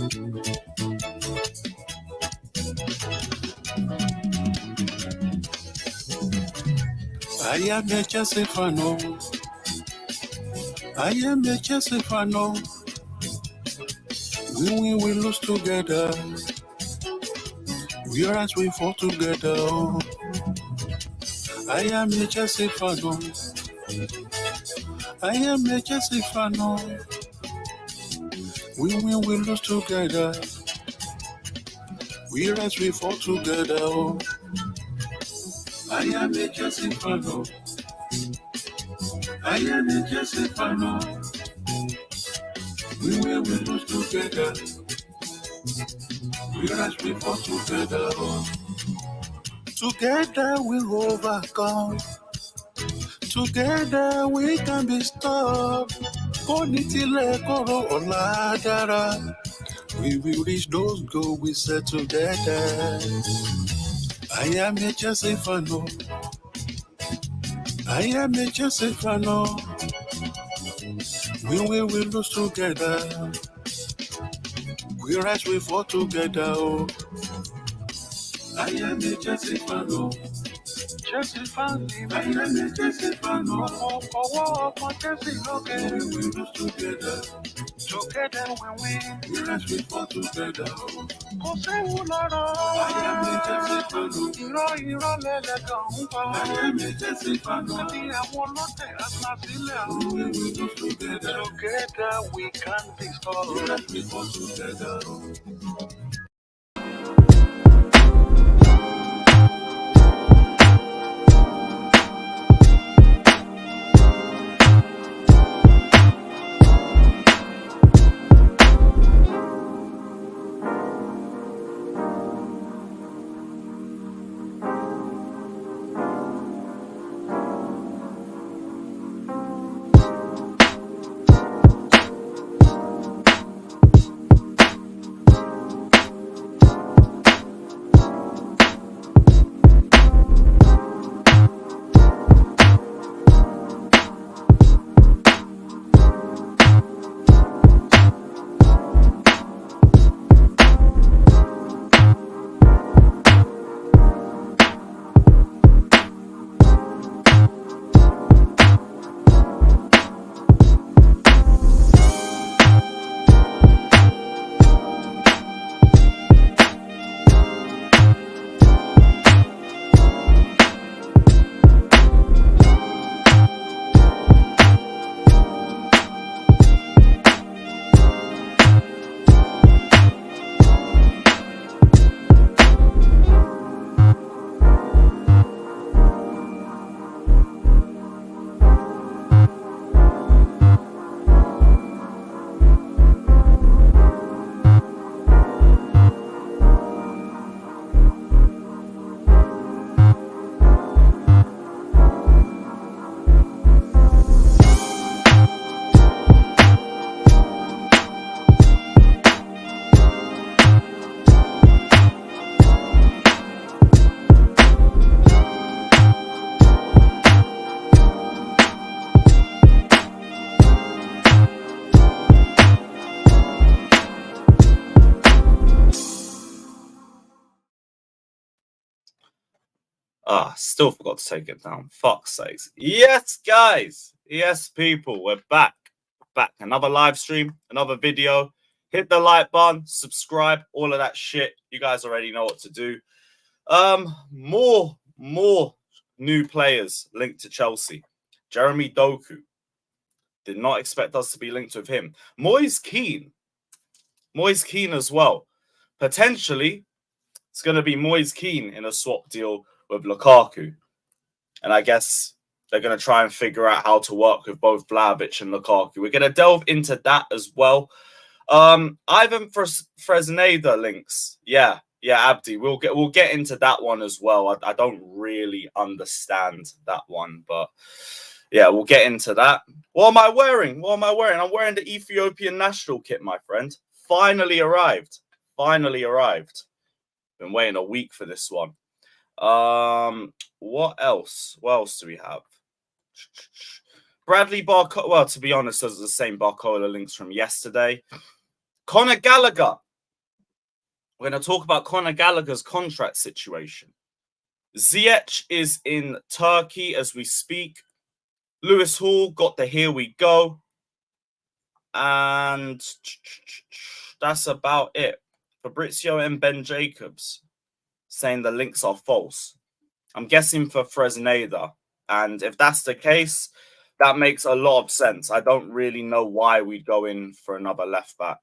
I am a Chelsea fan. I am a Chelsea fan. We will lose together. We rise, we fall together. I am a Chelsea fan. I am a Chelsea fan. We win, we lose together. We rise, we fall together. I am a Chelsea fan. I am a Chelsea fan. We win, we lose together. We rise, we fall together. Together we overcome. Together we can be stopped. We will reach those goals we set together. I am a Chelsea fan. I am a Chelsea fan. We will lose together. We rise, we fall together. I am a Chelsea fan. Chelsea fan. I am a Chelsea fan. Chelsea, okay. We will lose together. Together we win. We rise, we fall together. I am a Chelsea fan. I am a Chelsea fan. We will lose together. Together we can be strong. We rise, we fall together. Still forgot to take it down. Fuck's sakes. Yes, guys. Yes, people. We're back. Another live stream, another video. Hit the like button, subscribe, all of that shit. You guys already know what to do. More new players linked to Chelsea. Jeremy Doku. Did not expect us to be linked with him. Moise Kean as well. Potentially, it's going to be Moise Kean in a swap deal with Lukaku. And I guess they're going to try and figure out how to work with both Vlahovic and Lukaku. We're going to delve into that as well. Ivan Fresneda links. Yeah, Abdi. We'll get into that one as well. I don't really understand that one, but yeah, we'll get into that. What am I wearing? I'm wearing the Ethiopian national kit, my friend. Finally arrived. Been waiting a week for this one. What else? What else do we have? Bradley Barcola. Well, to be honest, those are the same Barcola links from yesterday. Conor Gallagher. We're going to talk about Conor Gallagher's contract situation. Ziyech is in Turkey as we speak. Lewis Hall got the here we go. And that's about it. Fabrizio and Ben Jacobs saying the links are false. I'm guessing for Fresneda. And if that's the case, that makes a lot of sense. I don't really know why we'd go in for another left back.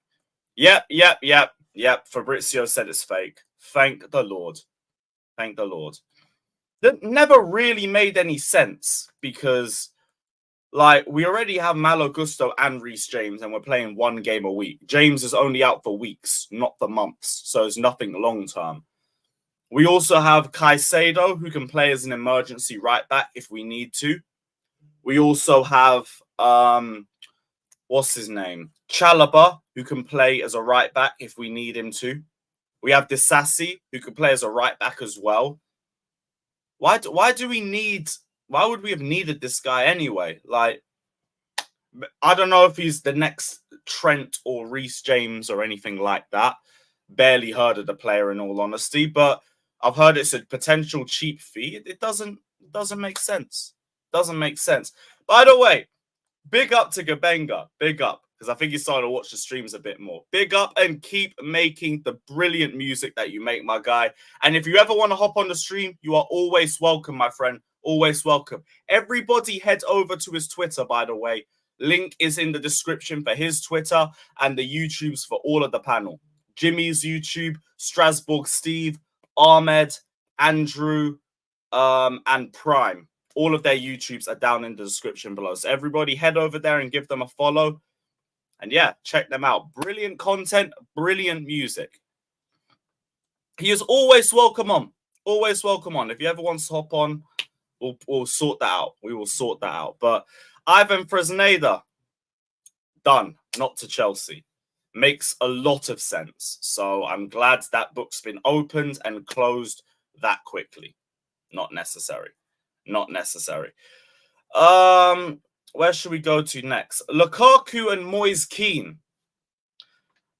Yep. Fabrizio said it's fake. Thank the Lord. Thank the Lord. That never really made any sense because, like, we already have Malo Gusto and Reece James, and we're playing one game a week. James is only out for weeks, not for months, so it's nothing long term. We also have Caicedo, who can play as an emergency right back if we need to. We also have, what's his name? Chalobah, who can play as a right back if we need him to. We have Disasi, who can play as a right back as well. Why would we have needed this guy anyway? Like, I don't know if he's the next Trent or Reece James or anything like that. Barely heard of the player in all honesty, but I've heard it's a potential cheap fee. It doesn't make sense. Doesn't make sense. By the way, big up to Gabenga. Big up. Because I think he's starting to watch the streams a bit more. Big up and keep making the brilliant music that you make, my guy. And if you ever want to hop on the stream, you are always welcome, my friend. Always welcome. Everybody head over to his Twitter, by the way. Link is in the description for his Twitter and the YouTubes for all of the panel. Jimmy's YouTube, Strasbourg Steve, Ahmed, Andrew, and Prime. All of their YouTubes are down in the description below. So everybody head over there and give them a follow. And yeah, check them out. Brilliant content, brilliant music. He is always welcome on. Always welcome on. If you ever want to hop on, we'll sort that out. We will sort that out. But Ivan Fresneda, done. Not to Chelsea. Makes a lot of sense. So I'm glad that book's been opened and closed that quickly. Not necessary. Not necessary. Where should we go to next? Lukaku and Moise Kean.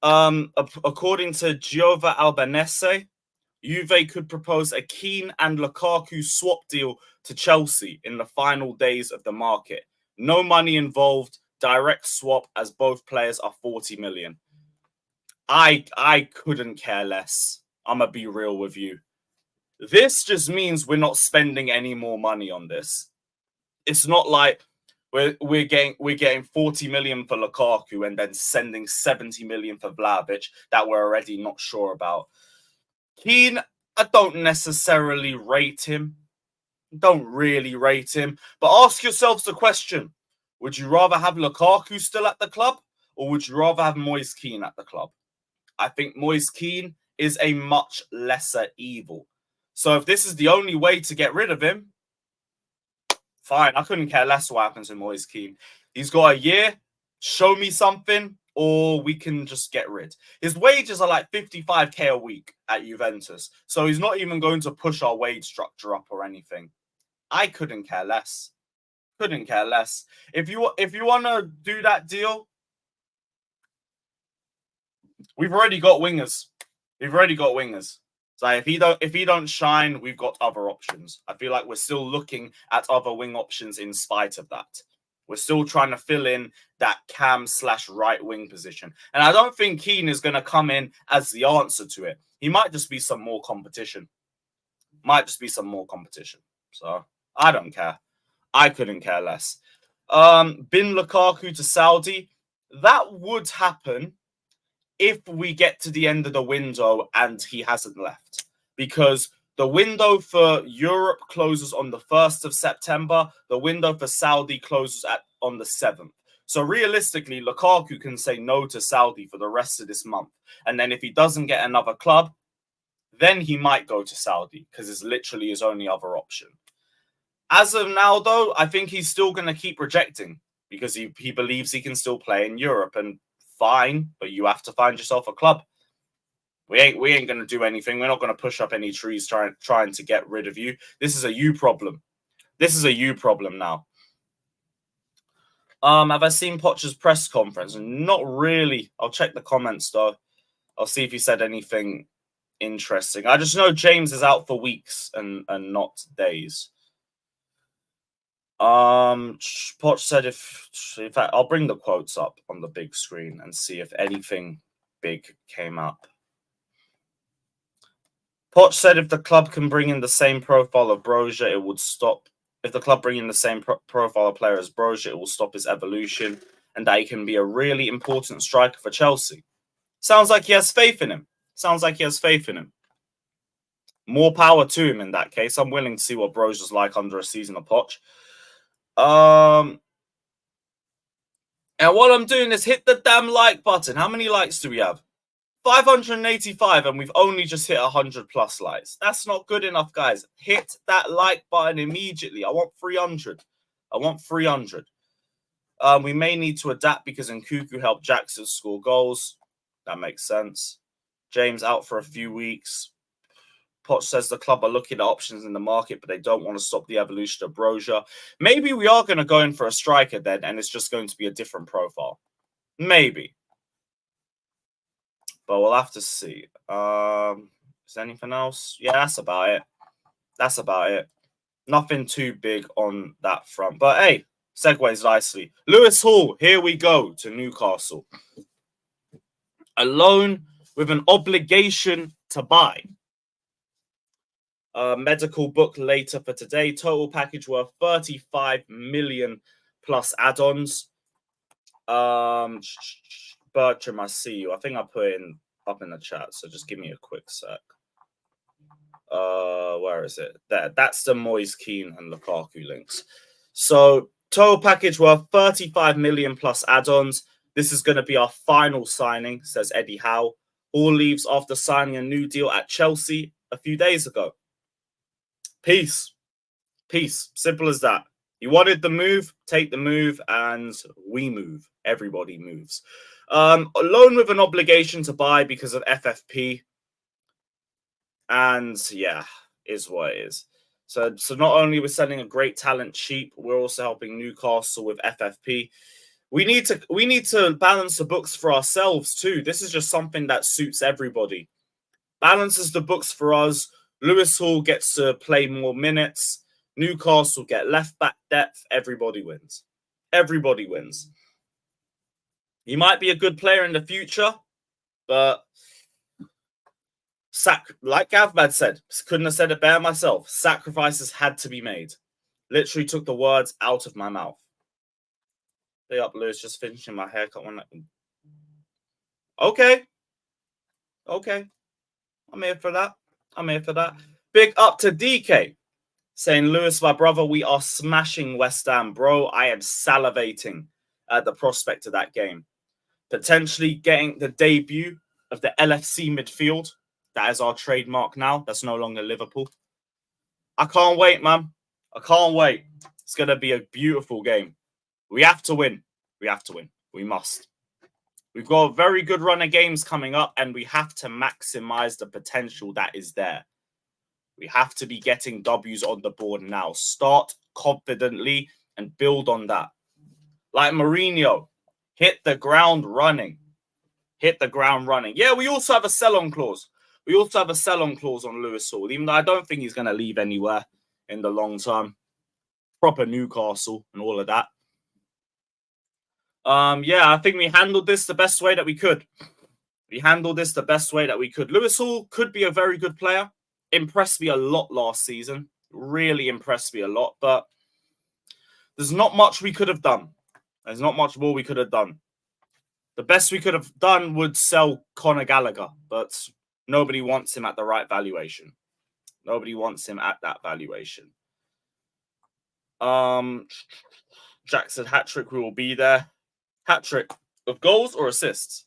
According to Giova Albanese, Juve could propose a Kean and Lukaku swap deal to Chelsea in the final days of the market. No money involved, direct swap as both players are 40 million. I couldn't care less. I'm going to be real with you. This just means we're not spending any more money on this. It's not like we're getting 40 million for Lukaku and then sending 70 million for Vlahovic that we're already not sure about. Kean, I don't necessarily rate him. Don't really rate him. But ask yourselves the question. Would you rather have Lukaku still at the club or would you rather have Moise Kean at the club? I think Moise Kean is a much lesser evil. So if this is the only way to get rid of him, fine. I couldn't care less what happens with Moise Kean. He's got a year. Show me something, or we can just get rid. His wages are like 55k a week at Juventus. So he's not even going to push our wage structure up or anything. I couldn't care less. Couldn't care less. If you want to do that deal, we've already got wingers. We've already got wingers. So if he don't shine, we've got other options. I feel like we're still looking at other wing options in spite of that. We're still trying to fill in that cam/right wing position. And I don't think Kean is going to come in as the answer to it. He might just be some more competition. Might just be some more competition. So I don't care. I couldn't care less. Bin Lukaku to Saudi. That would happen if we get to the end of the window and he hasn't left. Because the window for Europe closes on the 1st of September. The window for Saudi closes on the 7th. So realistically, Lukaku can say no to Saudi for the rest of this month. And then if he doesn't get another club, then he might go to Saudi because it's literally his only other option. As of now, though, I think he's still going to keep rejecting because he believes he can still play in Europe. And fine, but you have to find yourself a club. We ain't going to do anything. We're not going to push up any trees trying to get rid of you. This is a you problem. This is a you problem now. Have I seen Poch's press conference? Not really. I'll check the comments, though. I'll see if he said anything interesting. I just know James is out for weeks and not days. Poch said in fact, I'll bring the quotes up on the big screen and see if anything big came up. Poch said if the club can bring in the same profile of Broja, it would stop. If the club bring in the same profile of player as Broja, it will stop his evolution, and that he can be a really important striker for Chelsea. Sounds like he has faith in him. Sounds like he has faith in him. More power to him in that case. I'm willing to see what Broja's like under a season of Poch. And what I'm doing is hit the damn like button. How many likes do we have? 585, and we've only just hit 100 plus likes. That's not good enough, guys. Hit that like button immediately. I want 300. I want 300. We may need to adapt because Nkuku helped Jackson score goals. That makes sense. James out for a few weeks. Poch says the club are looking at options in the market, but they don't want to stop the evolution of Broja. Maybe we are going to go in for a striker then, and it's just going to be a different profile. Maybe. But we'll have to see. Is there anything else? Yeah, that's about it. That's about it. Nothing too big on that front. But hey, segues nicely. Lewis Hall, here we go to Newcastle. A loan with an obligation to buy. Medical book later for today. Total package worth 35 million plus add-ons. Bertram, I see you. I think I put it up in the chat, so just give me a quick sec. Where is it? There. That's the Moise, Kean, and Lukaku links. So total package worth 35 million plus add-ons. This is going to be our final signing, says Eddie Howe. All leaves after signing a new deal at Chelsea a few days ago. Peace. Peace. Simple as that. You wanted the move, take the move, and we move. Everybody moves. A loan with an obligation to buy because of FFP. And yeah, is what it is. So not only we're selling a great talent cheap, we're also helping Newcastle with FFP. We need to balance the books for ourselves too. This is just something that suits everybody. Balances the books for us. Lewis Hall gets to play more minutes. Newcastle get left back depth. Everybody wins. Everybody wins. He might be a good player in the future, but like Gavbad said, couldn't have said it better myself. Sacrifices had to be made. Literally took the words out of my mouth. Stay up, Lewis. Just finishing my haircut. Okay. I'm here for that. Big up to DK. Saying, Lewis, my brother, we are smashing West Ham, bro. I am salivating at the prospect of that game. Potentially getting the debut of the LFC midfield. That is our trademark now. That's no longer Liverpool. I can't wait, man. I can't wait. It's going to be a beautiful game. We have to win. We have to win. We must. We've got a very good run of games coming up, and we have to maximize the potential that is there. We have to be getting W's on the board now. Start confidently and build on that. Like Mourinho, hit the ground running. Hit the ground running. Yeah, we also have a sell-on clause. We also have a sell-on clause on Lewis Hall, even though I don't think he's going to leave anywhere in the long term. Proper Newcastle and all of that. Yeah, I think we handled this the best way that we could. Lewis Hall could be a very good player. Impressed me a lot last season. Really impressed me a lot. But there's not much we could have done. There's not much more we could have done. The best we could have done would sell Conor Gallagher, but nobody wants him at the right valuation. Nobody wants him at that valuation. Jack said hat-trick, we will be there. Hat-trick of goals or assists?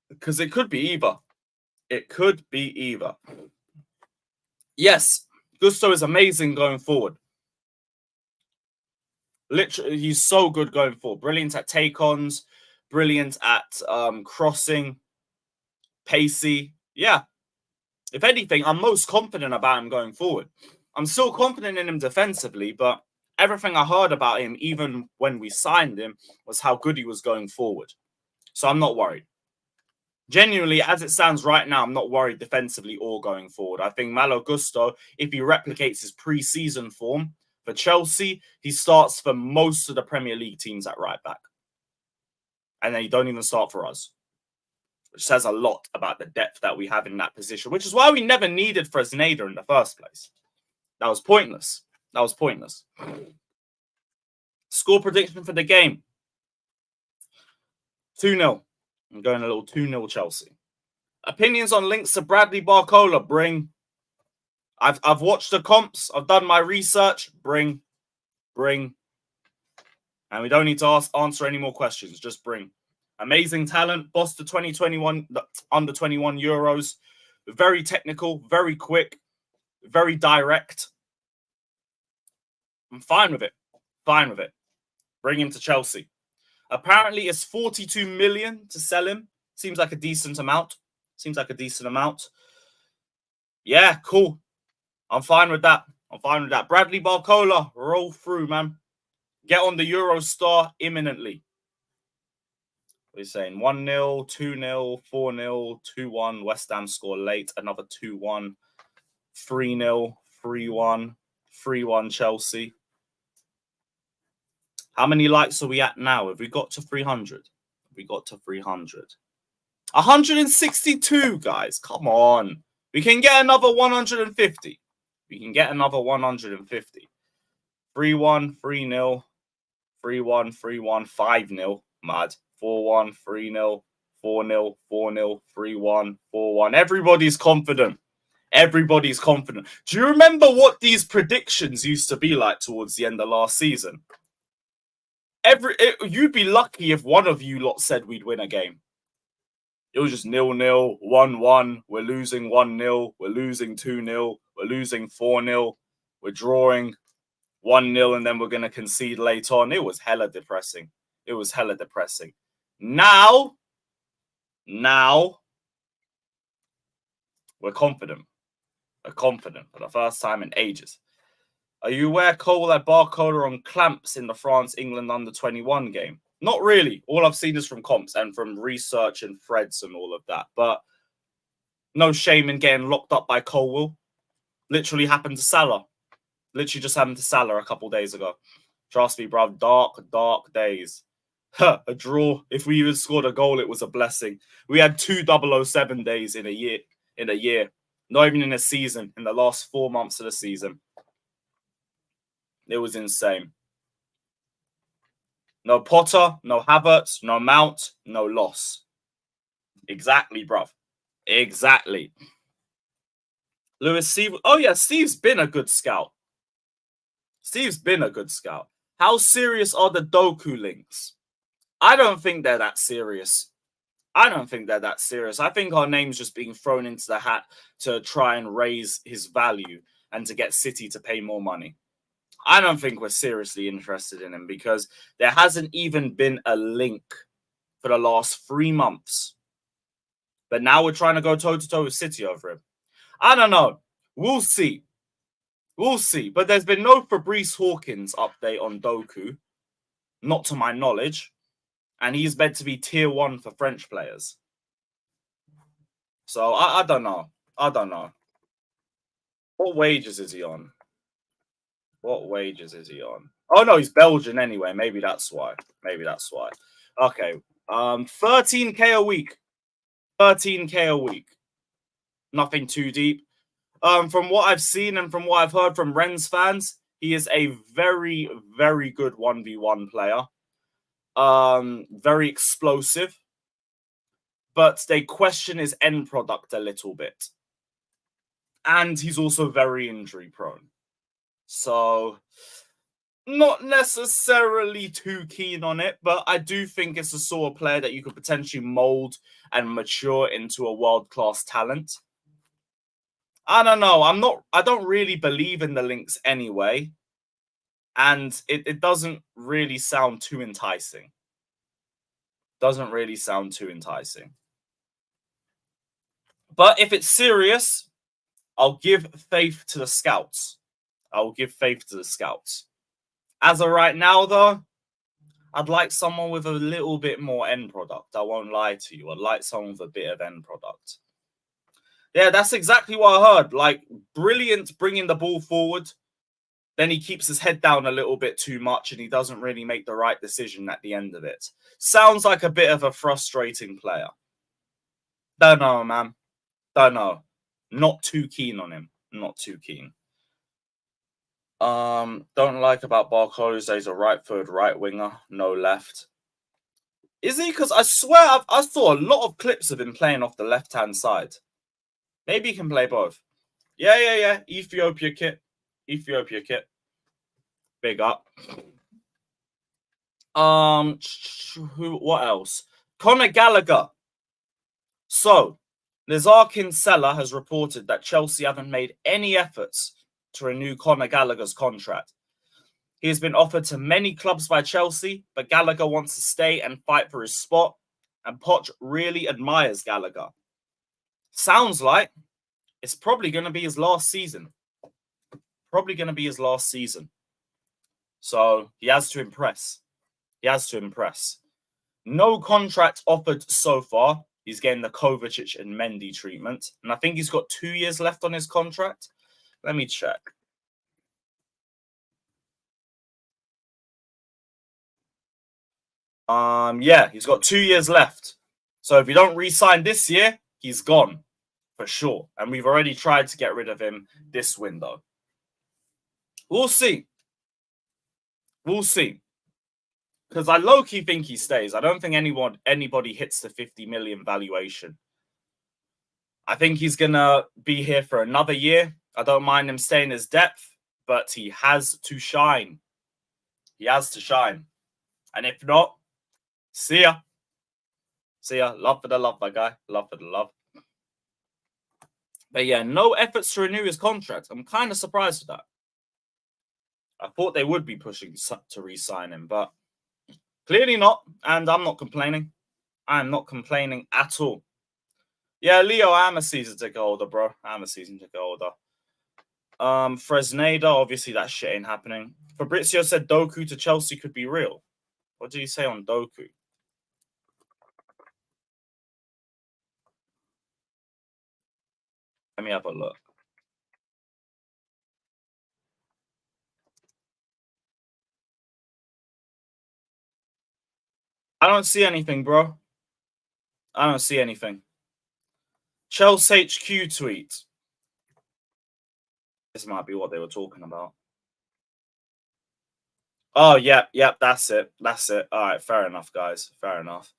Because it could be either. It could be either. Yes, Gusto is amazing going forward. Literally, he's so good going forward. Brilliant at take-ons. Brilliant at crossing. Pacey. Yeah. If anything, I'm most confident about him going forward. I'm still confident in him defensively, but everything I heard about him, even when we signed him, was how good he was going forward. So I'm not worried. Genuinely, as it stands right now, I'm not worried defensively or going forward. I think Malo Gusto, if he replicates his pre-season form for Chelsea, he starts for most of the Premier League teams at right back. And then he don't even start for us, which says a lot about the depth that we have in that position, which is why we never needed Fresneda in the first place. That was pointless. That was pointless. Score prediction for the game. 2-0. I'm going a little 2-0 Chelsea. Opinions on links to Bradley Barcola. Bring. I've watched the comps. I've done my research. Bring. And we don't need to answer any more questions. Just bring. Amazing talent. Boss to 2021 under 21 Euros. Very technical. Very quick. Very direct. I'm fine with it. Fine with it. Bring him to Chelsea. Apparently, it's 42 million to sell him. Seems like a decent amount. Yeah, cool. I'm fine with that. Bradley Barcola, roll through, man. Get on the Eurostar imminently. What are you saying? 1-0, 2-0, 4-0, 2-1. West Ham score late. Another 2-1. 3-0, 3-1. 3-1 Chelsea. How many likes are we at now? Have we got to 300? 162, guys. Come on. We can get another 150. 3-1, 3-0. 3-1, 3-1, 5-0. Mad. 4-1, 3-0. 4-0, 4-0, 3-1, 4-1. Everybody's confident. Do you remember what these predictions used to be like towards the end of last season? You'd be lucky if one of you lot said we'd win a game. It was just 0-0, 1-1. We're losing 1-0. We're losing 2-0. We're losing 4-0. We're drawing 1-0, and then we're going to concede late on. It was hella depressing. Now, we're confident. For the first time in ages. Are you aware Cole had Barcola on clamps in the France-England under-21 game? Not really. All I've seen is from comps and from research and threads and all of that. But no shame in getting locked up by Colwell. Literally just happened to Salah a couple days ago. Trust me, bruv. Dark days. A draw. If we even scored a goal, it was a blessing. We had 2 007 days in a year. Not even in a season. In the last 4 months of the season. It was insane. No Potter, no Havertz, no Mount, no loss. Exactly, bruv. Exactly. Lewis, Steve. Oh, yeah, Steve's been a good scout. How serious are the Doku links? I don't think they're that serious. I think our name's just being thrown into the hat to try and raise his value and to get City to pay more money. I don't think we're seriously interested in him because there hasn't even been a link for the last 3 months. But now we're trying to go toe-to-toe with City over him. I don't know. We'll see. But there's been no Fabrice Hawkins update on Doku. Not to my knowledge. And he's meant to be tier 1 for French players. So I don't know. What wages is he on? Oh, no, he's Belgian anyway. Maybe that's why. Okay. 13K a week. Nothing too deep. From what I've seen and from what I've heard from Rennes fans, he is a very, very good 1v1 player. Very explosive. But they question his end product a little bit. And he's also very injury prone. So, not necessarily too keen on it, but I do think it's the sort of player that you could potentially mold and mature into a world-class talent. I don't know. I don't really believe in the links anyway. And it doesn't really sound too enticing. But if it's serious, I'll give faith to the scouts. As of right now, though, I'd like someone with a little bit more end product. I won't lie to you. I'd like someone with a bit of end product. Yeah, that's exactly what I heard. Like, brilliant bringing the ball forward. Then he keeps his head down a little bit too much and he doesn't really make the right decision at the end of it. Sounds like a bit of a frustrating player. Don't know, man. Don't know. Not too keen on him. Not too keen. Don't like about Barcola is he's a right third, right winger, no left. Is he? Because I swear I saw a lot of clips of him playing off the left-hand side. Maybe he can play both. Yeah. Ethiopia kit. Big up. What else? Conor Gallagher. So, Nizar Kinsella has reported that Chelsea haven't made any efforts to renew Conor Gallagher's contract. He has been offered to many clubs by Chelsea, but Gallagher wants to stay and fight for his spot, and Poch really admires Gallagher. Sounds like it's probably going to be his last season. So he has to impress. No contract offered so far. He's getting the Kovacic and Mendy treatment. And I think he's got 2 years left on his contract. Let me check. Yeah, he's got 2 years left. So if you don't re-sign this year, he's gone for sure. And we've already tried to get rid of him this window. We'll see. Because I low-key think he stays. I don't think anybody hits the 50 million valuation. I think he's going to be here for another year. I don't mind him staying as depth, but he has to shine. And if not, see ya. Love for the love, my guy. Love for the love. But yeah, no efforts to renew his contract. I'm kind of surprised with that. I thought they would be pushing to re-sign him, but clearly not. And I'm not complaining. I am not complaining at all. Yeah, Leo, I am a season ticket holder, bro. Fresneda, obviously that shit ain't happening. Fabrizio said Doku to Chelsea could be real. What did he say on Doku? Let me have a look. I don't see anything, bro. I don't see anything. Chelsea HQ tweet. This might be what they were talking about. Oh, yeah, that's it. All right, fair enough, guys. Fair enough.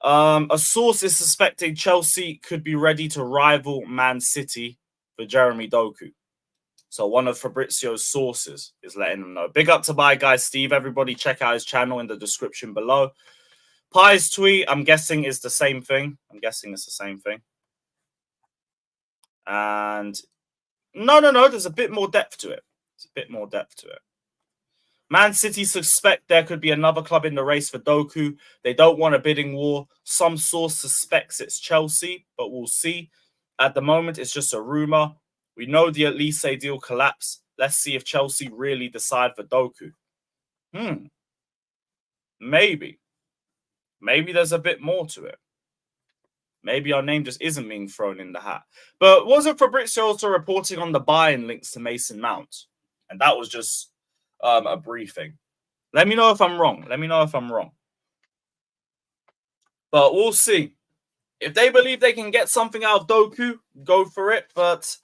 A source is suspecting Chelsea could be ready to rival Man City for Jeremy Doku. So one of Fabrizio's sources is letting them know. Big up to my guy, Steve. Everybody check out his channel in the description below. Pi's tweet, I'm guessing, is the same thing. And no, there's a bit more depth to it. Man City suspect there could be another club in the race for Doku. They don't want a bidding war. Some source suspects it's Chelsea, but we'll see. At the moment, it's just a rumor. We know the Elise deal collapsed. Let's see if Chelsea really decide for Doku. Maybe there's a bit more to it. Maybe our name just isn't being thrown in the hat. But wasn't Fabrizio also reporting on the buy-in links to Mason Mount? And that was just a briefing. Let me know if I'm wrong. But we'll see. If they believe they can get something out of Doku, go for it. But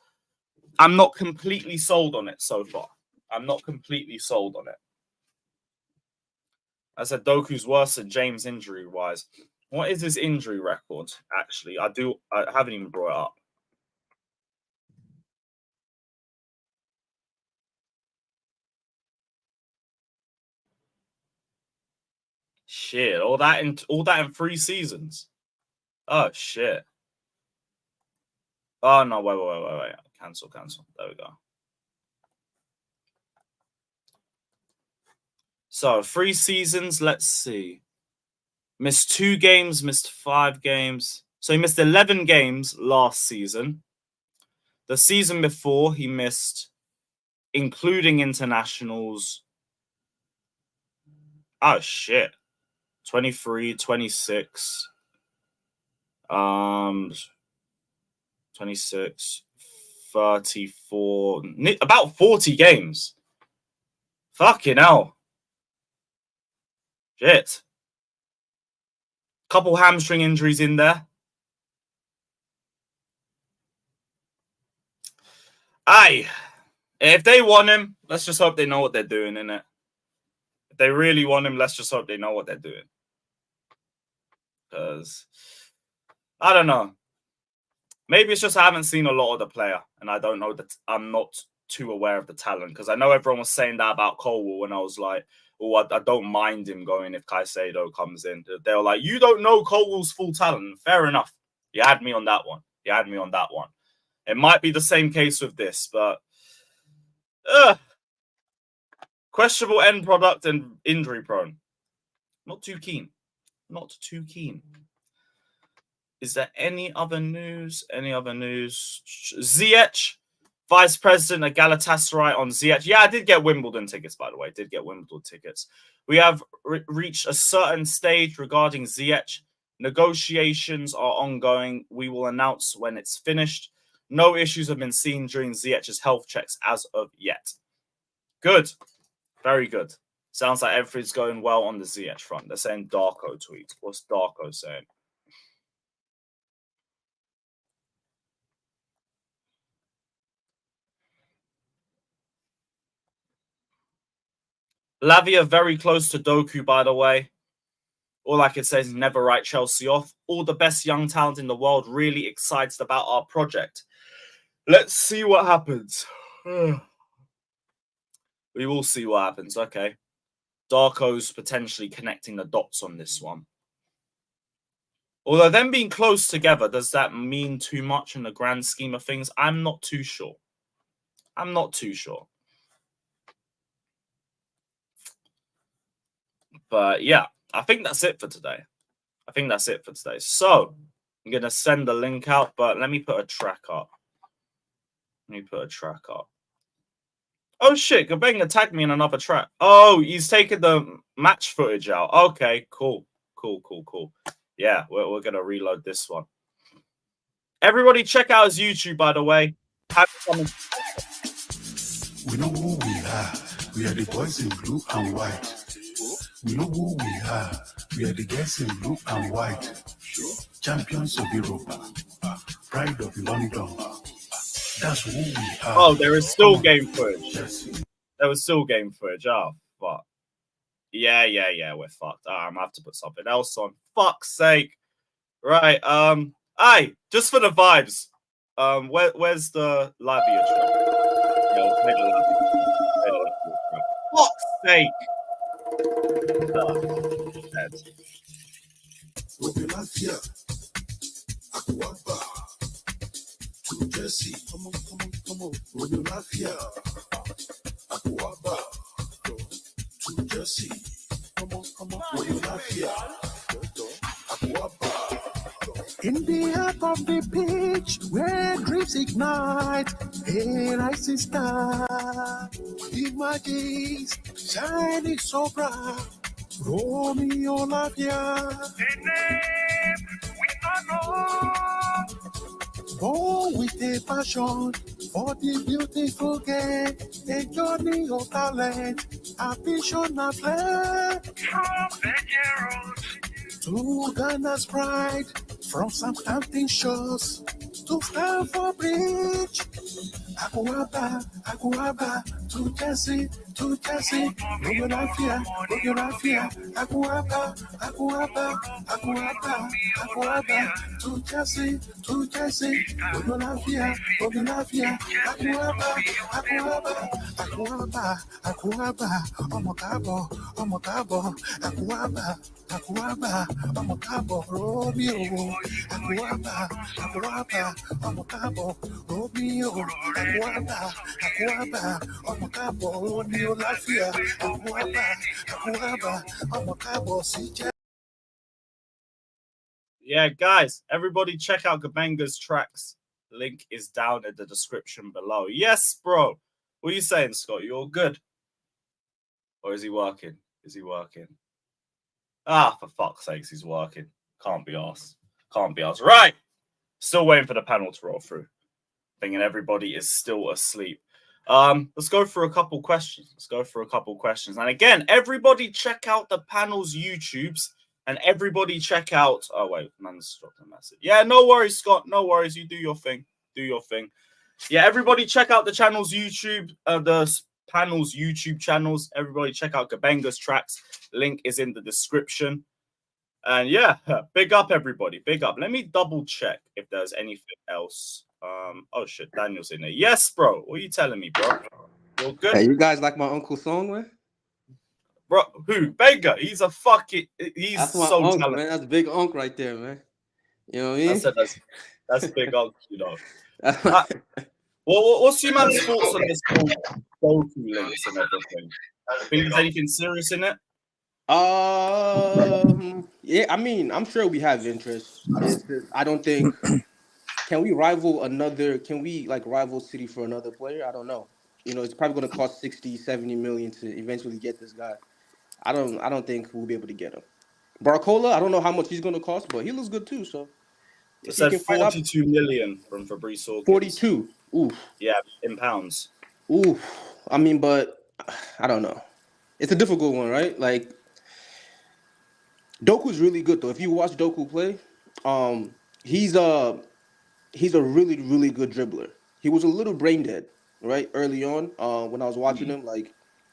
I'm not completely sold on it so far. I said Doku's worse than James injury-wise. What is his injury record, actually? I haven't even brought it up. Shit, all that in 3 seasons. Oh shit. Oh no, wait. Cancel. There we go. So 3 seasons, let's see. Missed 2 games, missed 5 games. So he missed 11 games last season. The season before, he missed, including internationals. Oh, shit. 23, 26. 26, 34, about 40 games. Fucking hell. Shit. Couple hamstring injuries in there. Aye. If they want him, let's just hope they know what they're doing, innit? If they really want him, let's just hope they know what they're doing. Because, I don't know. Maybe it's just I haven't seen a lot of the player, and I don't know that I'm not too aware of the talent. Because I know everyone was saying that about Colwell, and I was like, oh, I don't mind him going if Caicedo comes in. They were like, you don't know Colwell's full talent. Fair enough. You had me on that one. It might be the same case with this, but questionable end product and injury prone. Not too keen. Is there any other news? Ziyech, vice president at Galatasaray on Ziyech. Yeah, I did get Wimbledon tickets, by the way. We have reached a certain stage regarding Ziyech. Negotiations are ongoing. We will announce when it's finished. No issues have been seen during Ziyech's health checks as of yet. Good. Very good. Sounds like everything's going well on the Ziyech front. They're saying Darko tweet. What's Darko saying? Lavia very close to Doku, by the way. All I can say is never write Chelsea off. All the best young talent in the world, really excited about our project. Let's see what happens. We will see what happens. Okay. Darko's potentially connecting the dots on this one. Although them being close together, does that mean too much in the grand scheme of things? I'm not too sure. But yeah, I think that's it for today. So I'm going to send the link out, but let me put a track up. Oh shit, Gabenga tagged me in another track. Oh, he's taken the match footage out. Okay, cool. Yeah, we're going to reload this one. Everybody check out his YouTube, by the way. We know who we are. We are the boys in blue and white. We know who we are. We are the girls in blue and white. Champions of Europe. Pride of London. That's who we are. Oh, there is still game footage. There was still game footage. Oh, fuck. Yeah, we're fucked. I'm gonna have to put something else on. Fuck's sake. Right. Aye, just for the vibes. Where's the Lavia track? Fuck's sake. With the Lavia, Aquaba, to Jesse. Come on. With the Lavia, Aquaba, to Jesse. Come on. With the Lavia, Aquaba. In the heart of the pitch, where dreams ignite, a rising star emerges, shining so bright. Romeo Lavia, a name we don't know, born with a passion for the beautiful game, a journey of talent, a vision of flame. From the Gerald to Ghana's pride, from Southampton shores to Stamford Bridge. Aquaba, to Jesse, Romeo Lavia, Aquaba, to Jesse, Romeo Lavia, Aquaba, Omokabo, Aquaba, Omokabo, Romeo, Aquaba, Omokabo, Romeo, Aquaba, Omokabo, Romeo Lavia, Aquaba, Omokabo, CJ. Yeah, guys, everybody check out Gabenga's tracks. Link is down in the description below. Yes, bro. What are you saying, Scott? You all good? Or is he working? Ah, for fuck's sakes, he's working. Can't be arsed. Can't be arsed. Right. Still waiting for the panel to roll through. Thinking everybody is still asleep. Let's go for a couple questions. And again, everybody check out the panel's YouTubes and everybody check out. Oh, wait, man's dropped a message. Yeah, no worries, Scott. No worries. You do your thing. Yeah, everybody check out the channel's YouTube, the panel's YouTube channels. Everybody check out Gabenga's tracks. Link is in the description. And yeah, big up everybody. Big up. Let me double check if there's anything else. Oh shit, Daniel's in there. Yes, bro. What are you telling me, bro? You're good. Hey, you guys like my uncle's song, man? Bro, who? Benga. He's a fucking. He's That's my so uncle, talented. man. That's big uncle right there, man. You know what I mean? That's big uncle, you know. What's your man's thoughts on this whole Doku links and everything? Think there's anything serious in it? Yeah, I mean, I'm sure we have interest. I don't think. Can we rival City for another player? I don't know. You know, it's probably going to cost 60, 70 million to eventually get this guy. I don't think we'll be able to get him. Barcola, I don't know how much he's going to cost, but he looks good too. So it said 42 million from Fabrice Hawkins. 42. Oof. Yeah, in pounds. Oof. I mean, but I don't know. It's a difficult one, right? Like Doku's really good though. If you watch Doku play, he's a really, really good dribbler. He was a little brain dead, right? Early on, when I was watching him, like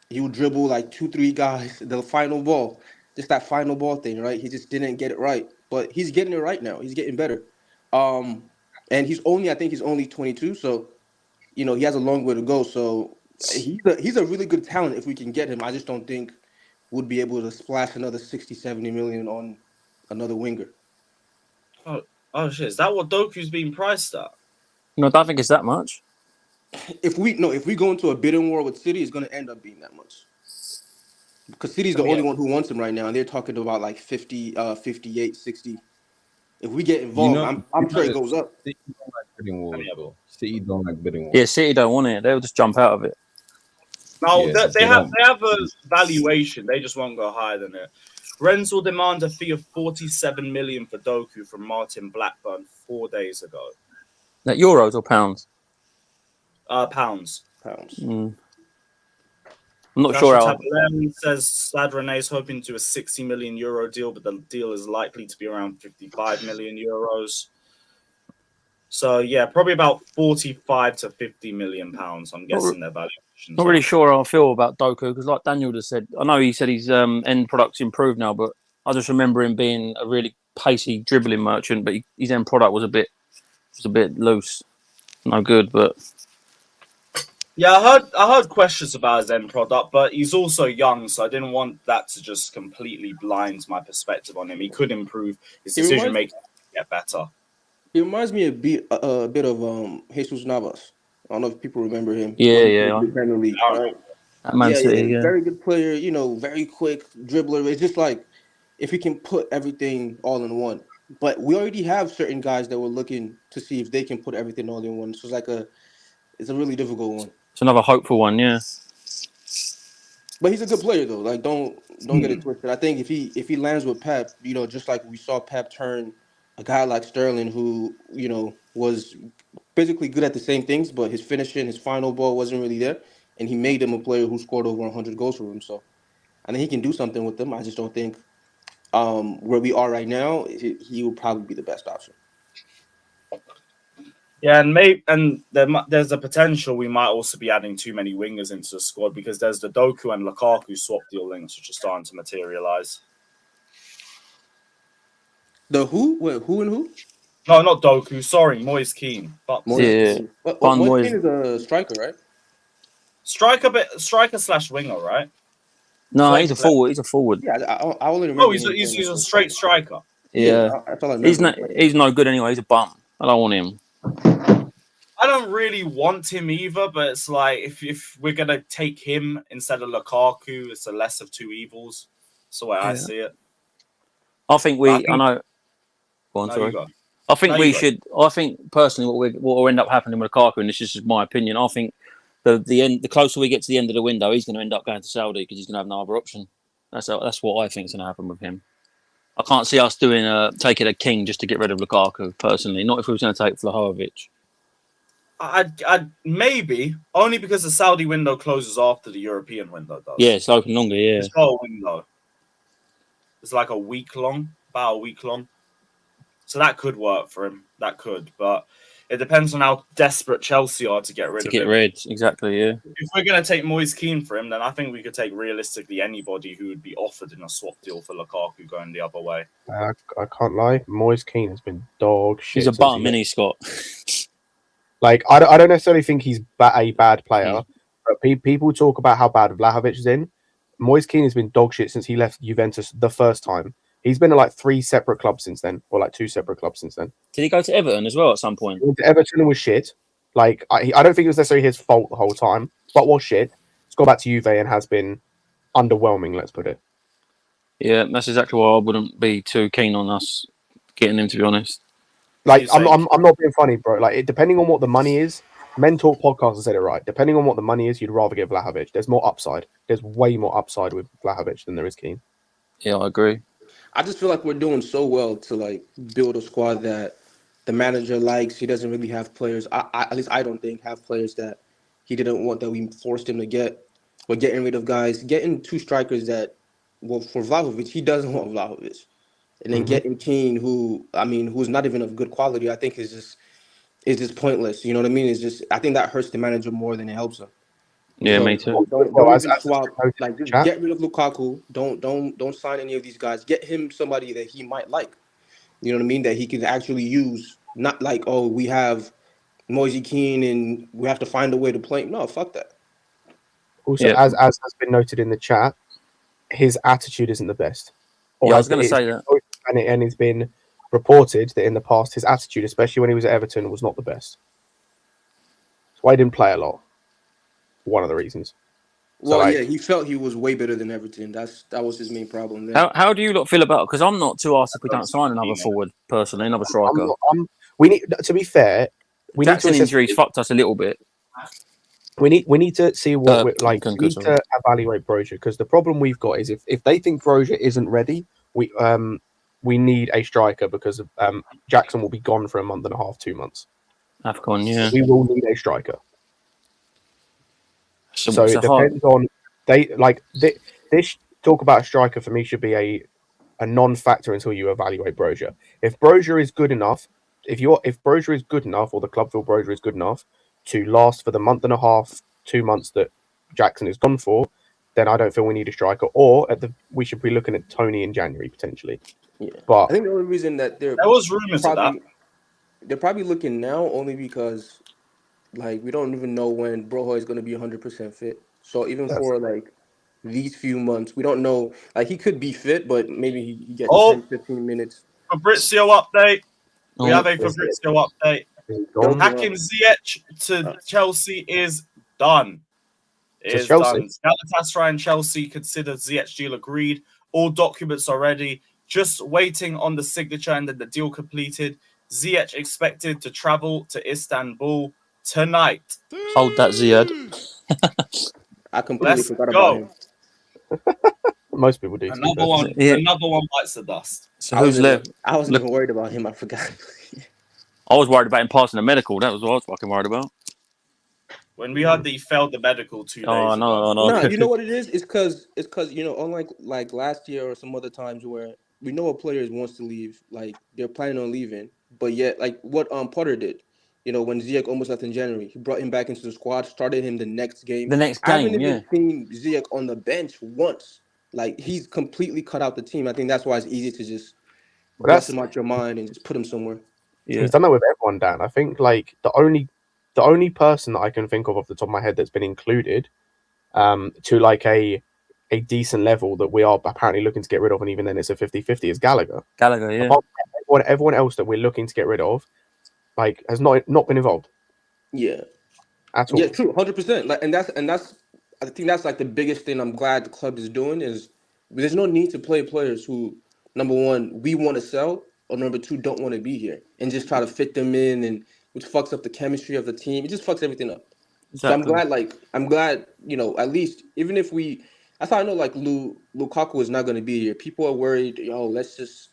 he would dribble like 2-3 guys, the final ball, just that final ball thing, right? He just didn't get it right. But he's getting it right now. He's getting better. And I think he's only 22, so you know, he has a long way to go. So he's a really good talent if we can get him. I just don't think would be able to splash another 60, 70 million on another winger. Oh shit! Is that what Doku's being priced at? No, I don't think it's that much. If we go into a bidding war with City, it's going to end up being that much. Because City's the only one who wants him right now, and they're talking about like 50, 58, 60. If we get involved, I'm sure it goes up. City don't like bidding wars, though. City don't like bidding wars. Yeah, City don't want it. They'll just jump out of it. No, they have a valuation. They just won't go higher than it. Rennes will demand a fee of 47 million for Doku from Martin Blackburn 4 days ago. That euros or pounds? Pounds. I'm not sure how. Tabalem says Stade Rennais is hoping to do a 60 million euro deal, but the deal is likely to be around 55 million euros. So yeah, probably about 45 to 50 million pounds. I'm guessing their valuation. Not really sure how I feel about Doku because, like Daniel just said, I know he said his end product's improved now, but I just remember him being a really pacey dribbling merchant. But his end product was a bit loose, no good. But yeah, I heard questions about his end product, but he's also young, so I didn't want that to just completely blind my perspective on him. He could improve his decision making, get better. He reminds me a bit of Jesus Navas. I don't know if people remember him. Yeah. Premier League, right? Man City, yeah. Very good player, you know, very quick dribbler. It's just like if he can put everything all in one. But we already have certain guys that we're looking to see if they can put everything all in one. So it's a really difficult one. It's another hopeful one, yeah. But he's a good player though. Like don't get it twisted. I think if he lands with Pep, you know, just like we saw Pep turn a guy like Sterling who, you know, was basically good at the same things, but his finishing, his final ball wasn't really there. And he made him a player who scored over 100 goals for him. So I think he can do something with them. I just don't think where we are right now, he will probably be the best option. Yeah, and there's a potential we might also be adding too many wingers into the squad because there's the Doku and Lukaku swap deal links which are starting to materialize. The who? Wait, who and who? No, not Doku. Sorry, Moise Kean. Yeah. Moise Kean is a striker, right? Striker/winger, right? No, he's a forward. He's a forward. Yeah, I only remember. Oh, he's a straight striker. Yeah, that's all I remember. He's no good anyway. He's a bum. I don't want him. I don't really want him either, but it's like if we're gonna take him instead of Lukaku, it's a less of two evils. That's the way I see it. I think I know. Go on, sorry. I think we should. I think personally, what will end up happening with Lukaku, and this is just my opinion. I think the closer we get to the end of the window, he's going to end up going to Saudi because he's going to have no other option. That's what I think is going to happen with him. I can't see us doing taking a King just to get rid of Lukaku. Personally, not if we was going to take Vlahovic. I'd maybe only because the Saudi window closes after the European window does. Yeah, it's open longer. Yeah, It's not a window. It's like a week long, about a week long. So that could work for him. That could, but it depends on how desperate Chelsea are to get rid of him. Exactly. Yeah. If we're going to take Moise Kean for him, then I think we could take realistically anybody who would be offered in a swap deal for Lukaku going the other way. I can't lie. Moise Kean has been dog shit. He's a bum, isn't he, Scott? Like, I don't necessarily think he's a bad player, but people talk about how bad Vlahovic is in. Moise Kean has been dog shit since he left Juventus the first time. He's been at like 3 separate clubs since then, or like 2 separate clubs since then. Did he go to Everton as well at some point? He went to Everton and was shit. Like, I don't think it was necessarily his fault the whole time, but was shit. He's gone back to Juve and has been underwhelming, let's put it. Yeah, that's exactly why I wouldn't be too keen on us getting him, to be honest. Like, I'm not being funny, bro. Like, depending on what the money is, Men Talk Podcast has said it right. Depending on what the money is, you'd rather get Vlahovic. There's more upside. There's way more upside with Vlahovic than there is Kean. Yeah, I agree. I just feel like we're doing so well to like build a squad that the manager likes. He doesn't really have players. At least I don't think have players that he didn't want that we forced him to get. We're getting rid of guys, getting 2 strikers that, well, for Vlahovic, he doesn't want Vlahovic, and then getting Kean, who's not even of good quality. I think is just pointless. You know what I mean? It's just I think that hurts the manager more than it helps him. Yeah, So me too. don't even swap. Like, just get rid of Lukaku. Don't sign any of these guys. Get him somebody that he might like. You know what I mean? That he can actually use. Not like, oh, we have Moise Kean and we have to find a way to play him. No, fuck that. Also, as has been noted in the chat, his attitude isn't the best. I was going to say that. And it's been reported that in the past, his attitude, especially when he was at Everton, was not the best. That's why he didn't play a lot. One of the reasons. Well, he felt he was way better than Everton. That was his main problem there. How do you lot feel about it? Because I'm not too arsed if we don't sign another forward, personally, another striker. We need, to be fair, Jackson injuries fucked us a little bit. We need to see what we need to evaluate Brozier, because the problem we've got is if they think Brozier isn't ready, we need a striker because Jackson will be gone for a month and a half, 2 months. AFCON, yeah. We will need a striker. So it depends on this talk about a striker for me should be a non-factor until you evaluate Brozier. If Brozier is good enough, if Brozier is good enough, or the club feel Brozier is good enough to last for the month and a half, 2 months that Jackson is gone for, then I don't feel we need a striker. Or we should be looking at Tony in January potentially. Yeah, but I think the only reason that there was rumors of that. They're probably looking now only because, like, we don't even know when Broho is going to be 100% fit. So even for like these few months, we don't know. Like, he could be fit, but maybe he gets 10, 15 minutes. Fabrizio update. We have a Fabrizio update. Hacking Ziyech to Chelsea is done. It is done. Galatasaray and Chelsea consider Ziyech deal agreed. All documents are ready. Just waiting on the signature and then the deal completed. Ziyech expected to travel to Istanbul tonight. Hold that, Ziyad. I completely forgot about him. Most people do. Another one bites the dust. So who's left? I wasn't even worried about him. I forgot. I was worried about him passing the medical. That was what I was fucking worried about. When we heard that he failed the medical 2 days ago. No. No, you know what it is? It's because unlike like last year or some other times where we know a player wants to leave, like they're planning on leaving, but yet like what Potter did, when Ziyech almost left in January, he brought him back into the squad, started him the next game. I haven't even seen Ziyech on the bench once. Like, he's completely cut out the team. I think that's why it's easy to just bust him out your mind and just put him somewhere. Yeah. He's done that with everyone, Dan. I think like the only person that I can think of off the top of my head that's been included to like a decent level that we are apparently looking to get rid of, and even then it's a 50-50, is Gallagher. Yeah. Everyone else that we're looking to get rid of, like, has not been involved. Yeah. At all. Yeah, true, 100%. Like, and that's I think that's like the biggest thing I'm glad the club is doing is there's no need to play players who, number one, we want to sell, or number two, don't want to be here, and just try to fit them in, and which fucks up the chemistry of the team. It just fucks everything up. Exactly. So I'm glad, at least, even if we That's how I know like Lukaku is not going to be here. People are worried. Yo, let's just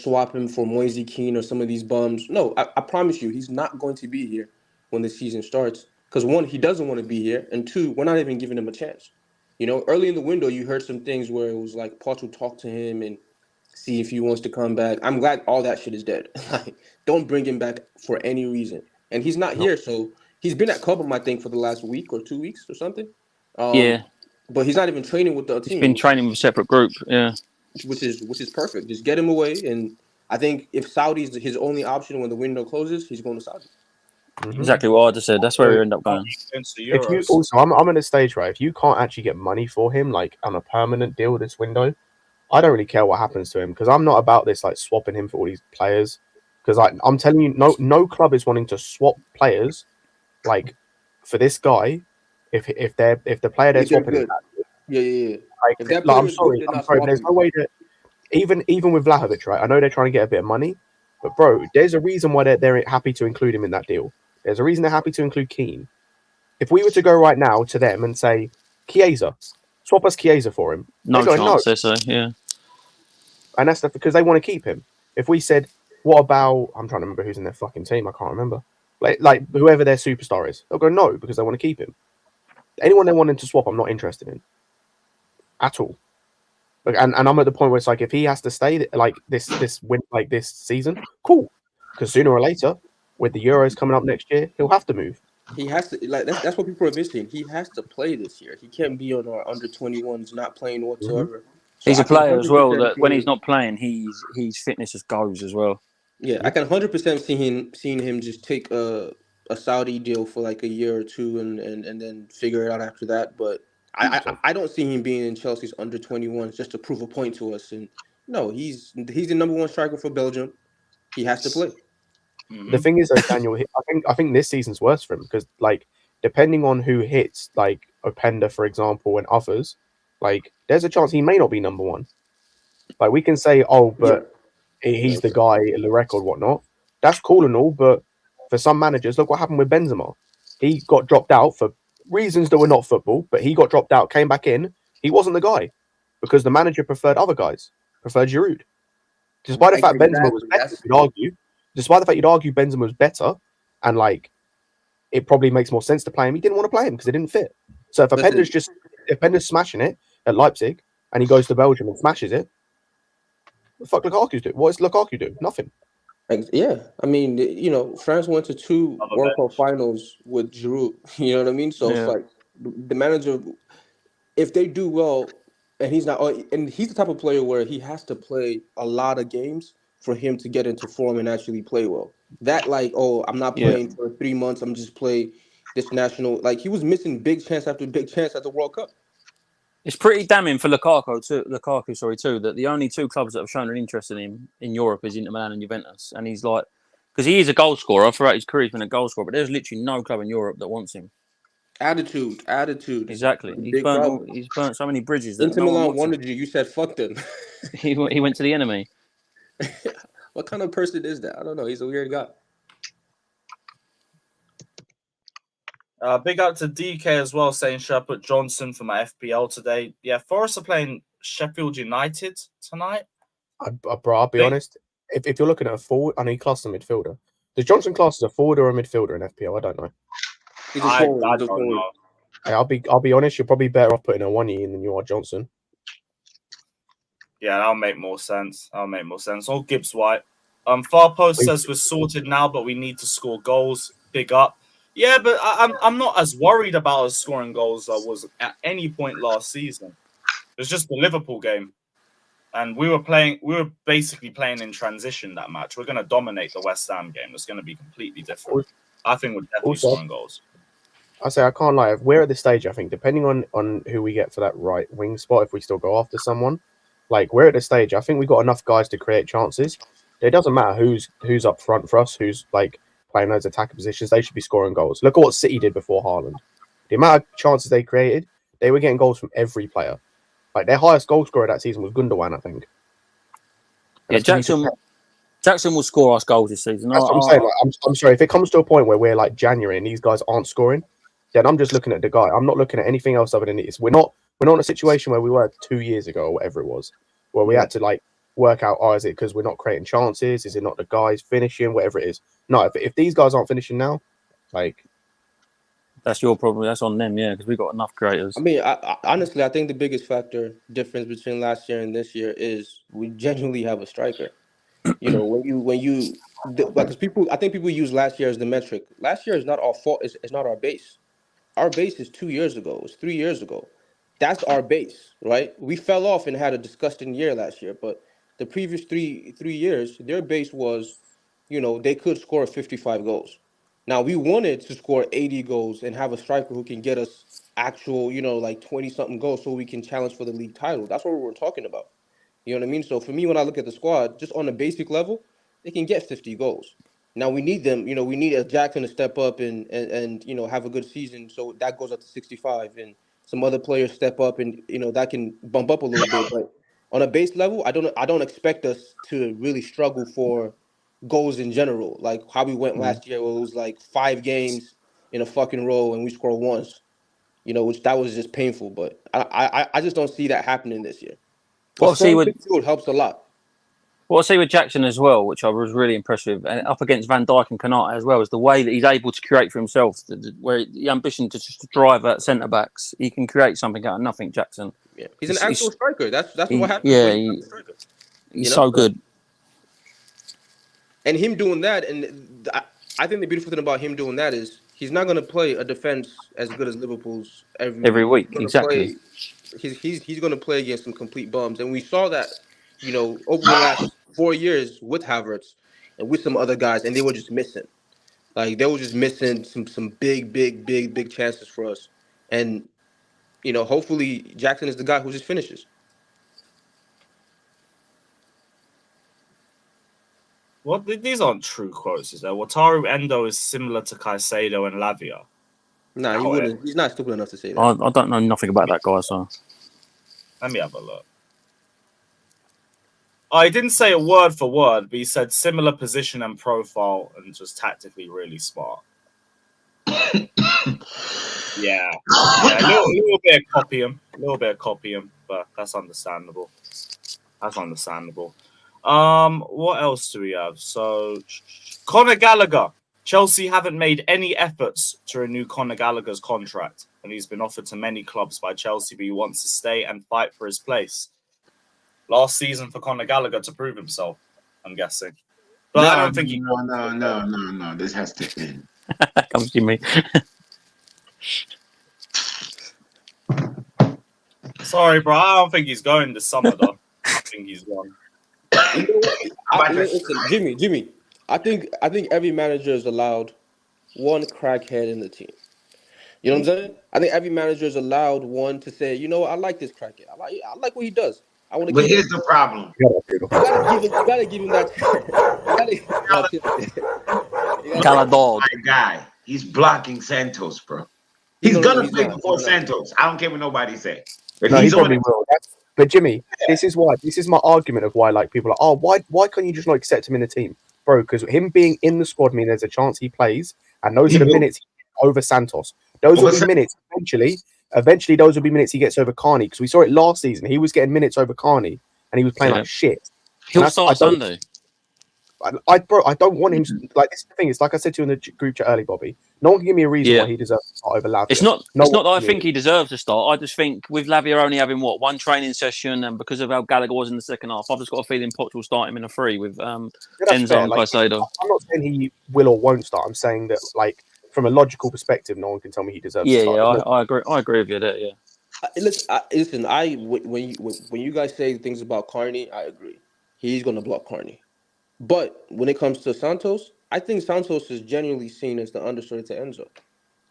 swap him for Moise Kean or some of these bums. No, I promise you, he's not going to be here when the season starts. Because one, he doesn't want to be here, and two, we're not even giving him a chance. Early in the window, you heard some things where it was like Poch would talk to him and see if he wants to come back. I'm glad all that shit is dead. Like, don't bring him back for any reason. And he's not here, so he's been at Cobham, I think, for the last week or 2 weeks or something. Yeah, But he's not even training with the he's been team, training with a separate group. Yeah, which is perfect. Just get him away, and I think if Saudi's his only option when the window closes, he's going to Saudi. exactly what I just said. That's where we end up going. Into the If you Euros. also, I'm at a stage, right? If you can't actually get money for him, like on a permanent deal this window, I don't really care what happens to him because I'm not about this like swapping him for all these players. Because I'm telling you, no club is wanting to swap players like for this guy. If the player they're If they're swapping is good, yeah. like, If that like, player is good, they're I'm not sorry. There's swapping. no way that even with Vlahovic, right? I know they're trying to get a bit of money, but bro, there's a reason why they're happy to include him in that deal. There's a reason they're happy to include Kean. If we were to go right now to them and say, Chiesa, swap us Chiesa for him, No they go, chance, no. they say. Yeah, And that's because they want to keep him. If we said, what about, I'm trying to remember who's in their fucking team, I can't remember. Like whoever their superstar is, they'll go no because they want to keep him. Anyone they wanted to swap, I'm not interested in at all. And I'm at the point where it's like if he has to stay like this win like this season, cool. Because sooner or later, with the Euros coming up next year, he'll have to move. He has to like that's what people are missing. He has to play this year. He can't be on our under 21s not playing whatsoever. So he's I a can player as well 100% that when he's see, not playing, his fitness just goes as well. yeah, I can 100% seeing him just take a Saudi deal for like a year or two and then figure it out after that. But I don't see him being in Chelsea's under 21s just to prove a point to us. And no, he's the number one striker for Belgium. He has to play. The thing is, though, Daniel, I think this season's worse for him because, like, depending on who hits, like Openda, for example, and others, like, there's a chance he may not be number one. Like, we can say, oh, but he's the guy, the record, whatnot. That's cool and all, but for some managers, look what happened with Benzema. He got dropped out for reasons that were not football, but he got dropped out, came back in. He wasn't the guy because the manager preferred other guys, preferred Giroud. Despite the fact Benzema was better, you'd argue. Despite the fact you'd argue Benzema was better, and like it probably makes more sense to play him, he didn't want to play him because it didn't fit. So if Openda's smashing it at Leipzig and he goes to Belgium and smashes it, what the fuck Lukaku's do? What does Lukaku do? Nothing. Yeah, I mean, France went to 2 World Cup finals with Giroud. You know what I mean? So it's like the manager, if they do well, and he's not, and he's the type of player where he has to play a lot of games for him to get into form and actually play well. That like, oh, I'm not playing for 3 months. I'm just play this national. Like he was missing big chance after big chance at the World Cup. It's pretty damning for Lukaku too, that the only 2 clubs that have shown an interest in him in Europe is Inter Milan and Juventus, and he's like, because he is a goal scorer throughout his career, he's been a goal scorer, but there's literally no club in Europe that wants him. Attitude. Exactly. He's burnt so many bridges that Inter no Milan one wanted you. You said fuck them. he went to the enemy. What kind of person is that? I don't know. He's a weird guy. Big up to DK as well, saying should I put Johnson for my FPL today? Yeah, Forest are playing Sheffield United tonight. Bro, I'll be honest. If you're looking at a forward, I know he class a midfielder. Does Johnson class as a forward or a midfielder in FPL? I don't know. He's a forward. I don't know. Hey, I'll be honest. You're probably better off putting a one in than you are Johnson. Yeah, that'll make more sense. Or Gibbs White. Far Post says we're sorted now, but we need to score goals. Big up. Yeah, but I'm not as worried about us scoring goals as I was at any point last season. It's just the Liverpool game. And we were basically playing in transition that match. We're going to dominate the West Ham game. It's going to be completely different. I think we're definitely scoring goals. I say I can't lie. We're at this stage, I think, depending on who we get for that right wing spot, if we still go after someone, like we're at this stage. I think we've got enough guys to create chances. It doesn't matter who's up front for us, who's like playing those attacking positions. They should be scoring goals. Look at what City did before Haaland. The amount of chances they created, they were getting goals from every player. Like their highest goal scorer that season was Gundogan, I think. Yeah, Jackson will score us goals this season. That's what I'm saying. Like, I'm sorry if it comes to a point where we're like January and these guys aren't scoring, then I'm just looking at the guy. I'm not looking at anything else other than this. We're not we're not in a situation where we were 2 years ago or whatever it was, where we had to like work out, is it because we're not creating chances? Is it not the guys finishing? Whatever it is. No, if these guys aren't finishing now, like That's your problem. That's on them, yeah, because we've got enough creators. I mean, honestly, I think the biggest difference between last year and this year is we genuinely have a striker. You know, because I think people use last year as the metric. Last year is not our fault. It's not our base. Our base is 2 years ago. It's 3 years ago. That's our base, right? We fell off and had a disgusting year last year, but the previous three years, their base was, they could score 55 goals. Now we wanted to score 80 goals and have a striker who can get us actual, like 20 something goals so we can challenge for the league title. That's what we were talking about. You know what I mean? So for me, when I look at the squad, just on a basic level, they can get 50 goals. Now we need them, we need a Jackson to step up and have a good season. So that goes up to 65 and some other players step up and that can bump up a little bit. But on a base level, I don't expect us to really struggle for goals in general. Like how we went last year where it was like 5 games in a fucking row and we scored once, which that was just painful. But I just don't see that happening this year. A Well, see, strong with midfield helps a lot. Jackson as well, which I was really impressed with, and up against Van Dijk and Kanata as well, is the way that he's able to create for himself. Where the ambition to just drive at centre backs, he can create something out of nothing. Jackson, Yeah, he's an actual striker. That's what happens. Yeah, when he's a striker. he's so good. And him doing that, and I think the beautiful thing about him doing that is he's not going to play a defense as good as Liverpool's every week. He's Exactly. He's going to play against some complete bums, and we saw that, over the last 4 years with Havertz and with some other guys, and they were just missing. Like they were just missing some big chances for us, and hopefully Jackson is the guy who just finishes. Well, these aren't true quotes, is there? Wataru Endo is similar to Caicedo and Lavia. Nah, he wouldn't. He's not stupid enough to say that. I don't know nothing about that guy, so Let me have a look. Oh, he didn't say a word for word, but he said similar position and profile and just tactically really smart. Yeah, a little bit of copying, but that's understandable. What else do we have? So, Conor Gallagher. Chelsea haven't made any efforts to renew Conor Gallagher's contract, and he's been offered to many clubs by Chelsea, but he wants to stay and fight for his place. Last season for Conor Gallagher to prove himself, I'm guessing. But I don't think he... No. This has to end. Comes to me. Sorry, bro. I don't think he's going this summer, though. I think he's gone. Listen, Jimmy. I think every manager is allowed one crackhead in the team. You know what I'm saying? I think every manager is allowed one to say, I like this crackhead. I like what he does. I want to. But here's the problem. You gotta give him that. Galadog. My guy, he's blocking Santos, bro. He's gonna play before Santos. I don't care what nobody say. But he probably will. But Jimmy, this is my argument of why people are why can't you just not accept him in the team, bro? Because him being in the squad means there's a chance he plays, and those are the minutes over Santos. Those will be minutes eventually. Those will be minutes he gets over Carney, because we saw it last season. He was getting minutes over Carney, and he was playing like shit. He'll start Sunday. I don't want him. Like, this is the thing. It's like I said to you in the group chat early, Bobby. No one can give me a reason why he deserves to start over Lavia. It's not that I think he deserves to start. I just think with Lavia only having one training session, and because of how Gallagher was in the second half, I've just got a feeling Poch will start him in a 3 with Enzo and Caicedo. I'm not saying he will or won't start. I'm saying that, like, from a logical perspective, no one can tell me he deserves to start. I agree. I agree with you there. Yeah. Listen. When you guys say things about Carney, I agree. He's gonna block Carney. But when it comes to Santos, I think Santos is genuinely seen as the understudy to Enzo,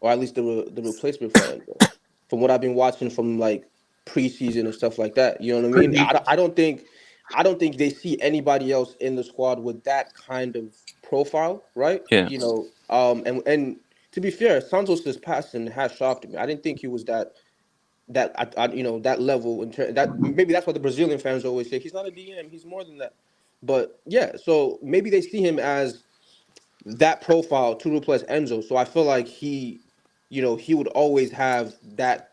or at least the replacement for Enzo. From what I've been watching from like preseason and stuff like that, you know what I mean. I don't think they see anybody else in the squad with that kind of profile, right? Yeah. And to be fair, Santos' passing has shocked me. I didn't think he was that level. Maybe that's what the Brazilian fans always say. He's not a DM. He's more than that. But yeah, so maybe they see him as that profile to replace Enzo. So I feel like he would always have that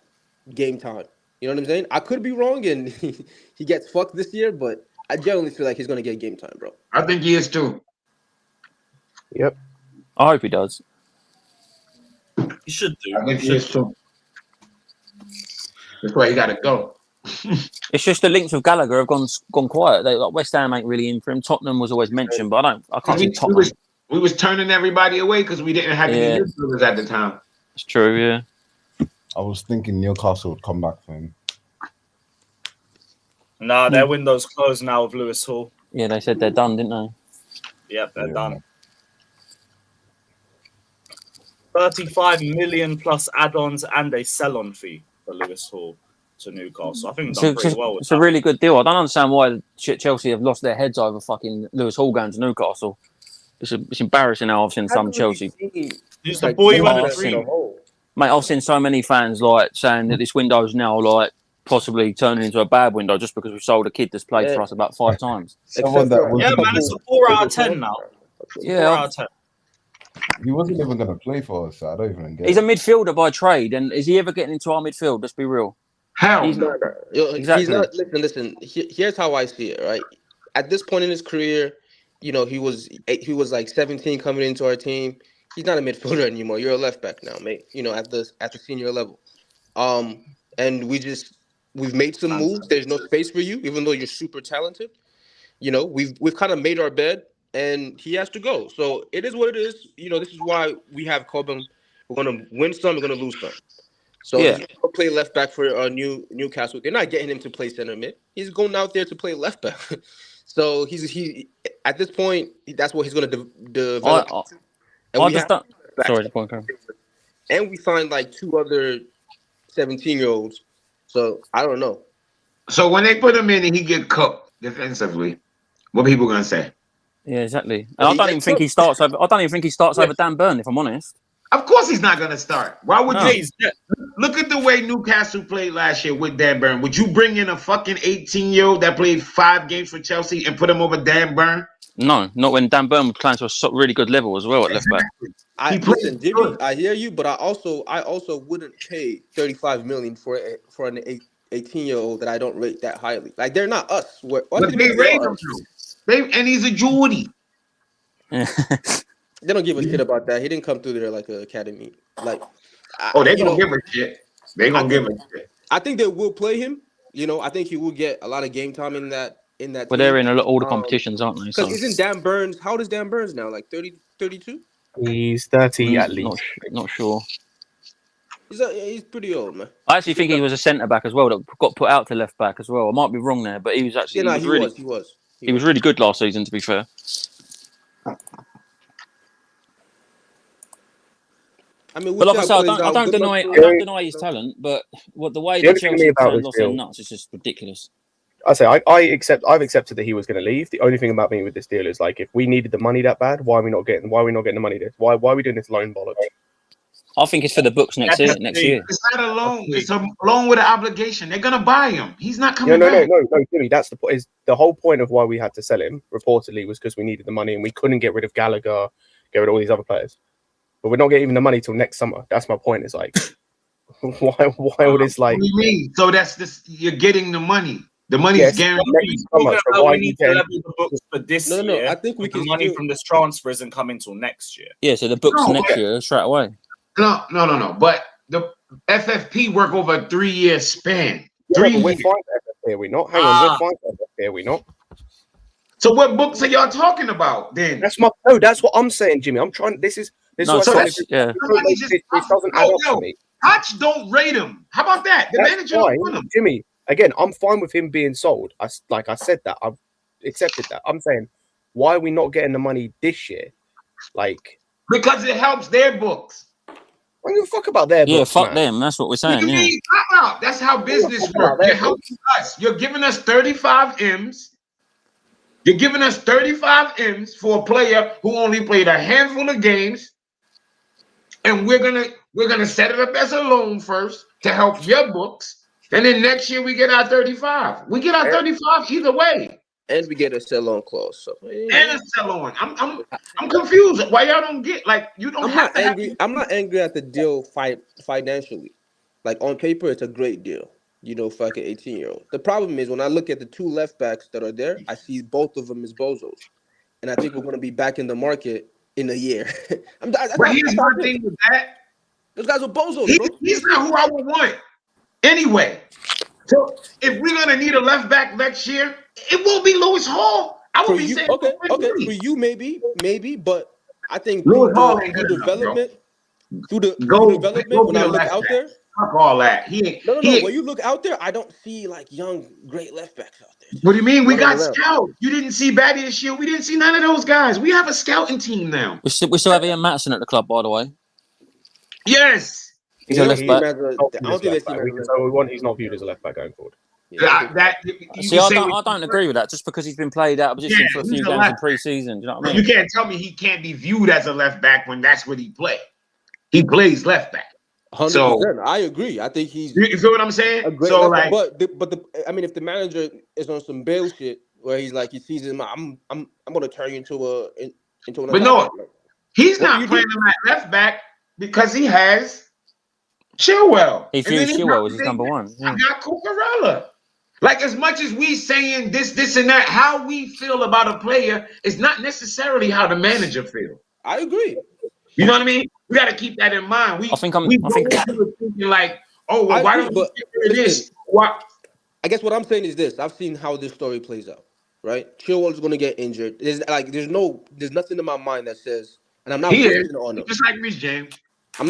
game time. You know what I'm saying? I could be wrong, and he gets fucked this year, but I generally feel like he's gonna get game time, bro. I think he is too. Yep. I hope he does. He should do. I think he is too. That's why he got to go. It's just the links with Gallagher have gone quiet. Like West Ham ain't really in for him. Tottenham was always mentioned, but I can't see Tottenham. We was turning everybody away because we didn't have any midfielders at the time. It's true, yeah. I was thinking Newcastle would come back for him. Nah, their window's closed now with Lewis Hall. Yeah, they said they're done, didn't they? Yep, they're done. 35 million plus add-ons and a sell-on fee for Lewis Hall to Newcastle. I think it's done pretty well with it's a really good deal. I don't understand why Chelsea have lost their heads over fucking Lewis Hall going to Newcastle. It's embarrassing how I've seen some Chelsea. He's the boy who had a dream. Mate, I've seen so many fans like saying that this window is now like possibly turning into a bad window just because we sold a kid that's played for us about 5 times. Yeah, man, it's a 4 out of 10 now. Yeah, 4 out of 10. He wasn't even going to play for us, so I don't even get He's a midfielder by trade, and is he ever getting into our midfield? Let's be real. Hell, He's not. Exactly. He's not. Listen. Here's how I see it. Right, at this point in his career, you know, he was like 17 coming into our team. He's not a midfielder anymore. You're a left back now, mate. You know, at the senior level. And we've made some moves. There's no space for you, even though you're super talented. You know, we've kind of made our bed, and he has to go. So it is what it is. You know, this is why we have Cobham. We're gonna win some. We're gonna lose some. So he's going to play left back for Newcastle. They're not getting him to play center mid. He's going out there to play left back. So he at this point, that's what he's going to develop. And we signed like 2 other 17-year-olds. So I don't know. So when they put him in and he get cooked defensively, what are people going to say? Yeah, exactly. And I don't even think he starts over Dan Burn, if I'm honest. Of course he's not going to start. Why would you? Look at the way Newcastle played last year with Dan Burn. Would you bring in a fucking 18-year-old that played 5 games for Chelsea and put him over Dan Burn? No, not when Dan Burn was playing to a really good level as well at left back. Listen, Jimmy, I hear you, but I also wouldn't pay 35 million for an 18-year-old that I don't rate that highly. Like, they're not us. But they rate him. And he's a Geordie. Yeah. They don't give a shit about that. He didn't come through there like an academy. Like, they don't give a shit. They gonna give a shit. I think they will play him. You know, I think he will get a lot of game time in that. But they're in all the competitions, aren't they? Because isn't Dan Burns? How old is Dan Burns now? Like 30, 32? He's 30 at least. Not sure. He's pretty old, man. I actually think he was a centre back as well that got put out to left back as well. I might be wrong there, but he was actually he was really good last season. To be fair. I mean, but like I said, I don't deny his talent, but the way the Chelsea fans lost their nuts is just ridiculous. I say I've accepted that he was going to leave. The only thing about me with this deal is like, if we needed the money that bad, why are we not getting the money? Why are we doing this loan bollocks? I think it's for the books next year. It's not a loan. It's a loan with an obligation. They're gonna buy him. He's not coming back. No, Jimmy. That's the point. Is the whole point of why we had to sell him reportedly was because we needed the money and we couldn't get rid of Gallagher, get rid of all these other players. But we're not getting even the money till next summer. That's my point. It's like, why all this like? What do you mean? So that's this. You're getting the money. The money is guaranteed. So we need to level the books for this year. No. I think we can. The money from this transfer isn't coming till next year. Yeah, so the books next year straight away. No. But the FFP work over a 3-year span. We're fine for FFP, are we not? Hang on, we're fine for FFP, are we not? So what books are y'all talking about then? That's what I'm saying, Jimmy. I'm trying. This is what I'm saying. It doesn't add up to me. Hutch don't rate him. How about that? The manager don't want him. Jimmy. Again, I'm fine with him being sold. I said that. I've accepted that. I'm saying, why are we not getting the money this year? Like, because it helps their books. I don't give a fuck about their books. Yeah, fuck them. That's what we're saying. Yeah. That's how business works. You're helping us. You're giving us 35 M's. You're giving us 35 M's for a player who only played a handful of games, and we're gonna set it up as a loan first to help your books. And then next year we get our 35. We get our 35 either way. And we get a sell-on clause. So and a sell-on. I'm confused. Why y'all don't get you don't have to angry. I'm not angry at the deal financially. Like on paper, it's a great deal. for like an 18-year-old. The problem is when I look at the two left backs that are there, I see both of them as bozos, and I think we're going to be back in the market in a year. But here's my thing with that. Those guys are bozos, bro. He's not who I would want anyway. So if we're gonna need a left back next year, it won't be Lewis Hall. I will be saying okay. For you, maybe, but I think Lewis through Hall ain't the good enough, development, through the Go development, when be I a look left out back. there, Fuck all that. He ain't. no. When you look out there, I don't see like young, great left backs out there. What do you mean? We got around. scouts. You didn't see Batty this year. We didn't see none of those guys. We have a scouting team now. We still have Ian Matson at the club, by the way. Yes. He's a left back. I don't think they see him. So we want. He's not viewed as a left back going forward. See, I don't agree with that. Just because he's been played out of position for a few games in pre-season, do you know what I mean? You can't tell me he can't be viewed as a left back when that's what he plays. He plays left back. 100%. So I agree. I think he's. You feel what I'm saying? So like, but if the manager is on some bail shit where he's like he sees him, I'm gonna turn you into an. But no, he's not playing him at left back because he has Chilwell. He views Chilwell as his number one. I got Cucurella. Like as much as we saying this and that, how we feel about a player is not necessarily how the manager feels. I agree. You know what I mean? We got to keep that in mind. We thinking like, oh, well, why don't we do this? What? I guess what I'm saying is this: I've seen how this story plays out. Right? Chilwell is going to get injured. There's nothing in my mind that says, and I'm not wishing on him. Just like Rich James. I'm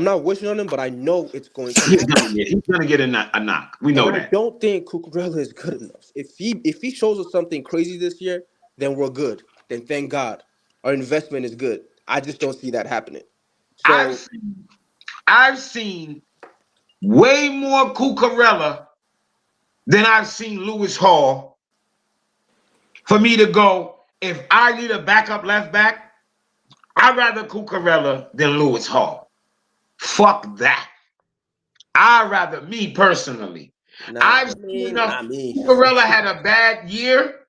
not wishing on him, but I know it's going to happen. He's going to get a knock. We know that. I don't think Cucurella is good enough. If he shows us something crazy this year, then we're good. Then thank God. Our investment is good. I just don't see that happening. So I've seen way more Cucurella than I've seen Lewis Hall for me to go, if I need a backup left back, I'd rather Cucurella than Lewis Hall. Fuck that. I'd rather, me personally. Cucurella had a bad year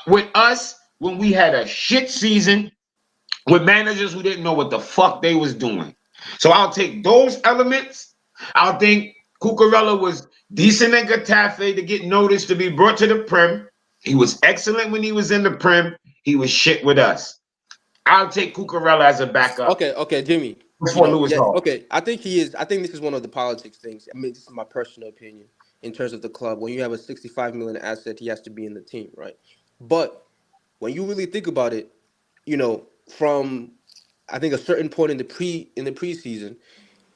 with us when we had a shit season with managers who didn't know what the fuck they was doing. So I'll take those elements. I'll think Cucurella was decent at Getafe to get noticed to be brought to the Prem. He was excellent when he was in the Prem. He was shit with us. I'll take Cucurella as a backup. Okay, Jimmy. Before Lewis Hall. Okay, I think he is. I think this is one of the politics things. I mean, this is my personal opinion in terms of the club. When you have a 65 million asset, he has to be in the team, right? But when you really think about it, from I think a certain point in the preseason,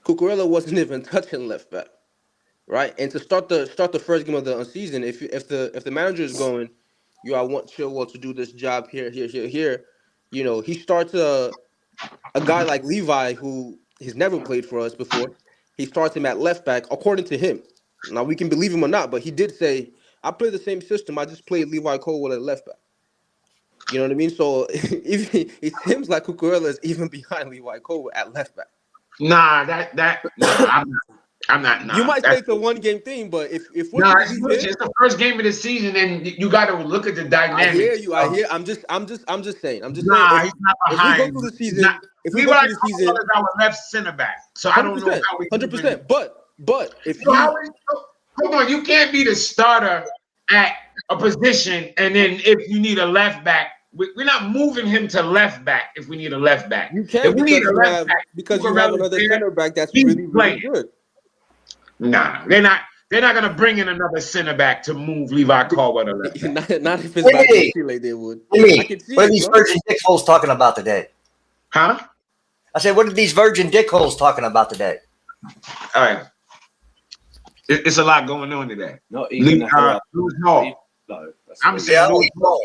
Cucurella wasn't even touching left back, right? And to start the first game of the season, if the manager is going, I want Chilwell to do this job here, he starts a guy like Levi who has never played for us before. He starts him at left back, according to him. Now we can believe him or not, but he did say, "I play the same system. I just played Levi Colwill at left back." You know what I mean? So it seems like Cucurella is even behind Levi Colwill at left back. Nah, I'm not. Nah, you might say it's a one-game thing, but if it's the first game of the season, and you got to look at the dynamics. I hear you. I'm just saying. He's not behind. If we go through the season, our left center back. So I don't know how we 100%. But if hold on, you can't be the starter at a position, and then if you need a left back, we're not moving him to left back if we need a left back. You can because you have another center back that's really good. Nah, they're not gonna bring in another center back to move Levi Colwill to left back. not if it's back to Chile, they would. I can see what are these virgin dickholes talking about today? Huh? I said, what are these virgin dickholes talking about today? All right. It's a lot going on today. Not even Lewis Hall. No, I'm saying Lewis Hall.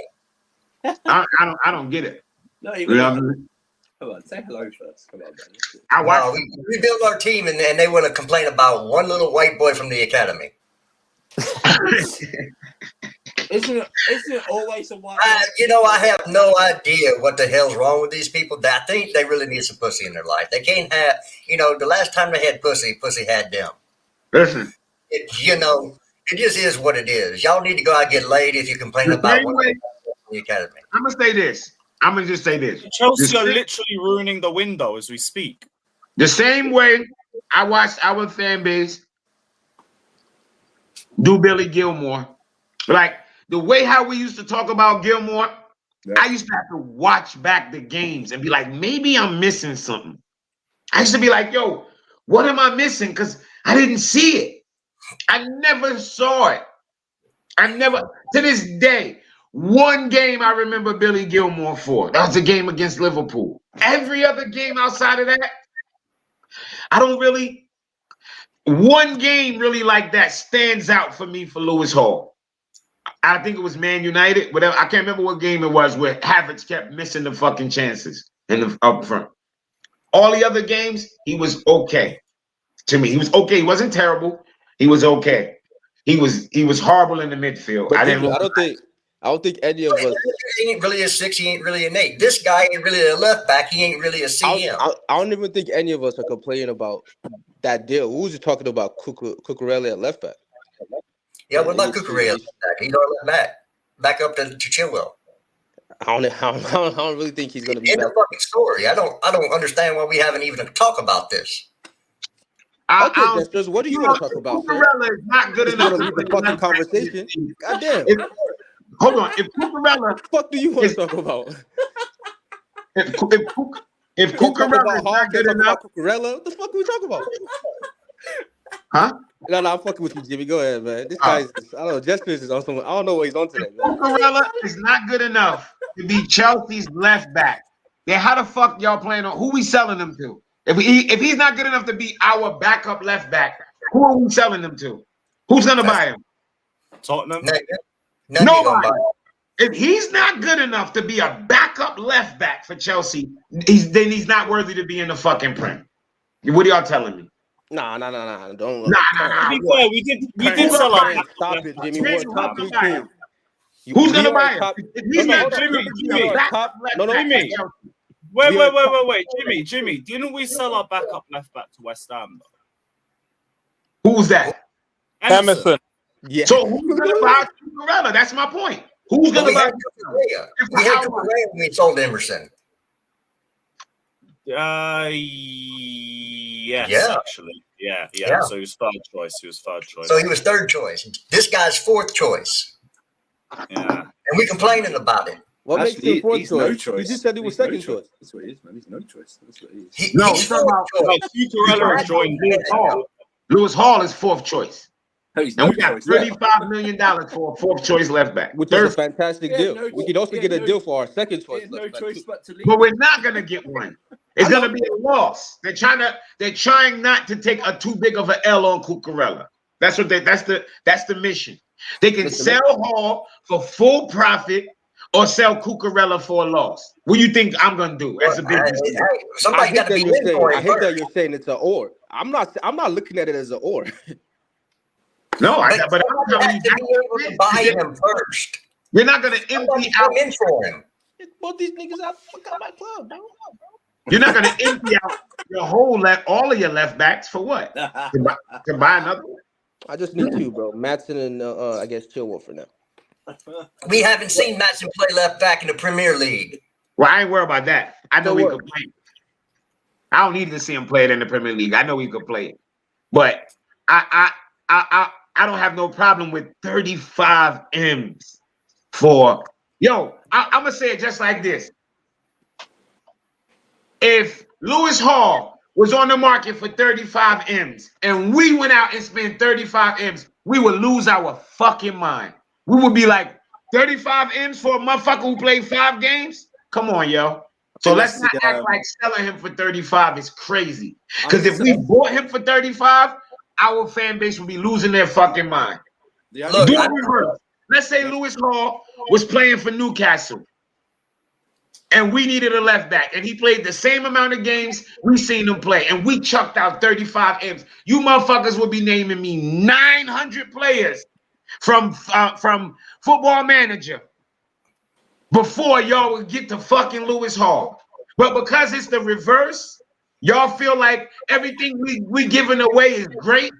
I don't get it. No, you know what I mean? Come on, say hello first. Come on, man. We built our team, and they want to complain about one little white boy from the academy. Isn't it always a white boy? I have no idea what the hell's wrong with these people. I think they really need some pussy in their life. They can't have, the last time they had pussy had them. Listen. It just is what it is. Y'all need to go out and get laid if you complain about the academy. I'm going to say this. I'm going to just say this. Chelsea are literally ruining the window as we speak. The same way I watched our fan base do Billy Gilmore. Like the way how we used to talk about Gilmore, I used to have to watch back the games and be like, maybe I'm missing something. I used to be like, yo, what am I missing? Because I didn't see it. I never saw it. I never, to this day, one game I remember Billy Gilmore for. That was a game against Liverpool. Every other game outside of that, I don't really, one game really like that stands out for me for Lewis Hall. I think it was Man United, whatever. I can't remember what game it was where Havertz kept missing the fucking chances in the up front. All the other games, he was okay. To me, he was okay. He wasn't terrible. He was okay. He was horrible in the midfield. But I don't think any of us. He ain't really a 6. He ain't really an 8. This guy ain't really a left back. He ain't really a CM. I don't even think any of us are complaining about that deal. Who was you talking about? Cucurella at left back. Yeah, what about Cucurella left back? He's our left back. Back up to Chilwell. I don't really think he's going to be In back. the fucking story. I don't understand why we haven't even talked about this. Just what do you want to talk about? Cucurella is not good enough to leave the fucking conversation. Goddamn. Hold on. If Cucurella, what the fuck do you want to talk about? If Cucurella is not good enough, Cucurella, what the fuck are we talking about? Huh? No, I'm fucking with you, Jimmy. Go ahead, man. This guy's, I don't know, Justice is on some, I don't know what he's on today, man. Cucurella is not good enough to be Chelsea's left back. Then how the fuck y'all playing on? Who we selling him to? If he's not good enough to be our backup left back, who are we selling him to? Who's gonna buy him? Tottenham. Nobody. If he's not good enough to be a backup left back for Chelsea, then he's not worthy to be in the fucking Prem. What are y'all telling me? Nah. Don't. To be fair, we did sell our back. Stop it, Jimmy. We're top 3 team. Who's gonna buy him? If he's not Jimmy. Wait, Jimmy. Didn't we sell our backup left back to West Ham? Who's that? Emerson. Yeah. So who's gonna buy Cucurella? That's my point. Who's gonna buy Cucurella? We had Cucurella when we sold Emerson. Yes, Yeah. actually. Yeah. So he was third choice. So he was third choice. This guy's fourth choice. Yeah. And we complaining about it. What makes him fourth choice? No choice. You just said he was second choice. That's what it is, man. He's no choice. That's what it is. He's he's talking about Cucurella has joined Lewis Hall. Lewis Hall is fourth choice. No, he's And no we got choice. $35 million for a fourth choice left back. Which is a fantastic deal. no- We could also yeah, get a no- deal for our second He choice had no left back, choice too. but to leave. But we're not gonna get one. It's gonna be a loss. They're trying not to take a too big of an L on Cucurella. That's the mission. They can sell Hall for full profit or sell Cucurella for a loss. What do you think I'm gonna do as a business? I Somebody hate got to that be you're in saying. for I him hate that first. you're saying it's an or. I'm not looking at it as an or. No, But I'm telling somebody had to be able to buy you, him first. you're not gonna Somebody empty out. come in for him. Both these niggas out my club, bro. You're not gonna empty out your all of your left backs for what? To buy another one? I just need 2, bro. Matson and I guess Chilwell for now. We haven't seen Matson play left back in the Premier League. Well, I ain't worried about that. I know So we what? could play it. I don't need to see him play it in the Premier League. I know he could play it. But I don't have no problem with 35 M's for I'm gonna say it just like this. If Lewis Hall was on the market for 35 M's and we went out and spent 35 M's, we would lose our fucking mind. We would be like, 35 M's for a motherfucker who played 5 games? Come on, yo. So let's not act like selling him for 35 is crazy. Because if we bought him for 35, our fan base would be losing their fucking mind. Look, Do the reverse. Let's say Lewis Hall was playing for Newcastle and we needed a left back and he played the same amount of games we seen him play and we chucked out 35 M's. You motherfuckers would be naming me 900 players from Football Manager before y'all would get to fucking Lewis Hall. But because it's the reverse, y'all feel like everything we giving away is great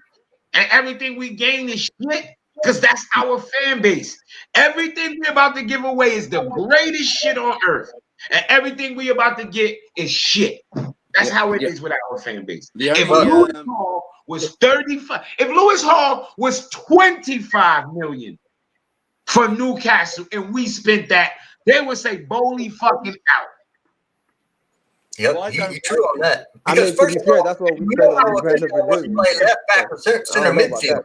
and everything we gain is shit because that's our fan base. Everything we're about to give away is the greatest shit on earth. And everything we about to get is shit. That's how it is with our fan base. If Lewis Hall was 35, if Lewis Hall was 25 million for Newcastle and we spent that, they would say Bowley fucking out. Yep, Well, you're true on that. I Because mean, to first be of fair, all, that's what we we spent don't on know if Brandon this guy wants to Virginia. play left back or center I don't know about midfield. that.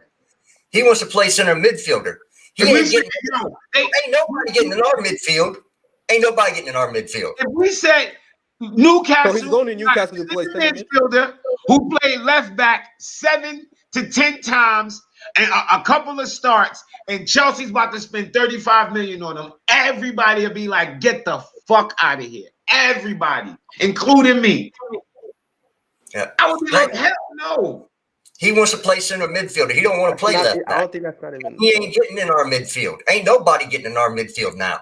He wants to play center midfielder. He If we ain't said, getting. Ain't nobody getting in our midfield. Ain't nobody getting in our midfield. if we said Newcastle, So he's going to Newcastle to play center mid? midfielder who played left back 7 to 10 times and a couple of starts, and Chelsea's about to spend 35 million on him, everybody will be like, get the fuck out of here. Everybody, including me. Yeah. I would be like, hell no. He wants to play center midfielder. He don't want to play left I back. don't think that's not even. He ain't getting in our midfield. Ain't nobody getting in our midfield now.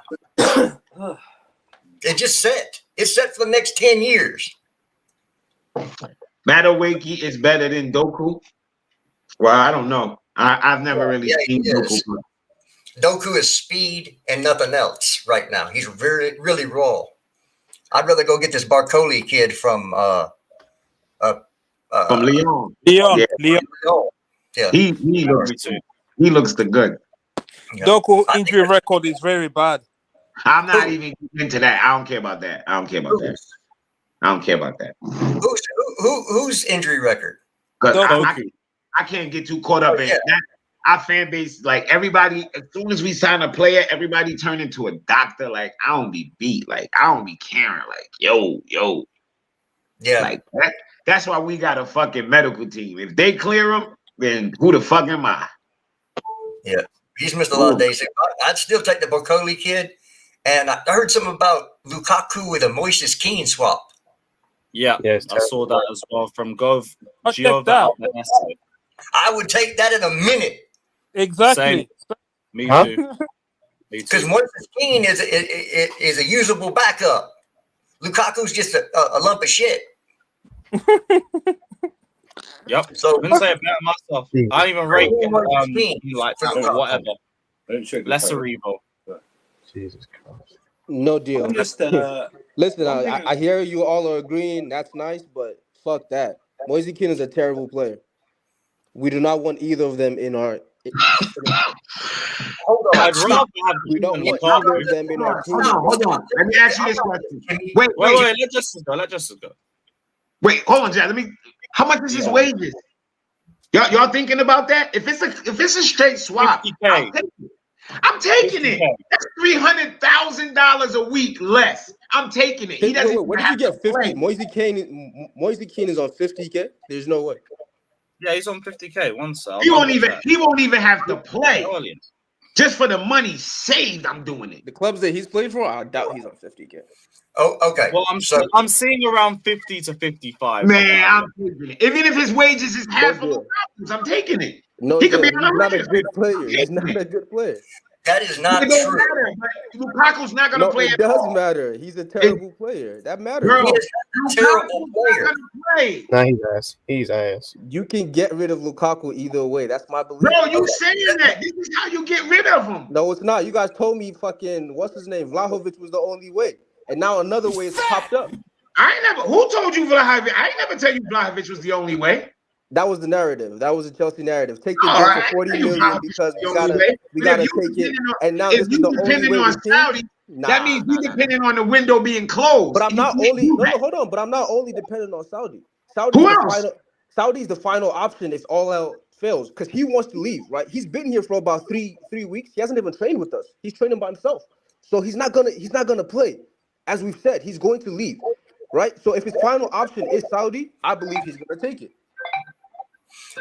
It just set. It's set for the next 10 years. Madueke is better than Doku. Well, I don't know. I've never really seen Doku. Doku is speed and nothing else right now. He's really raw. I'd rather go get this Barcoli kid from Lyon. Leon. Yeah. Leon. Yeah. He looks the good. Yeah. Doku injury record is very bad. I'm not even into that. I don't care about that. I don't care about that. Who's injury record? I can't get too caught up in that. Our fan base, like everybody, as soon as we sign a player, everybody turn into a doctor. Like, I don't be beat. Like, I don't be caring. Like, yo. Yeah. Like that. That's why we got a fucking medical team. If they clear him, then who the fuck am I? Yeah. He's missed a lot of days. I'd still take the Barcoli kid. And I heard something about Lukaku with a Moise Kean swap. Yeah, Yes, I saw that as well from I'll take that. I would take that in a minute. Exactly. Me Huh? too. Me Because too. Moise Kean is a usable backup. Lukaku's just a lump of shit. Yep. So I didn't say it better myself. I don't even rate like that or whatever. Don't check the Lesser code. evil. Jesus Christ. No deal. I'm just, Listen, I'm thinking- I hear you all are agreeing. That's nice, but fuck that. Moise Kean is a terrible player. We do not want either of them in our. hold on. I'd rather have We don't Kean want than either Lukaku. of them in our team. Hold on. Let me ask you this question. Wait. Wait, let Justice go. Wait, hold on, Jack. How much is his wages? Y'all thinking about that? If it's a straight swap, 50K. I'm taking it. That's $300,000 a week less. I'm taking it. He doesn't. Where did you get 50? Moise Kean is on 50K. There's no way. Yeah, he's on 50K. One cell. He won't even have to play. Millions. Just for the money saved, I'm doing it. The clubs that he's played for, I doubt he's on 50K. Oh, okay. Well, I'm seeing around 50 to 55. Man, I'm taking it. Even if his wages is half of Lukaku's, I'm taking it. No, He could be he's not a $100. good player. He's not a good player. That is not It don't true. matter, but Lukaku's not gonna No, play it at does all. matter. He's a terrible player. That matters. Bro, He is a terrible Lukaku's player. not gonna play. No, he's ass. He's ass. You can get rid of Lukaku either way. That's my belief. Bro, you saying that? This is how you get rid of him. No, it's not. You guys told me fucking what's his name? Vlahovic was the only way, and now another way has popped up. Who told you Vlahovic? I ain't never tell you Vlahovic was the only way. That was the narrative. That was the Chelsea narrative. Take the All deal right, for 40 I tell you million Vlahovic because was the only way. we But gotta if you take it. depending on- And now if this is you the only depending way on we can. Saudi, that means you depending on the window being closed. But I'm And not you can't only do no, that. hold on. But I'm not only dependent on Saudi. Who else? Saudi's the final option if all else fails because he wants to leave. Right? He's been here for about three weeks. He hasn't even trained with us. He's training by himself. So he's not gonna play. As we've said, he's going to leave. Right? So if his final option is Saudi, I believe he's gonna take it.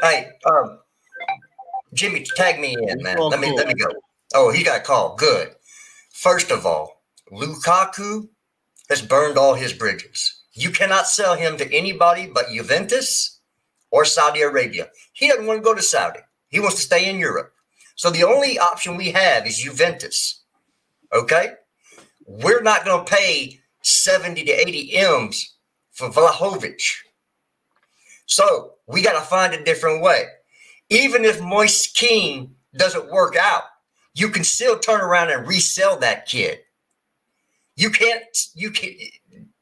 Hey, Jimmy, tag me in, man. Let me go. Oh, he got called. Good. First of all, Lukaku has burned all his bridges. You cannot sell him to anybody but Juventus or Saudi Arabia. He doesn't want to go to Saudi. He wants to stay in Europe. So the only option we have is Juventus. Okay? We're not going to pay 70 to 80 M's for Vlahovic. So we got to find a different way. Even if Moise Kean doesn't work out, you can still turn around and resell that kid. You can't,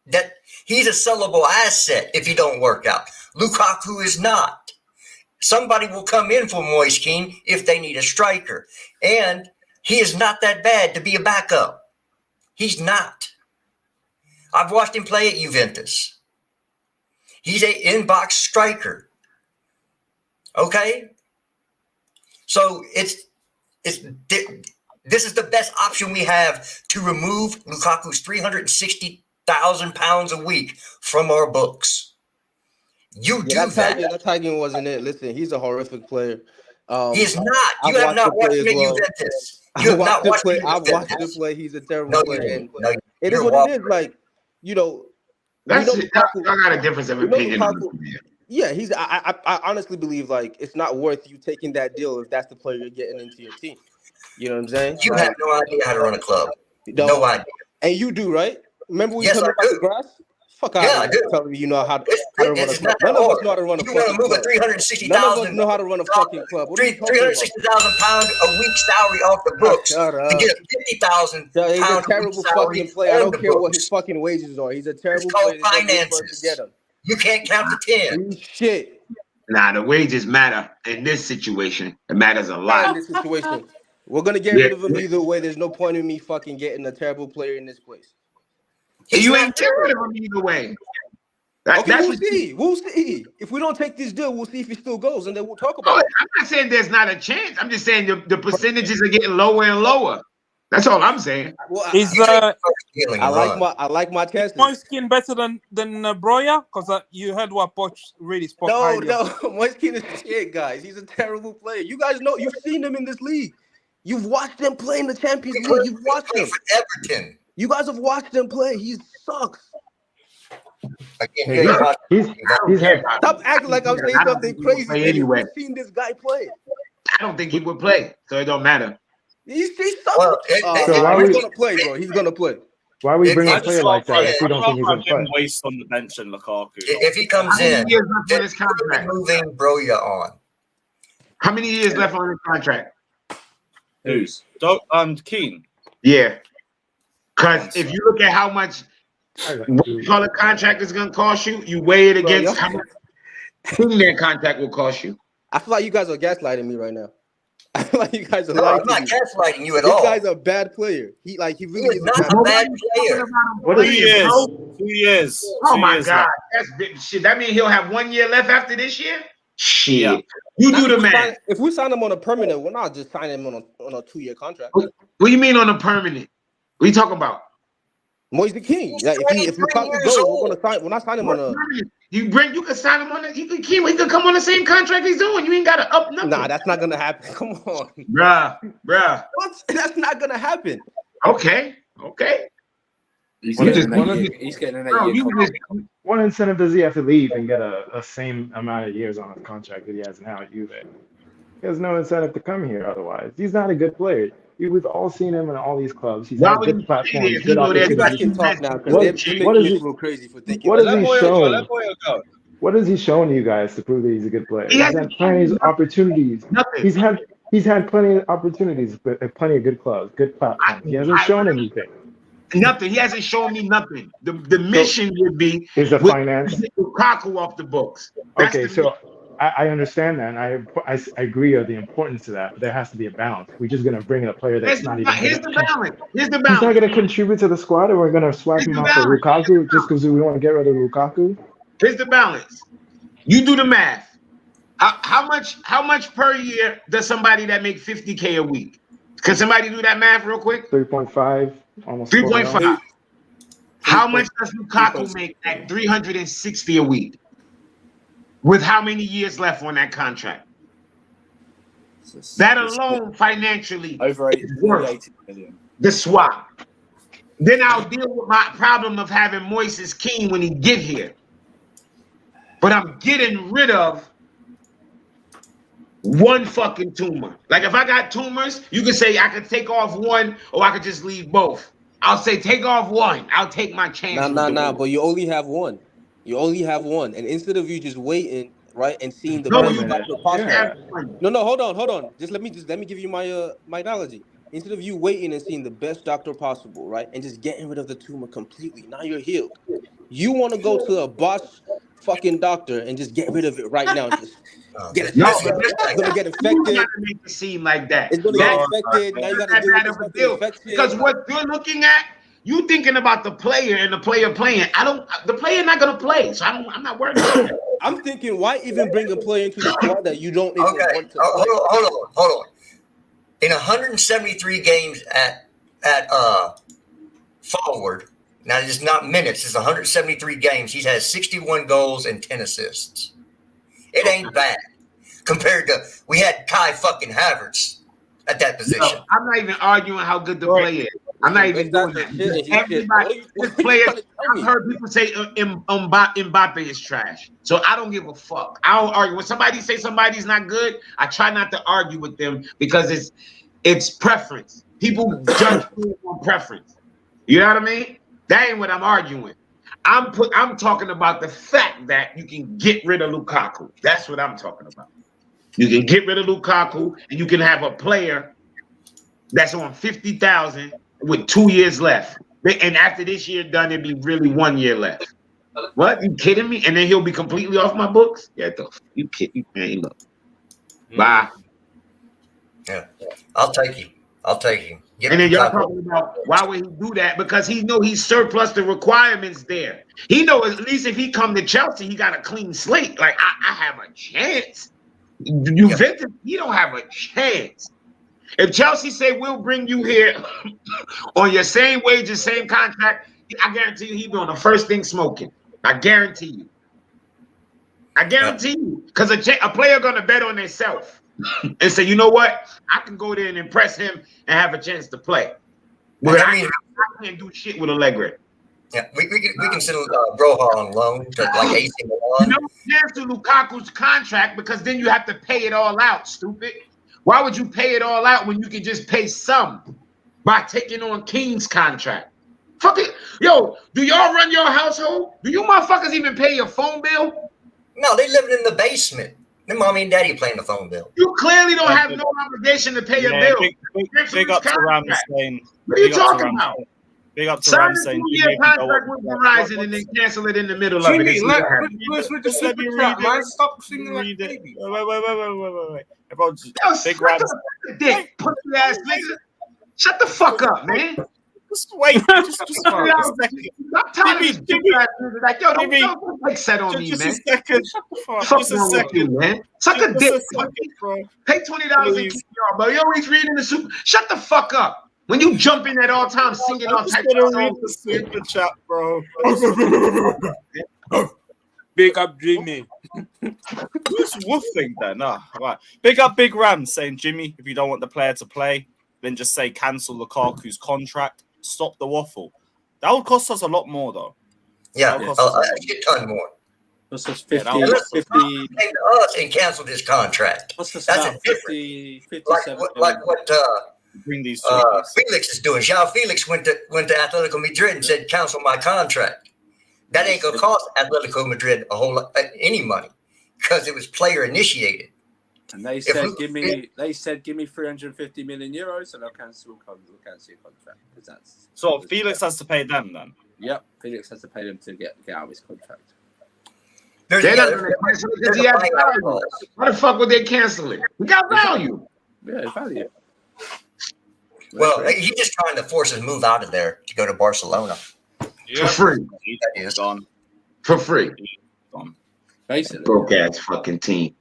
that he's a sellable asset if he don't work out. Lukaku is not. Somebody will come in for Moise Kean if they need a striker. And he is not that bad to be a backup. He's not. I've watched him play at Juventus. He's an inbox striker. Okay? So this is the best option we have to remove Lukaku's 360,000 pounds a week from our books. You do that. That Tigan wasn't it. Listen, he's a horrific player. He is not. You have not watched him at Juventus. You have not watched him at I've watched him play. He's a terrible player. It is what it is. Like, you know, I got a difference of opinion. Yeah, I honestly believe like it's not worth you taking that deal if that's the player you're getting into your team. You know what I'm saying? You have no idea how to run a club. No idea. And you do, right? Remember when you told me about the grass? Fuck out I do. Telling me you know how to run a club. None of us know how to run a fucking club. None of us know how to run a fucking club. 360,000 pound a week salary off the books to get 50,000 pound. He's a terrible fucking player. I don't care what his fucking wages are. He's a terrible player. It's called finances. You can't count to 10. Shit. Nah, the wages matter in this situation. It matters a lot. In this situation, we're gonna get rid of him either way. There's no point in me fucking getting a terrible player in this place. You ain't getting rid of him either way. We'll see. We'll see. If we don't take this deal, we'll see if he still goes, and then we'll talk about it. I'm not saying there's not a chance. I'm just saying the percentages are getting lower and lower. That's all I'm saying. Well, I like my chances. Moise Kean better than Broya? Because you heard what Poch really spoke. No, Moise Kean is shit, guys. He's a terrible player. You guys know, you've seen him in this league. You've watched him play in the Champions League. You've watched him. For Everton. You guys have watched him play. He sucks. Stop acting like I'm saying something crazy. Anyway. You've seen this guy play. I don't think he would play, so it don't matter. He sucks. He's gonna play, bro. He's gonna play. Why are we bringing a player like that if we don't think he's going to play? Waste on the bench and Lukaku. If he comes in, moving Broya on. How many years left on his contract? Who's? Kean. Yeah. Because if you look at how much a contract is going to cost you, you weigh it against how much their contract will cost you. I feel like you guys are gaslighting me right now. I feel like you guys are lying. I'm not gaslighting you at all. This guy's a bad player. He really is not a bad player. What 2 years? 2 years. Oh my God. That's big shit. That means he'll have 1 year left after this year? Shit. Yeah. You do the math. If we sign him on a permanent, we're not just signing him on a 2-year contract. What do you mean on a permanent? What are you talking about? Moise the King. Like if Lukaku goes, we're not signing him on a. You can sign him on it. He can come on the same contract he's doing. You ain't got to up nothing. Nah, that's not gonna happen. Come on, bruh. What? That's not gonna happen. Okay. He's getting an 8 year. What incentive does he have to leave and get a same amount of years on his contract that he has now at Juve? He has no incentive to come here otherwise. He's not a good player. We've all seen him in all these clubs. He's had good platforms, good opportunities. You guys can talk now because what is he crazy for thinking? What is he showing? What has he shown you guys to prove that he's a good player? He's had plenty of opportunities. He's had plenty of opportunities, but plenty of good clubs, good platforms. He hasn't shown anything. Nothing. He hasn't shown me nothing. The mission would be is the finance. Lukaku off the books. Okay, so I understand that, and I agree with the importance of that, but there has to be a balance. We're just going to bring in a player that's not even. Here's the balance. He's not going to contribute to the squad, and we're going to swap him out for Lukaku just because we want to get rid of Lukaku. Here's the balance. You do the math. How much per year does somebody that make 50K a week? Can somebody do that math real quick? 3.5, almost 3.5. How much does Lukaku make at 360 a week? With how many years left on that contract? That alone financially over 80 million. The swap. Then I'll deal with my problem of having Moise's Kean when he get here. But I'm getting rid of one fucking tumor. Like if I got tumors, you can say I could take off one or I could just leave both. I'll say take off one. I'll take my chance. Nah, but you only have one. You only have one. And instead of you just waiting, right, and seeing the best doctor possible. No, hold on. Just let me give you my analogy. Instead of you waiting and seeing the best doctor possible, right, and just getting rid of the tumor completely. Now you're healed. You want to go to a Bosch fucking doctor and just get rid of it right now. Just get No, infected. It's gonna get you infected. gotta make it seem like that. It's gonna get infected. Now you gotta deal with this fucking infection. Because what you're looking at, you thinking about the player and the player playing. The player not gonna play, so I'm not worried about that. I'm thinking, why even bring a player into the squad that you don't even want to play? Hold on. In 173 games at forward, now it's not minutes, it's 173 games. He's had 61 goals and 10 assists. It ain't bad compared to we had Kai fucking Havertz at that position. No, I'm not even arguing how good the player is. I'm not even doing that. Everybody, this player, I've heard people say Mbappe is trash. So I don't give a fuck. I don't argue. When somebody say somebody's not good, I try not to argue with them because it's preference. People judge on preference. You know what I mean? That ain't what I'm arguing. I'm talking about the fact that you can get rid of Lukaku. That's what I'm talking about. You can get rid of Lukaku and you can have a player that's on 50,000 with 2 years left. And after this year done, it'd be really 1 year left. What? You kidding me? And then he'll be completely off my books? Yeah, you kidding me? Man, look. Bye. Yeah. I'll take him. And then y'all talking about why would he do that? Because he know he's surplus the requirements there. He know at least if he come to Chelsea, he got a clean slate. Like I have a chance. Juventus, he don't have a chance. If Chelsea say we'll bring you here on your same wages, same contract, I guarantee you he'll be on the first thing smoking. I guarantee you. Because a player gonna bet on themselves and say, you know what? I can go there and impress him and have a chance to play. But I can't do shit with Allegri. Yeah, we can send Broha on loan to like AC Milan. You don't cancel Lukaku's contract because then you have to pay it all out, stupid. Why would you pay it all out when you can just pay some by taking on Kean's contract? Fuck it. Yo, do y'all run your household? Do you motherfuckers even pay your phone bill? No, they living in the basement. Their mommy and daddy paying the phone bill. You clearly don't have no obligation to pay your bill. Big up to Ramsey. What are you talking about? Big up to Sign Ramsey. a 2-year contract with Verizon and then cancel it in the middle of it. Let me read it. Stop singing like a baby. Wait. Everyone's Big Ramsey. Dick, pussy ass nigga. Shut the fuck up, man. Just wait. Just wait a second. I'm tired of these big ass niggas. Like, yo, don't take set on me, man. Just a second. Just a second, man. Suck a dick. Pay $20 and keep y'all, but you always reading the super. Shut the fuck up. When you jump in at all times singing all types of songs. The super chat, bro. Big up Jimmy. Who's woofing then? Right. Big up Big Ram saying, Jimmy, if you don't want the player to play, then just say cancel Lukaku's contract. Stop the waffle. That would cost us a lot more, though. Yeah, a shit ton more. What's this 50, came 50 to us and canceled his contract. What's this That's about? a different. 57 Like what bring these Felix is doing. João Felix went to Atletico Madrid and said, cancel my contract. That ain't gonna cost Atletico Madrid a whole lot any money because it was player initiated. And they said, give me 350 million euros, and I'll cancel your contract. Because that's so Felix has to pay them then. Yep, Felix has to pay them to get out of his contract. They're not going to cancel it because he has value. Why the fuck would they cancel it? We got value. Yeah, value. Well, he's just trying to force his move out of there to go to Barcelona. For free. That is gone. For free. Gone. Basically. Broke ass fucking team.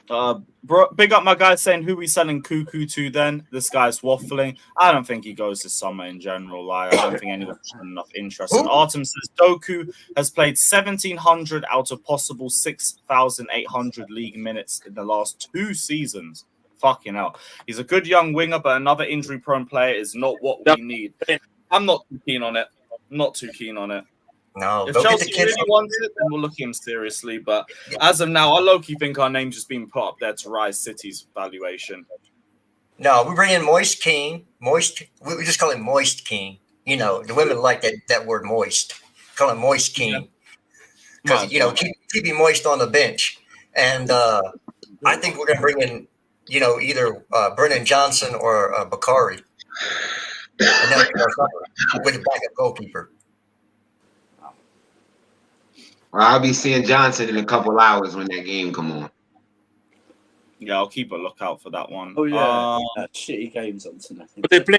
Bro, big up my guy saying who we selling Cuckoo to then. This guy's waffling. I don't think he goes this summer in general. Like, I don't think anyone's shown enough interest. And Artem says Doku has played 1,700 out of possible 6,800 league minutes in the last 2 seasons. Fucking hell. He's a good young winger, but another injury-prone player is not what we need. I'm not too keen on it. Not too keen on it. No, if Chelsea really wants it, then we'll look at him seriously. But as of now, I low-key think our name's just being put up there to rise City's valuation. No, we bring in Moist Kean. We just call him Moist Kean. You know, the women like that word moist. Call him Moist Kean. Because, keep him moist on the bench. And I think we're going to bring in, either Brennan Johnson or Bakari. And then with a backup goalkeeper. Well, I'll be seeing Johnson in a couple hours when that game come on. Yeah, I'll keep a lookout for that one. Oh yeah, shitty games on tonight. But they play.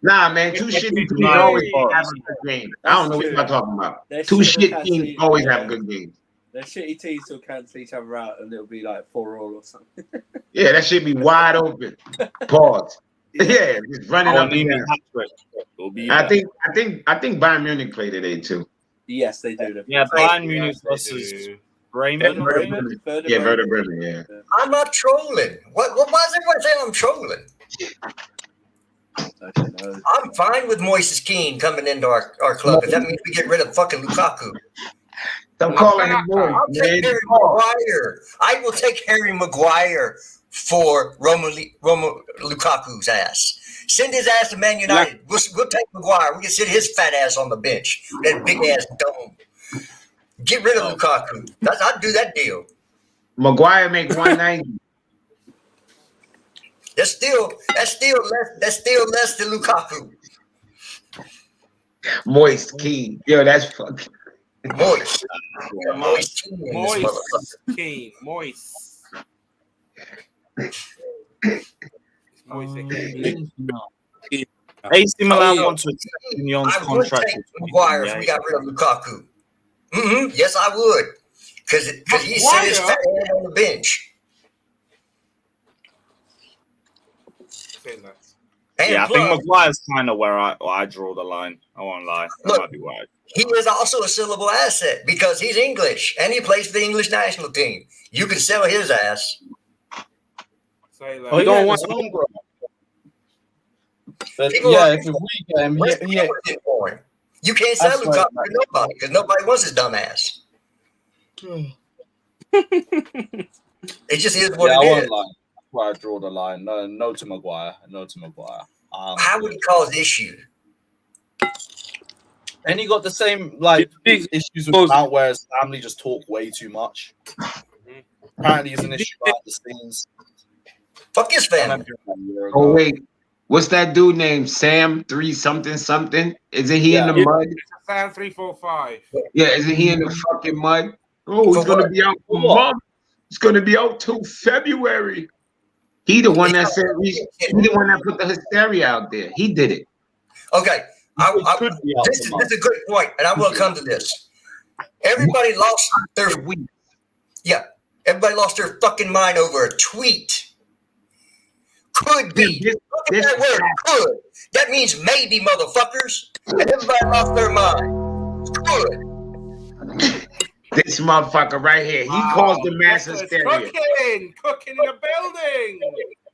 Nah, man, two shitty teams Nice. always have a good game. I don't know what you're talking about. Two shit teams always have good games. They're shitty teams will cancel each other out, and it'll be like 4-4 or something. Yeah, that should be wide open. Pause. Yeah, just running up and down. I think Bayern Munich play today too. Yes, they do. Yeah, Bayern Munich versus Bremen. Yeah, Werder Bremen. Yeah. I'm not trolling. Why is everyone saying I'm trolling? I'm fine with Moise Kean coming into our club. If that means we get rid of fucking Lukaku. I'm calling him Moise. I'll take Harry Maguire. I will take Harry Maguire for Lukaku's ass. Send his ass to Man United. We'll take Maguire. We can sit his fat ass on the bench. That big ass dome. Get rid of Lukaku. I'd do that deal. Maguire make 190. That's still less than Lukaku. Moist Kean. Yo, that's fucking Moist. Moist Kean. Moist. AC Milan want to extend Union's I would contract. take Maguire if we got rid of Lukaku. Yes, I would. Because he sat his fat ass on the bench. Yeah, I think Maguire's kind of where I draw the line. I won't lie. That might be why. He is also a sellable asset because he's English and he plays for the English national team. You can sell his ass. Oh, you don't want him, bro. But yeah, if we get him, you can't sell Lukaku to nobody because nobody wants his dumb ass. It just is what it is. That's where I draw the line. No to Maguire. No to Maguire. How would he cause issue? And he got the same issues with Mount where his family just talk way too much. Apparently, it's an issue behind the scenes. Fuck his family. Oh wait, what's that dude named Sam 3 something something? Isn't he in the mud? Sam 345. Yeah, isn't he in the fucking mud? Oh, he's gonna be out for months. He's gonna be out till February. He the one that said he the one that put the hysteria out there. He did it. Okay. This is a good point, and I will come to this. Everybody lost their everybody lost their fucking mind over a tweet. Could be. Look at that word, could. That means maybe, motherfuckers. And everybody lost their mind. Could. This motherfucker right here. He caused the mass hysteria. Cooking in the building.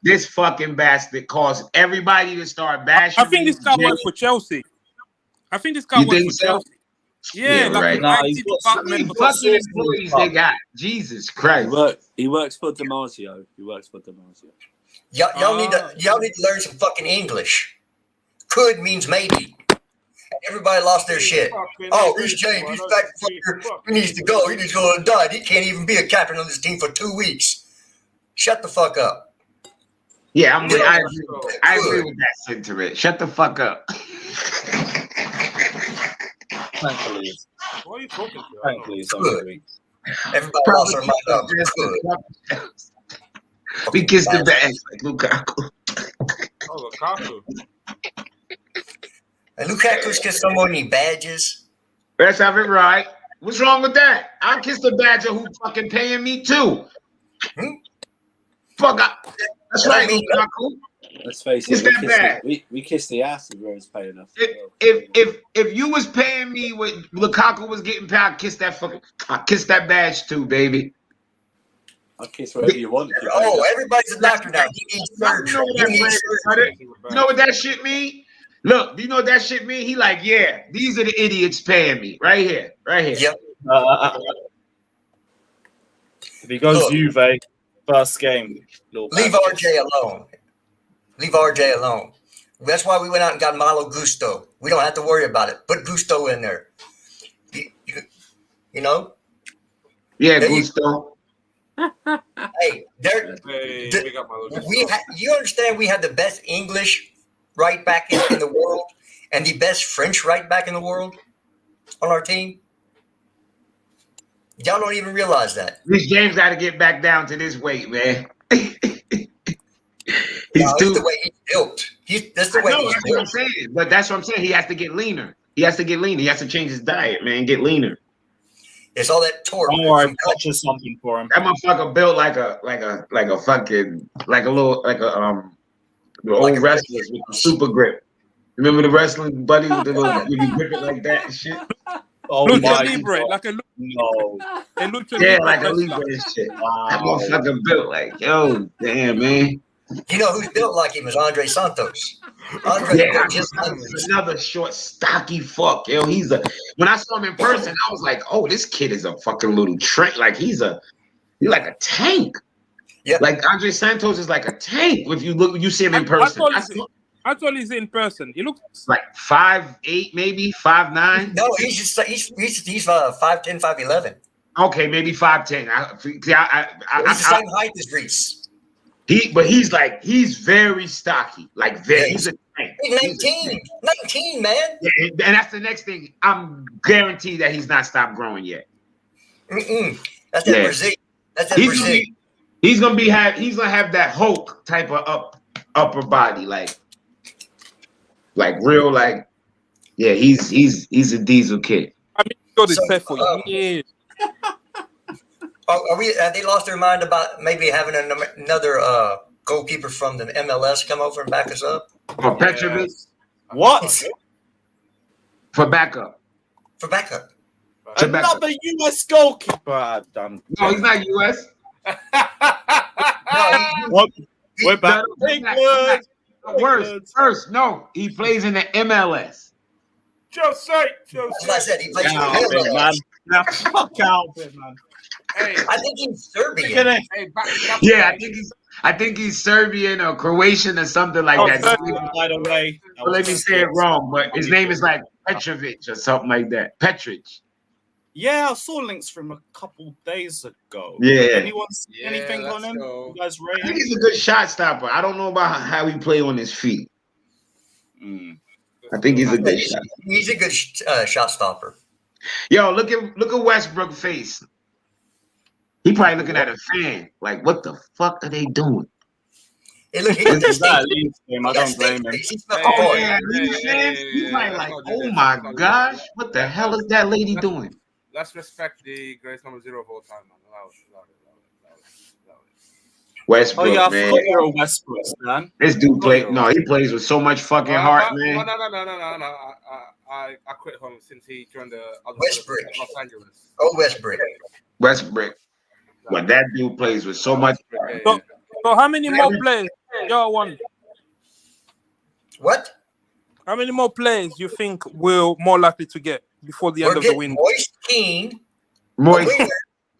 This fucking bastard caused everybody to start bashing. I think this guy works for Chelsea. I think this guy works for Chelsea. Yeah, like right. Employees they got. Jesus Christ. He works for Damasio. Y'all need to learn some fucking English. Could means maybe. Everybody lost their shit. Oh, Reece James, he's fat fucker. He needs to go. He needs to go and die. He can't even be a captain on this team for 2 weeks. Shut the fuck up. Yeah, I agree with that sentiment. Shut the fuck up. Thankfully, What are you talking to? thankfully, it's only weeks. Everybody lost their mind. We kissed the bags like Lukaku. Oh, Lukaku. And Lukaku's kissed someone need badges. Let's have it right. What's wrong with that? I kissed the badger who fucking paying me too. Fuck up. That's right, Lukaku. Let's face it, we kissed the ass of Rose paying us. If you was paying me what Lukaku was getting paid, I kiss that badge too, baby. I'll kiss whatever you want. Everybody's a doctor now. He needs surgery. You know what that shit mean? Look, do you know what that shit mean? He like, yeah, these are the idiots paying me. Right here. Yep. If he goes Juve, first game. Leave RJ alone. That's why we went out and got Malo Gusto. We don't have to worry about it. Put Gusto in there. You know? Yeah, Gusto. Hey, you understand we have the best English right back in the world and the best French right back in the world on our team? Y'all don't even realize that. This James got to get back down to this weight, man. He's the way he's built. That's the way he's that's built. what I'm saying. But that's what I'm saying. He has to get leaner. He has to change his diet, man. Get leaner. It's all that torque. Don't worry, purchase something for him. That motherfucker built like a the old wrestlers with the super grip. Remember the wrestling buddy with the little you grip it like that and shit? Oh Lucha my Libre, God. like a No. Lucha Yeah, Libre like a wrestler. Libre and shit. Wow. That motherfucker built like, yo, damn, man. You know who's built like him is Andre Santos. Andre Yeah, built just like him. another short, stocky fuck. Yo, when I saw him in person, I was like, oh, this kid is a fucking little trick. Like he's like a tank. Yeah. Like Andre Santos is like a tank. If you see him in person. I thought he's in person. He looks like 5'8", maybe 5'9". No, he's 5'10", 5'11". Okay, maybe 5'10". He's the same height as Reese. He's very stocky. Like he's a tank. He's 19, man. Yeah, and that's the next thing. I'm guaranteed that he's not stopped growing yet. That's that Brazil. That's that Brazil. He's gonna have that Hulk type of upper body, like real, yeah. He's a diesel kid. I mean, got his set for years. Have they lost their mind about maybe having another goalkeeper from the MLS come over and back us up? Or Petrovic? What? For backup. Another US goalkeeper. No, he's not US. We're back. Worse. No, he plays in the MLS. Just say. That's what I said. He plays for the MLS. Now, fuck out of it, man. Hey, I think he's Serbian. hey, Yeah, I think he's Serbian or Croatian or something like that. By the way, Let me say it wrong, but his name is like Petrovic or something like that. Petric. Yeah, I saw links from a couple days ago. Yeah. Anyone see anything on him? You guys rate I think him? he's a good shot stopper. I don't know about how he play on his feet. I think he's a good shot. He's a good shot stopper. Yo, look at Westbrook's face. He probably looking at a fan. Like, what the fuck are they doing? Hey, look, I don't blame him. He's probably like, oh my gosh, what the hell is that lady doing? Let's respect the greatest number 0 of all time, man. Allow it. Westbrook, Oh yeah, I man. forgot you're a Westbrook, man. This dude he plays with so much fucking heart, man. No. I quit him since he joined the Westbrook. Los Angeles. Oh, Westbrook. But that dude plays with so much heart. So how many more players y'all want? What? How many more players you think we're more likely to get before the end of the window? Moise, Kean, Moise. and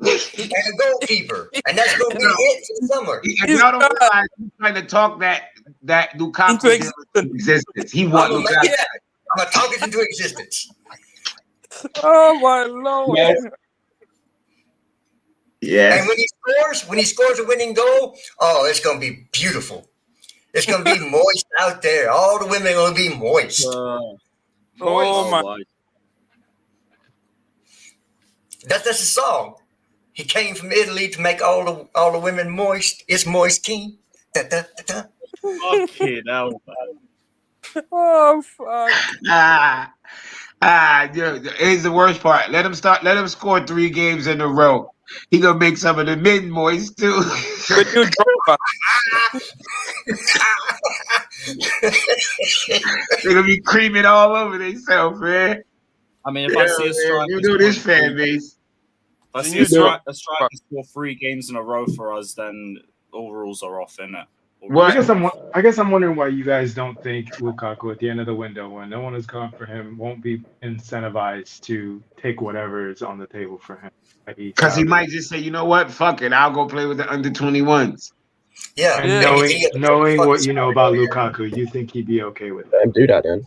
a goalkeeper, and that's going to be it for the summer. If y'all don't realize, he's trying to talk that Lukaku into existence. He wants Lukaku. Yeah, I'm gonna talk it into existence. Oh my Lord! Yeah. And when he scores a winning goal, it's gonna be beautiful. It's gonna be moist out there. All the women are gonna be moist. Oh my! That's a song. He came from Italy to make all the women moist. It's Moise Kean. Da, da, da, da. Fucking hell, man. Oh fuck! Here's the worst part. Let him score 3 games in a row. He gonna make some of the men moist too. They're gonna be creaming all over themselves, man. I mean, if I see a striker, you know this fan base. If I see a striker score 3 games in a row for us, then all rules are off, innit? I guess I'm wondering why you guys don't think Lukaku at the end of the window, when no one has gone for him, won't be incentivized to take whatever is on the table for him. Because he might just say, you know what, fuck it, I'll go play with the under 21s. Yeah, and knowing what you know about Lukaku, you think he'd be okay with Let him do that, then.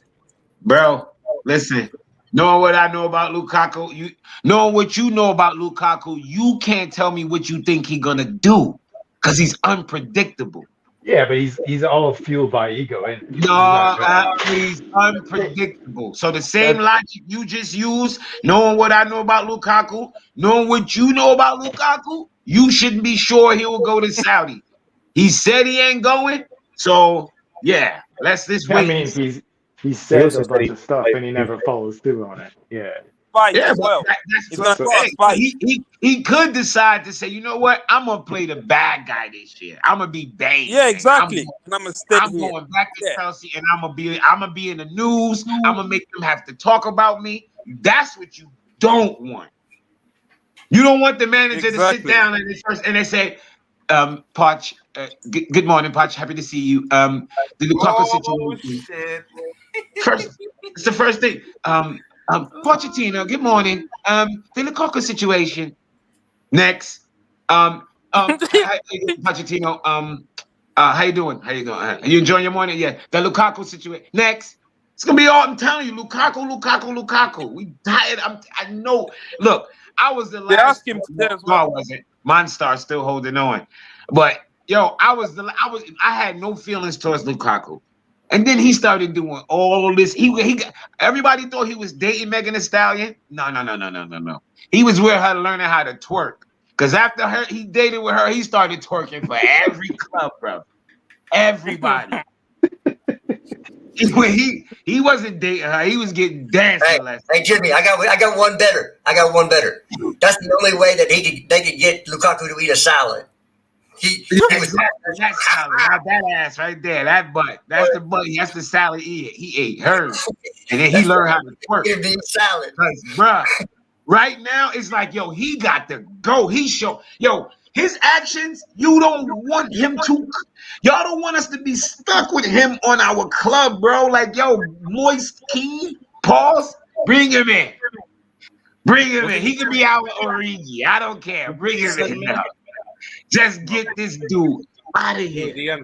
Bro, listen. Knowing what I know about Lukaku, knowing what you know about Lukaku, you can't tell me what you think he's gonna do, because he's unpredictable. Yeah, but he's all fueled by ego, and No, he's unpredictable. So the same logic you just used, knowing what I know about Lukaku, knowing what you know about Lukaku, you shouldn't be sure he will go to Saudi. He said he ain't going, so yeah, let's just I wait. mean, he says a bunch of stuff and he never follows through on it. Yeah. Fight Yeah, as but well. that's He's what gonna go and hey, fight. he could decide to say, you know what, I'm gonna play the bad guy this year. I'm gonna be bang. Yeah, exactly. And I'm gonna stay I'm here. going back to Yeah. Chelsea, and I'm gonna be in the news. I'm gonna make them have to talk about me. That's what you don't want. You don't want the manager to sit down and they say, Poch, good morning, Poch. Happy to see you. The Lukaku situation. Shit. First, it's the first thing. Pochettino, good morning. The Lukaku situation. Next. Pochettino, how you doing? How you doing? Are you enjoying your morning? Yeah. The Lukaku situation. Next. It's gonna be all. I'm telling you, Lukaku. We tired. I know. Look, I was the last. They asked him today as well. I wasn't. Monstar still holding on, but yo, I had no feelings towards Lukaku, and then he started doing all this. He got, everybody thought he was dating Megan Thee Stallion. No. He was with her learning how to twerk. Because after he dated with her, he started twerking for every club, bro. Everybody. He wasn't dating her. He was getting dancing lessons. Hey, Jimmy, I got one better. That's the only way that they could get Lukaku to eat a salad. He was that salad, not that ass right there, that butt. That's the butt. That's the salad he ate hers, and then he learned how to twerk. It'd be salad, bruh. Right now, it's like, yo, he got to go. His actions, you don't want him to. Y'all don't want us to be stuck with him on our club, bro. Like, yo, Moise, Kean, pause, bring him in. He can be our Origi. I don't care. Bring him in now. Just get this dude out of here.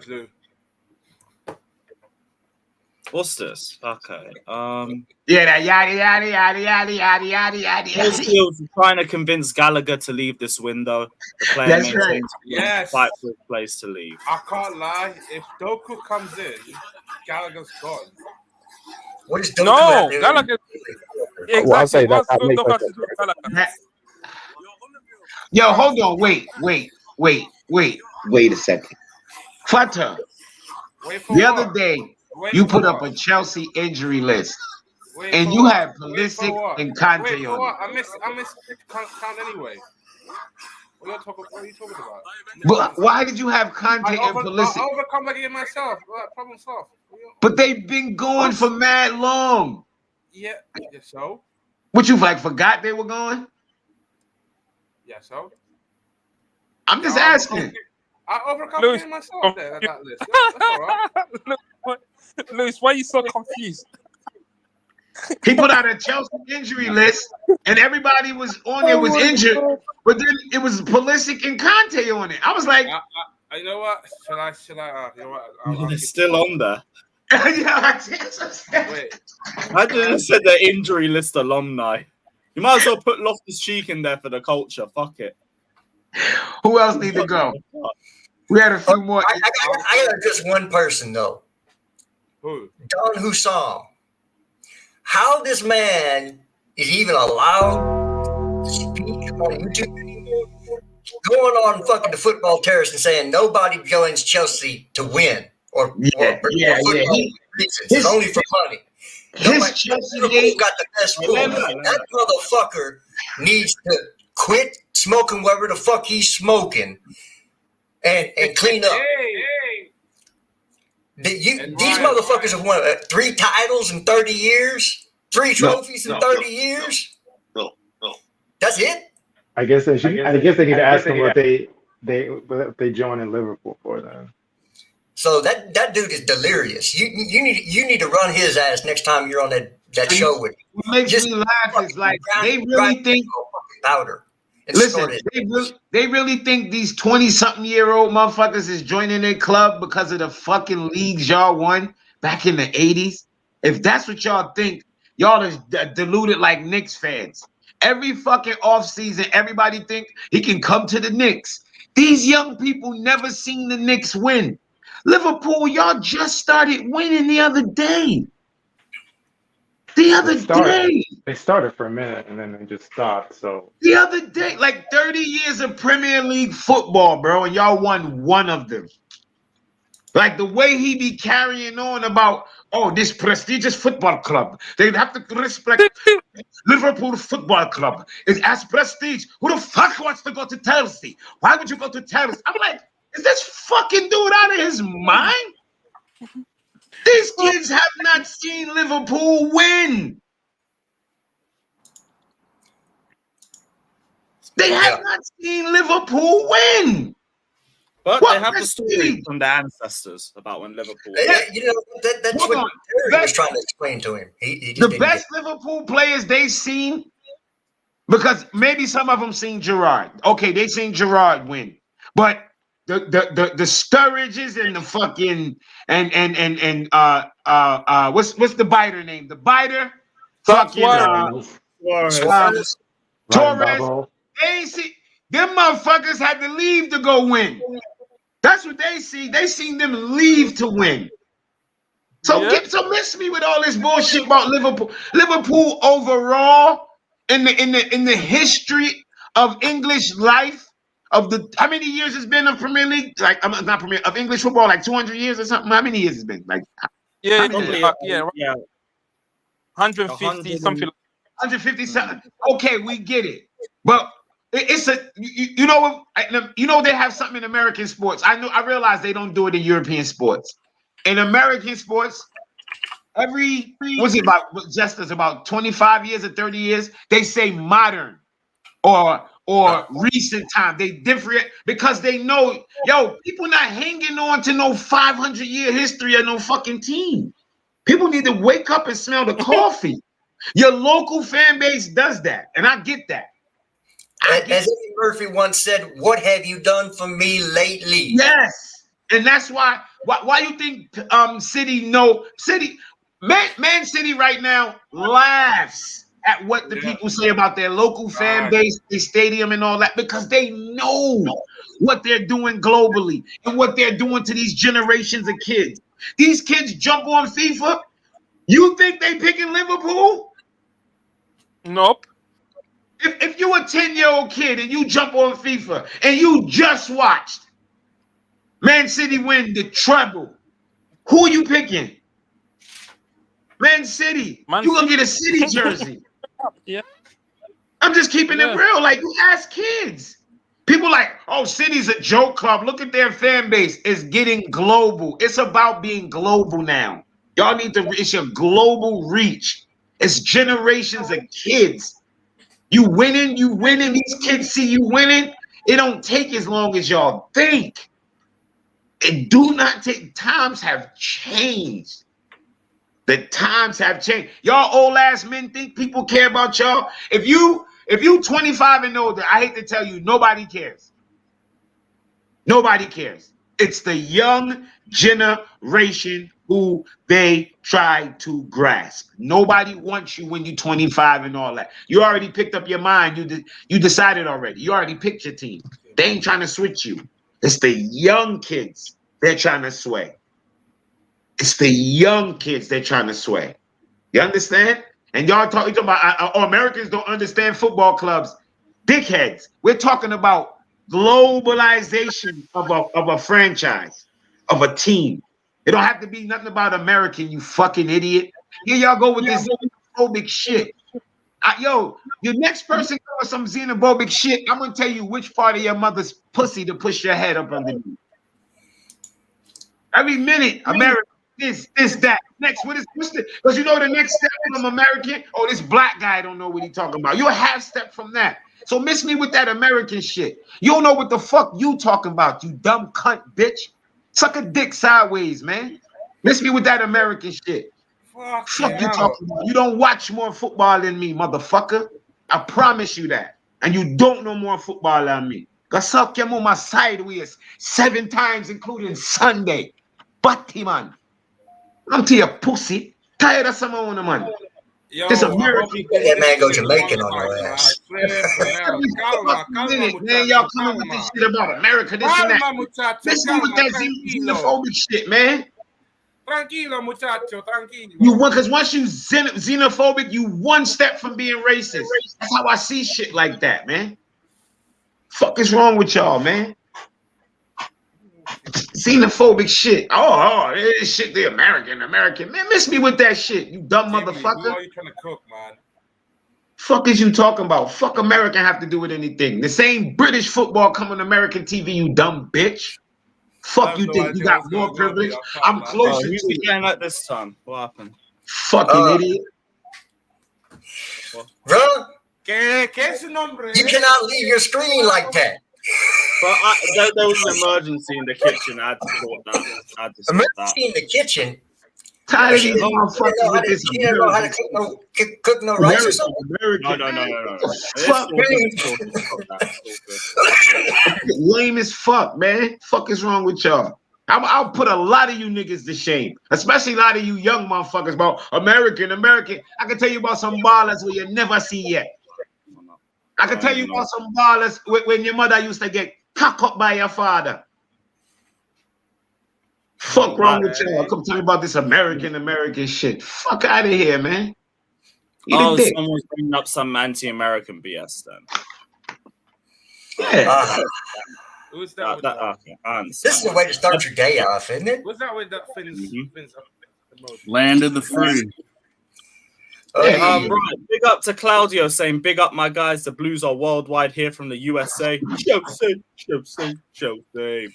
What's this? Okay. Yeah, that yada. Trying to convince Gallagher to leave this window. The player That's right. Yes. Fight for a place to leave. I can't lie. If Doku comes in, Gallagher's gone. What is Doku? No, Gallagher. Exactly. Well, I'll say that What's makes Doku no have to do with Gallagher? Yo, hold on. Wait a second. Fata, the other day, you put up a Chelsea injury list, and you had Pulisic and Conte on it. I missed count anyway. What are you talking about? But why did you have Conte and Pulisic? I overcome like it myself. Problem solved. But they've been going for mad long. Yeah, so? What, you like forgot they were going? Yeah, so? I'm just asking. I overcome it myself there at that list. That's all right. Lewis, why are you so confused? He put out a Chelsea injury list, and everybody was on there was injured, but then it was Pulisic and Conte on it. I was like, you know what? Should I? You know what? They're still on there. Wait. I just said the injury list alumni. You might as well put Loftus-Cheek in there for the culture. Fuck it. Who else need to go? We had a few more. I got just one person though. Who? Don Hussam. How this man is even allowed to speak on YouTube anymore? Going on fucking the football terrace and saying nobody joins Chelsea to win or reasons. It's only for money. Chelsea got the best pool. That motherfucker needs to quit smoking whatever the fuck he's smoking and clean up. These motherfuckers have won 3 titles in 30 years, 3 trophies in 30 years. No. That's it. I guess they should. I guess they need to ask them what they join in Liverpool for then. So that dude is delirious. You need to run his ass next time you're on that show with him. What makes me laugh is like they really think powder. Listen, they really think these 20-something-year-old motherfuckers is joining their club because of the fucking leagues y'all won back in the 80s. If that's what y'all think, y'all is deluded like Knicks fans. Every fucking offseason, everybody think he can come to the Knicks. These young people never seen the Knicks win. Liverpool, y'all just started winning the other day. The other day. They started for a minute and then they just stopped. So the other day, like 30 years of Premier League football, bro, and y'all won one of them. Like the way he be carrying on about, oh, this prestigious football club. They'd have to respect Liverpool Football Club. It's as prestige. Who the fuck wants to go to Chelsea? Why would you go to Chelsea? I'm like, is this fucking dude out of his mind? These kids have not seen Liverpool win. They have not seen Liverpool win. But they have the story from their ancestors about when Liverpool. You know, that's what Terry was trying to explain to him. He just the best Liverpool players they've seen, because maybe some of them seen Gerrard. Okay, they seen Gerrard win, but the Sturridges and the fucking what's the biter name? The biter, fucking Torres. They ain't see them motherfuckers had to leave to go win. That's what they see. They seen them leave to win. So miss me with all this bullshit about Liverpool. Liverpool overall in the history of English life of the how many years it's been of Premier League? Like not Premier of English football, like 200 years or something. How many years it's been? Like 150 something. 150 something. Okay, we get it, but. It's you know they have something in American sports. I realize they don't do it in European sports. In American sports, every about 25 years or 30 years, they say modern or recent time. They different because they know people not hanging on to no 500-year history of no fucking team. People need to wake up and smell the coffee. Your local fan base does that, and I get that. As Eddie Murphy once said, "What have you done for me lately?" Yes, and that's why you think Man City right now laughs at what the people say about their local fan base, their stadium, and all that because they know what they're doing globally and what they're doing to these generations of kids. These kids jump on FIFA. You think they picking Liverpool? Nope. If you're a 10-year-old kid and you jump on FIFA and you just watched Man City win the treble, who are you picking? Man City. You're going to get a City jersey. Yeah. I'm just keeping it real. Like, you ask kids. People like, oh, City's a joke club. Look at their fan base. It's getting global. It's about being global now. Y'all need to, it's your global reach. It's generations of kids. You winning. These kids see you winning. It don't take as long as y'all think. It do not take. Times have changed. The times have changed. Y'all old ass men think people care about y'all. If you 25 and older, I hate to tell you, nobody cares. Nobody cares. It's the young generation who they try to grasp. Nobody wants you when you're 25 and all that. You already picked up your mind. You decided already. You already picked your team. They ain't trying to switch you. It's the young kids they're trying to sway. It's the young kids they're trying to sway. You understand? And y'all talking about Americans don't understand football clubs. Dickheads. We're talking about globalization of a franchise, of a team. It don't have to be nothing about American, you fucking idiot. Here y'all go with this xenophobic shit. Your next person go with some xenophobic shit, I'm going to tell you which part of your mother's pussy to push your head up underneath. Every minute, America, this, that. Next, because you know the next step from American? Oh, this black guy don't know what he talking about. You're a half step from that. So miss me with that American shit. You don't know what the fuck you talking about, you dumb cunt bitch. Suck a dick sideways, man. Miss me with that American shit. Fuck you talking about? You don't watch more football than me, motherfucker. I promise you that. And you don't know more football than me. Cause suck your mama sideways 7 times, including Sunday. Batty man. I'm to your pussy. Tired of someone, man. Yo, this American. That man go Jamaican on your ass. Man, y'all coming with this shit about America, this and that. Listen with that xenophobic shit, man. Tranquilo, muchacho, tranquilo. Because once you xenophobic, you one step from being racist. That's how I see shit like that, man. Fuck is wrong with y'all, man? Xenophobic shit. This shit, the American. Man, miss me with that shit, you dumb motherfucker. Who are you trying to cook, man? Fuck is you talking about? Fuck American have to do with anything. The same British football come on American TV, you dumb bitch. Fuck you think you got more privilege? I'm closer Who's to he getting at this time? What happened? Fucking idiot. Bro, ¿Qué es su nombre? you cannot leave your screen like that. But there was an emergency in the kitchen. I had to sort that. Emergency in the kitchen? Tired of these motherfuckers with this. You don't know how to cook no rice or something? No. Fuck, lame as fuck, man. Fuck is wrong with y'all? I'll put a lot of you niggas to shame, especially a lot of you young motherfuckers about American. I can tell you about some ballers where you never see yet. I can tell you about some ballers when your mother used to get cocked up by your father. Fuck wrong with y'all? Come tell me about this American shit. Fuck out of here, man. Someone's bringing up some anti-American BS then. Yeah. Who's that? Okay, this is the way to start your day off, isn't it? What's that with that Fins Land of the free. Right. Big up to Claudio saying, big up my guys. The Blues are worldwide here from the USA. Chelsea.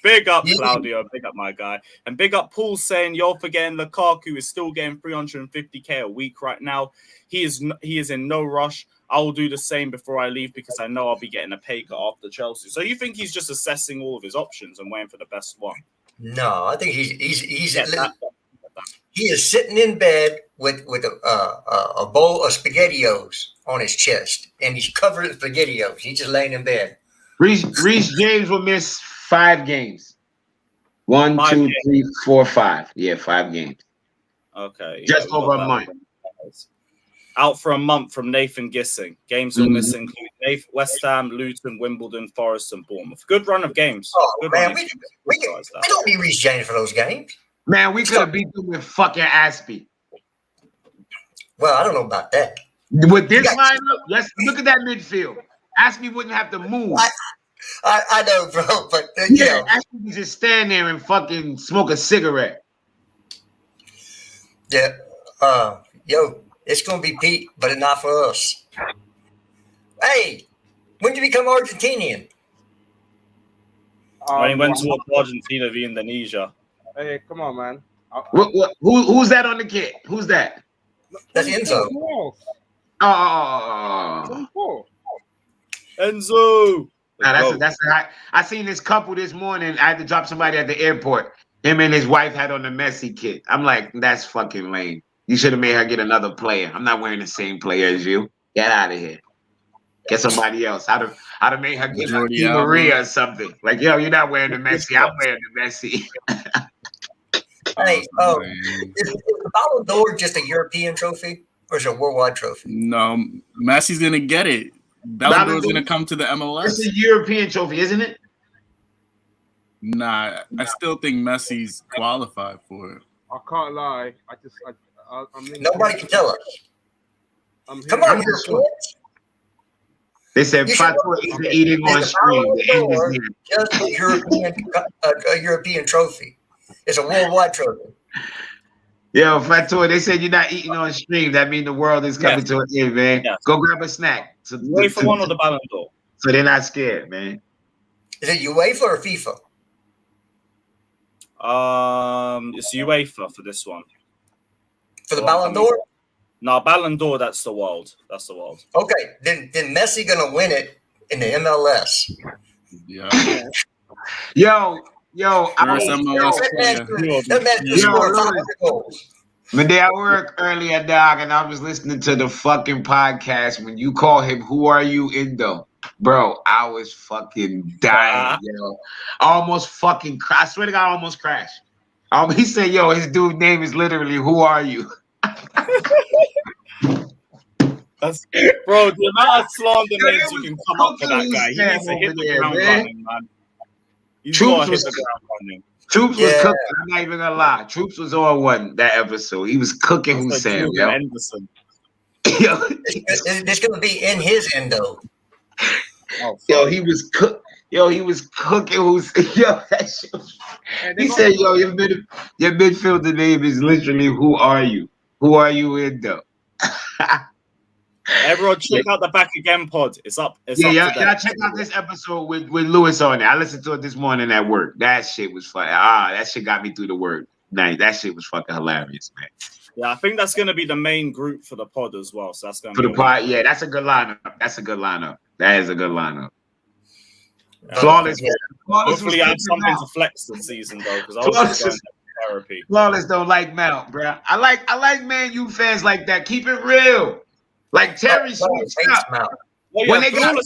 Big up Claudio. Big up my guy. And big up Paul saying, you're forgetting Lukaku is still getting 350k a week right now. He is in no rush. I will do the same before I leave because I know I'll be getting a pay cut after Chelsea. So you think he's just assessing all of his options and waiting for the best one? No, I think he's he is sitting in bed with a bowl of SpaghettiOs on his chest, and he's covered in SpaghettiOs. He's just laying in bed. Reece James will miss 5 games. 1, 2, 3, 4, 5. Yeah, 5 games. Okay. Just over a month. Out for a month from Nathan Gissing. Games will miss include West Ham, Luton, Wimbledon, Forest, and Bournemouth. Good run of games. Oh, man, we don't need Reece James for those games. Man, we could have beat them with fucking Aspie. Well, I don't know about that. With this lineup, let's look at that midfield. Aspie wouldn't have to move. I know, bro, but yeah, Aspie would just stand there and fucking smoke a cigarette. Yeah, it's gonna be Pete, but not for us. Hey, when did you become Argentinian? When he went to Argentina v Indonesia. Hey, come on, man. Who's that on the kit? Who's that? That's Enzo. Oh, Enzo. I seen this couple this morning. I had to drop somebody at the airport. Him and his wife had on the Messi kit. I'm like, that's fucking lame. You should have made her get another player. I'm not wearing the same player as you. Get out of here. Get somebody else. I'd have made her get like Di Maria or something. Like, yo, you're not wearing the Messi. I'm wearing the Messi. Hey, is the Ballon d'Or just a European trophy or is it a worldwide trophy? No, Messi's gonna get it. Ballon d'Or is gonna come to the MLS. It's a European trophy, isn't it? Nah, I still think Messi's qualified for it. I can't lie. Nobody can tell us. Come on, Europeans. They said Fatou isn't eating on stream. The end is here. Just a European trophy. It's a worldwide trophy. Yo, Fatou, they said you're not eating on stream. That means the world is coming to an end, man. Yes. Go grab a snack. UEFA one or the Ballon d'Or? So they're not scared, man. Is it UEFA or FIFA? It's UEFA for this one. For the Ballon d'Or? No, Ballon d'Or, that's the world. That's the world. Okay, then Messi gonna win it in the MLS. Yeah. Yo, But I work earlier, dog, and I was listening to the fucking podcast when you call him "Who Are You Indo?" Bro, I was fucking dying, yo. Almost fucking I swear to God, I almost crashed. He said, yo, his dude name is literally "Who Are You?" Bro, the amount of slander names you can come up for that guy. He needs to hit the ground running, man. He's got to hit the ground running. Troops was cooking. I'm not even gonna lie. Troops was on one that episode. He was cooking Hussein. Yo. Anderson. It's gonna be in his endo. Yo, he was cooking Hussein. Yo, that shit. He said, "Yo, your midfielder name is literally who are you? Who are you endo?" Everyone, check out the Back Again pod. It's up. Y'all check out this episode with Lewis on it. I listened to it this morning at work. That shit was fun. That shit got me through the work night. That shit was fucking hilarious, man. Yeah, I think that's gonna be the main group for the pod as well. So that's gonna for be the pod. Yeah, that's a good lineup. That is a good lineup. Flawless. Hopefully, I have something to flex this season though, because I was going to therapy. Flawless don't like Mount, bro. I like Man U fans like that. Keep it real. Like Terry switched up. When they got Mount,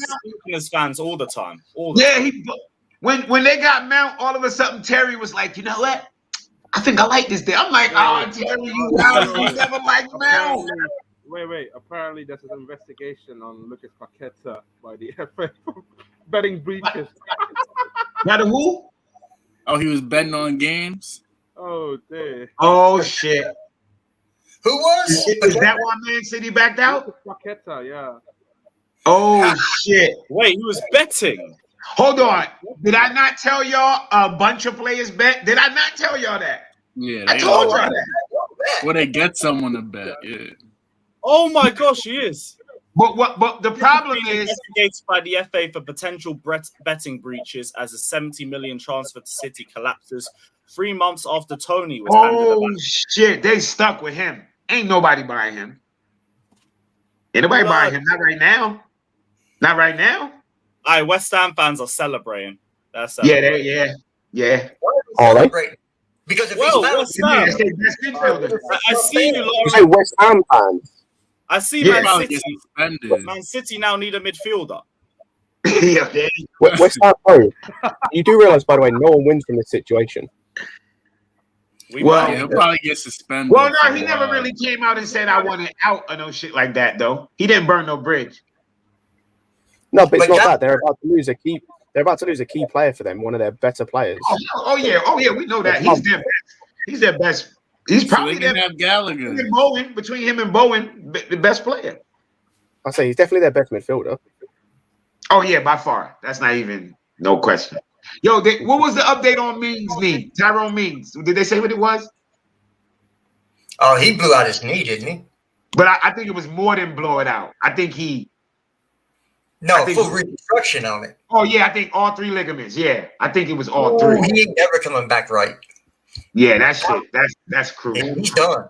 fans all the time. When they got Mount, all of a sudden Terry was like, you know what? I think I like this day. I'm like, Terry, you never liked Mount. Wait. Apparently, there's an investigation on Lucas Paqueta by the FA for betting breaches. Now the who? Oh, he was betting on games. Oh, dear. Oh shit. Who was? Is that why Man City backed out? Paqueta, yeah. Oh shit! Wait, he was betting. Hold on. Did I not tell y'all a bunch of players bet? Did I not tell y'all that? Yeah, I told y'all that. Well, they get someone to bet. Yeah. Oh my gosh, he is. But the problem is investigated by the FA for potential betting breaches as a 70 million transfer to City collapses 3 months after Tony was handed the baton. Shit, they stuck with him. Ain't nobody buying him. Ain't nobody buying him. Not right now. Not right now. All right, West Ham fans are celebrating. They're celebrating. Yeah. All right. Because if West Ham. I see you, You say West Ham fans. I see Man City now need a midfielder. West Ham, bro. You do realize, by the way, no one wins from this situation. He'll probably get suspended. Well, no, he never really came out and said I wanted out or no shit like that, though. He didn't burn no bridge. No, but it's not that. They're about to lose a key. They're about to lose a key player for them, one of their better players. Oh yeah, we know that. He's their best. He's probably so they have Gallagher. Between him and Bowen, the best player. I say he's definitely their best midfielder. Oh yeah, by far. That's not even no question. Yo, what was the update on Mings' knee? Tyrone Mings. Did they say what it was? Oh, he blew out his knee, didn't he? But I think it was more than blow it out. I think he. Full reconstruction on it. Oh yeah, I think all 3 ligaments. Yeah, I think it was all 3. He ain't never coming back right. Yeah, that shit. That's crucial. He's done.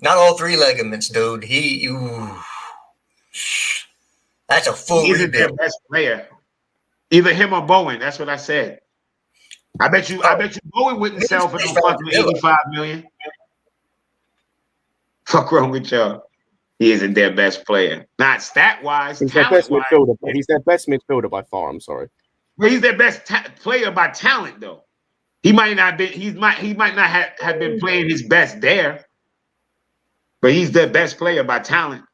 Not all 3 ligaments, dude. That's a full He's rebuild. their best player. Either him or Bowen. That's what I said. I bet you Bowen wouldn't sell for no fucking 85 million. Fuck wrong with y'all? He isn't their best player. Not stat wise. He's their best midfielder. He's their best midfielder by far. I'm sorry. But he's their best player by talent, though. He might not be. He might not have been playing his best there. But he's their best player by talent.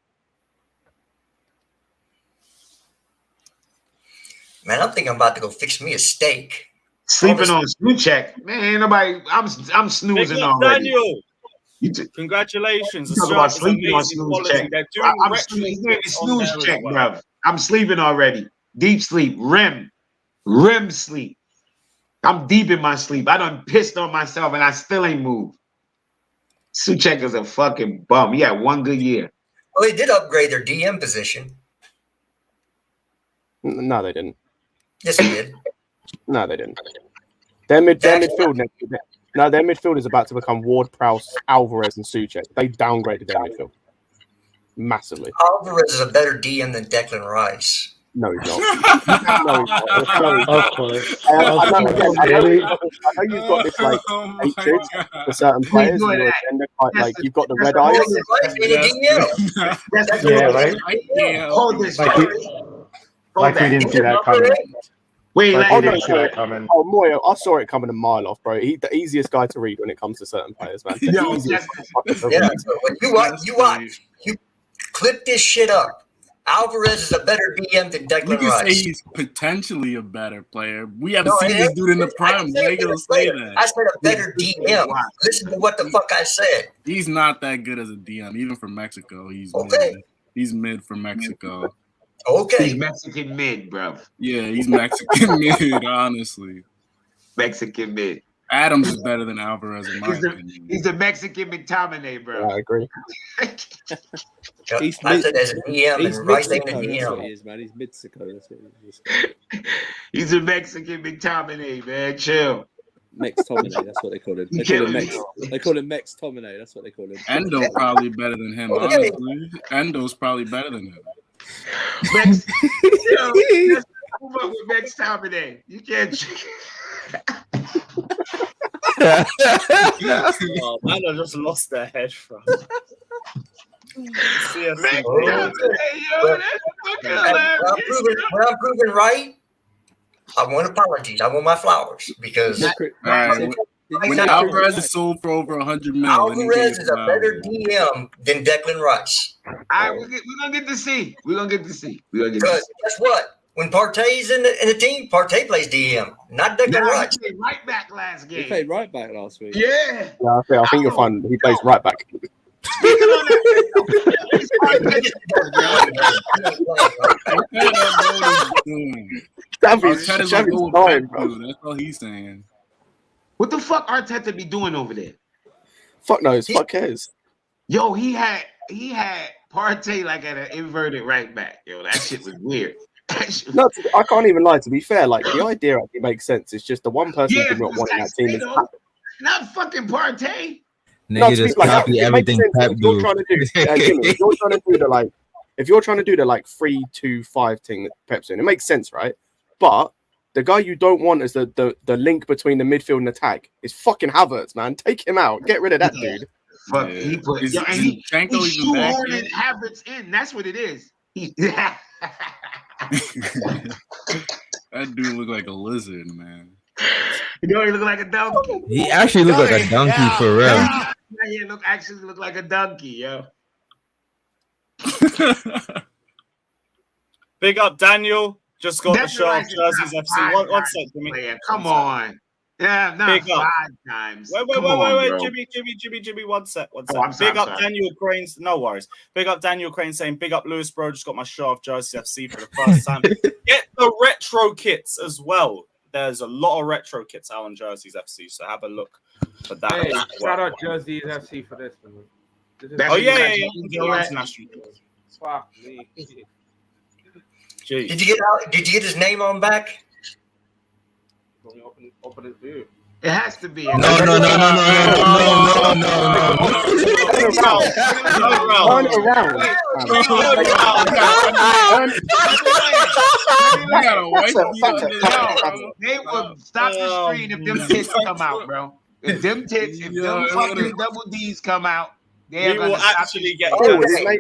Man, I'm thinking I'm about to go fix me a steak. Sleeping on Suchek. Man, ain't nobody. I'm snoozing already. Daniel. Congratulations. Talk about sleeping on snooze check. Snooze check, bro. I'm sleeping already. Deep sleep. REM sleep. I'm deep in my sleep. I done pissed on myself and I still ain't moved. Suchek is a fucking bum. He had 1 good year. Well, they did upgrade their DM position. No, they didn't. Yes, they did. No, they didn't. Their midfield. No, their midfield is about to become Ward-Prowse, Alvarez, and Suchek. They downgraded their midfield massively. Alvarez is a better DM than Declan Rice. No, he's not. Of course. I know you've got this like hatred for certain players. Like you've got the red eyes. Yeah, right. Hold this. Like we didn't see that coming. Wait, Moya, I saw it coming a mile off, bro. He's the easiest guy to read when it comes to certain players, man. Clip this shit up. Alvarez is a better DM than You Declan can say Rice. he's potentially a better player. We haven't No, seen this dude in the prime. Why you gonna say that? I said a better DM. Listen to what the fuck I said. He's not that good as a DM, even for Mexico. He's Okay. mid. He's mid for Mexico. Okay. He's Mexican mid, bro. Yeah, he's Mexican mid, honestly. Mexican mid. Adams is better than Alvarez in my opinion. He's a Mexican McTominay, bro. I agree. I said as a DM and Rice ain't a That's what he DM. is, man. He's Mexico. That's what he is. He's a Mexican McTominay, man. Chill. Mex Tominay, that's what they call him. They call him Mex Tominay, that's what they call him. Endo probably better than him, honestly. Endo's probably better than him. Mex, yo, let's move up with McTominay. You can't. Oh, man, I just lost their head from. When I'm proven right, I want apologies. I want my flowers because when Alvarez is sold for over 100 million, Alvarez is a better DM than Declan Rice. All right, we're gonna get to see. We're gonna get to see. Because guess what? When Partey's in the team, Partey plays DM, not Declan Rice. He played right back last game. He played right back last week. Yeah. I think you'll find he plays right back. Speaking on Arteta's a little back, bro. That's all he's saying. What the fuck Arteta be doing over there? Fuck knows. Fuck cares. Yo, he had Partey like at an inverted right back. Yo, that shit was weird. No, I can't even lie. To be fair, like the idea actually makes sense. It's just the one person who did not want in that team is not fucking Partey. Nigga just copy everything Pep do. If you're trying to do the like, if you're trying to do the like 3-2-5 thing that Pep's doing, it makes sense, right? But the guy you don't want as the link between the midfield and attack is fucking Havertz, man. Take him out. Get rid of that dude. Fuck, he put Is he shoehorning yet? Havertz in. That's what it is. That dude look like a lizard, man. You know, he look like a donkey. He actually look like a donkey for real. Yeah, he actually look like a donkey, yo. Big up Daniel. Just got the show of Jerseys FC. One sec for me. Come on. Yeah, not Big up. 5 times. Wait, Bro. Jimmy, one sec. I'm Big up sorry. Daniel Cranes. No worries. Big up Daniel Crane saying, big up Lewis, bro. Just got my show of Jersey FC for the first time. Get the retro kits as well. There's a lot of retro kits out on Jerseys FC, so have a look for that. Hey, shout out Jersey FC for this, man. Oh, yeah. International. Fuck me. Jeez. Did you get his name on back? Open his view. It has to be. No. They will stop the screen if them tits come out, bro. If them fucking double D's come out, we will actually get. My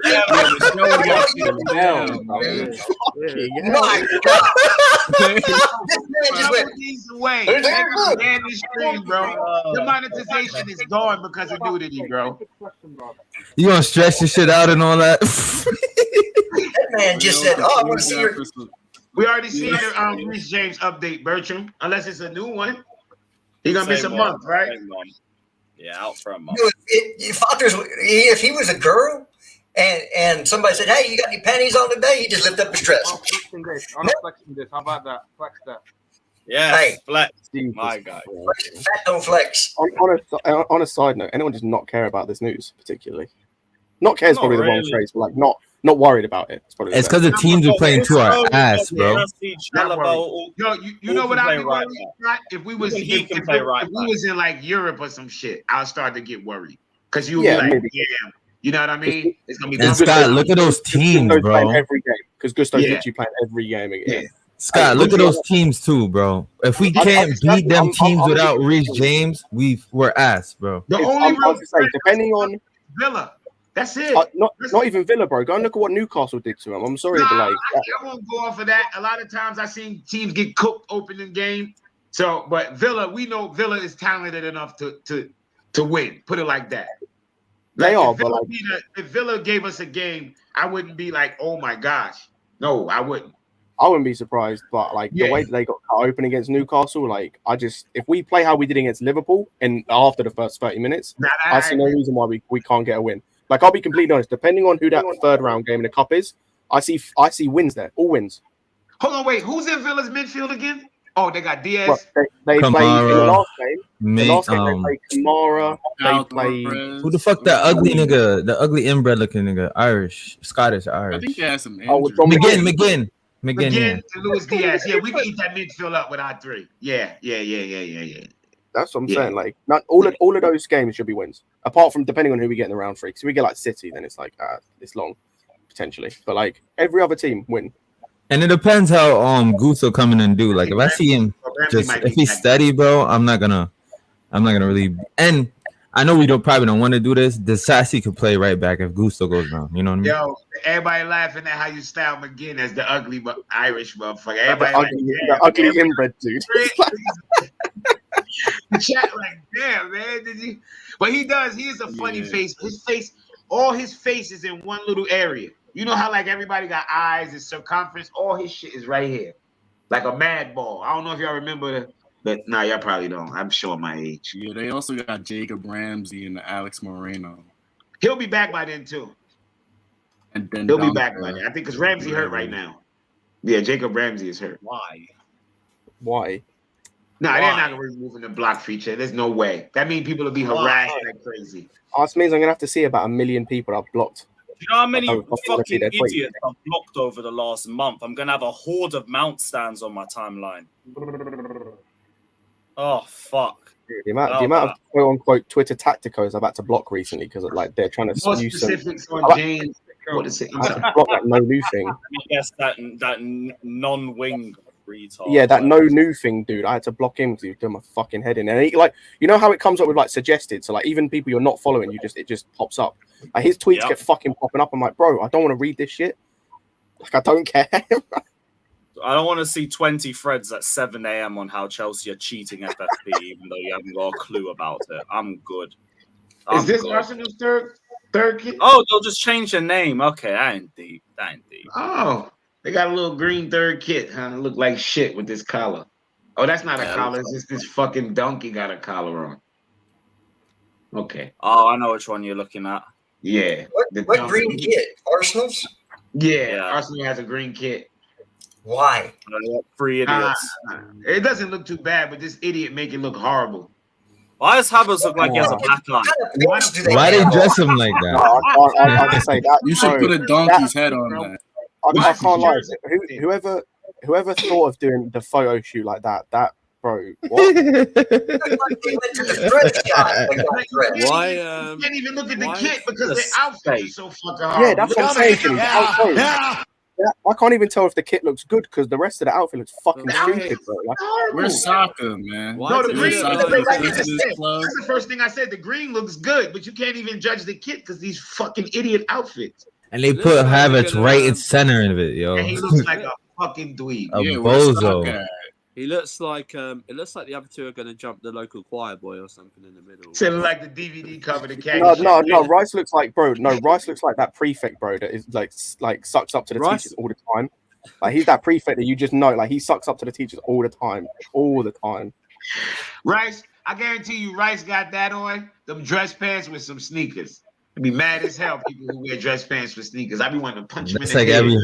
God! These away. Bro. The monetization is gone because of nudity, bro. You gonna stretch this shit out and all that? That man just said, "Oh, I want to see your." We already seen the Reece James update, Bertram. Unless it's a new one, he gonna miss a month, right? Yeah, out for a month. If he was a girl and somebody said, "Hey, you got any panties on today?" He just lift up his dress. I'm flexing this. How about that? Flex that. Yeah, Hey. flex. My guy. Fat don't flex. On a side note, anyone does not care about this news particularly. Not care is probably the wrong phrase, but like not worried about it. It's because the teams are playing to our ass, bro. You know what I'd be worried about? If we was in like Europe or some shit, I'll start to get worried. Because you'll be like, damn. You know what I mean? It's gonna be And Scott, look at those teams, bro. Every game. Because Gusto's literally playing every game again. Scott, look at those teams too, bro. If we can't beat them teams without Reece James, we're ass, bro. The only real depending on Villa. That's it. Not even Villa, bro. Go and look at what Newcastle did to him. I'm sorry, but like I won't go off of that. A lot of times I've seen teams get cooked opening game. So, but Villa, we know Villa is talented enough to win. Put it like that. Like, They are, if but Villa, like if Villa gave us a game, I wouldn't be like, oh my gosh. No, I wouldn't. I wouldn't be surprised. But like the way that they got cut open against Newcastle, like if we play how we did against Liverpool and after the first 30 minutes, I see no reason why we can't get a win. Like I'll be completely honest, depending on who that third round game in the cup is, I see wins there, all wins. Hold on, wait. Who's in Villa's midfield again? Oh, they got Diaz. Well, they played in the last game. Mate, the last game they played Kamara. They played. Who the fuck that ugly nigga? The ugly inbred looking nigga. Irish, Scottish, Irish. I think he has some McGinn. McGinn and Luis Diaz. Yeah, we can eat that midfield up with our three. Yeah. That's what I'm saying. Like, not all of those games should be wins. Apart from depending on who we get in the round 3. Because if we get like City, then it's like it's long potentially. But like every other team win. And it depends how Goose will come in and do. Like if I see him if he's steady, bro, I'm not gonna really. And I know we probably don't want to do this. The Sassy could play right back if Gusto goes down. You know what I mean? Yo, everybody laughing at how you style McGinn as the ugly Irish motherfucker. Everybody the ugly inbred dude. Chat like, damn, man, did you? But he does. He is a funny face. His face, all his face is in one little area. You know how like everybody got eyes and circumference. All his shit is right here, like a mad ball. I don't know if y'all remember but nah, y'all probably don't. I'm showing my age. Yeah, they also got Jacob Ramsey and Alex Moreno. He'll be back by then too. And then he'll be back by then. I think because Ramsey hurt right now. Yeah, Jacob Ramsey is hurt. Why? Nah, they're not gonna remove the block feature. There's no way. That means people will be harassed like crazy. That means I'm gonna have to see about 1 million people I've blocked. You know how many fucking idiots I've blocked over the last month? I'm gonna have a horde of mount stands on my timeline. Oh fuck! The amount of quote unquote Twitter tacticos I've had to block recently because like they're trying to more use specifics on James. What is it? I had to block that no new thing. Yes, that non-wing retard. Yeah, that no new thing, dude. I had to block him because he was doing my fucking head in. And he, like, you know how it comes up with like suggested. So like even people you're not following, it just pops up. Like his tweets get fucking popping up. I'm like, bro, I don't want to read this shit. Like I don't care. I don't want to see 20 threads at 7 a.m. on how Chelsea are cheating FFP, even though you haven't got a clue about it. I'm good. Is this Arsenal's third kit? Oh, they'll just change the name. Okay, that ain't deep. Oh, they got a little green third kit, huh? It look like shit with this collar. Oh, that's not a collar. It's just this fucking donkey got a collar on. Okay. Oh, I know which one you're looking at. Yeah. What green kit? Arsenal's? Yeah, Arsenal has a green kit. Why? 3 idiots. It doesn't look too bad, but this idiot make it look horrible. Why does Havertz look like he has a black eye? Why they dress him like that? I can say that. You should put a donkey's head on that. I can't lie. Whoever thought of doing the photo shoot like that, bro, what? Why? You can't even look at the kit because the outfit is so fucking hard. Yeah, that's what I'm saying. Yeah, I can't even tell if the kit looks good because the rest of the outfit looks fucking stupid, bro. Like, we're soccer, man. No, the green. That's the first thing I said. The green looks good, but you can't even judge the kit because these fucking idiot outfits. And they put Havertz right in center of it, yo. And he looks like a fucking dweeb. A bozo. He looks like it looks like the other two are going to jump the local choir boy or something in the middle. Sounding like the DVD cover. The no. Rice looks like Rice looks like that prefect, bro. That is like sucks up to the teachers all the time. Like he's that prefect that you just know. Like he sucks up to the teachers all the time. Rice, I guarantee you, Rice got that on them dress pants with some sneakers. I'd be mad as hell people who wear dress pants with sneakers. I'd be wanting to punch them in the head. Every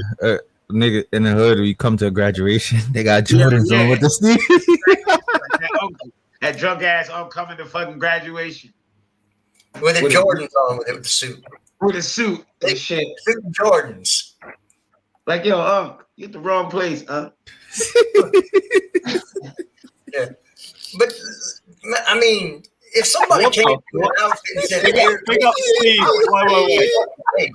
nigga in the hood, when you come to a graduation, they got Jordans on with the sneakers. That drunk ass all coming to fucking graduation. With the Jordans on with the suit. With a suit and shit. Suit Jordans. Like, yo, you at the wrong place, Yeah. But I mean, if somebody came to an outfit and said, "Pick up Steve," wait.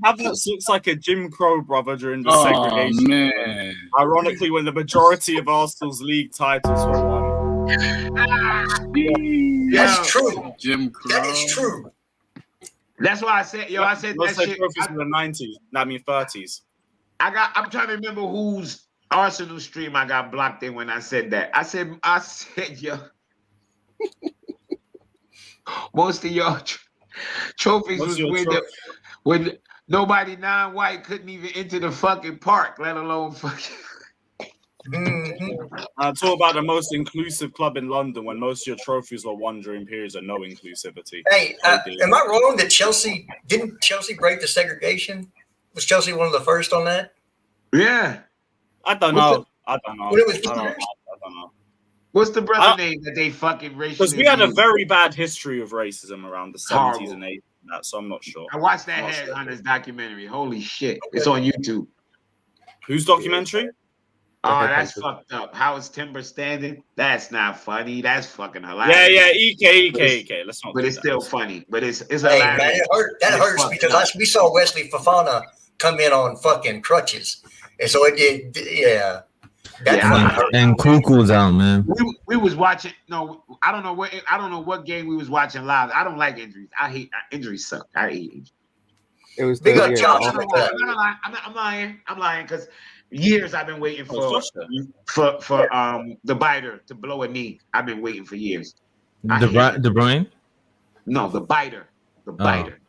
Havertz looks like a Jim Crow brother during the segregation. Man. Ironically, when the majority of Arsenal's league titles were won. That's true. Jim Crow. That is true. That's why I said, I said that shit. Trophies in the 90s. I mean 30s. I'm trying to remember whose Arsenal stream I got blocked in when I said that. I said, yo, most of y'all Trophies What's was your when nobody non-white couldn't even enter the fucking park, let alone fucking. Talk about the most inclusive club in London when most of your trophies were won during periods of no inclusivity. Hey, am I wrong that didn't Chelsea break the segregation? Was Chelsea one of the first on that? Yeah. I don't know. I don't know. When it was I don't know. What's the brother name that they fucking racially? Because we had a very bad history of racism around the 70s Horrible. and 80s, and that, so I'm not sure. I watched that Headhunters documentary. Holy shit. It's on YouTube. Whose documentary? Oh, that's fucked up. How is Timber standing? That's not funny. That's fucking hilarious. Yeah, EK. Let's not. But it's still funny. But it's Hey, hilarious. man, that hurts because we saw Wesley Fofana come in on fucking crutches, and so it did. Yeah. And Kukul's out, man. We was watching. No, I don't know what game we was watching live. I don't like injuries. I hate injuries. Suck. I hate injuries. It was Big up the, Josh. I'm lying because years I've been waiting for the biter to blow a knee. I've been waiting for years. De Bruyne? No, the biter. The biter.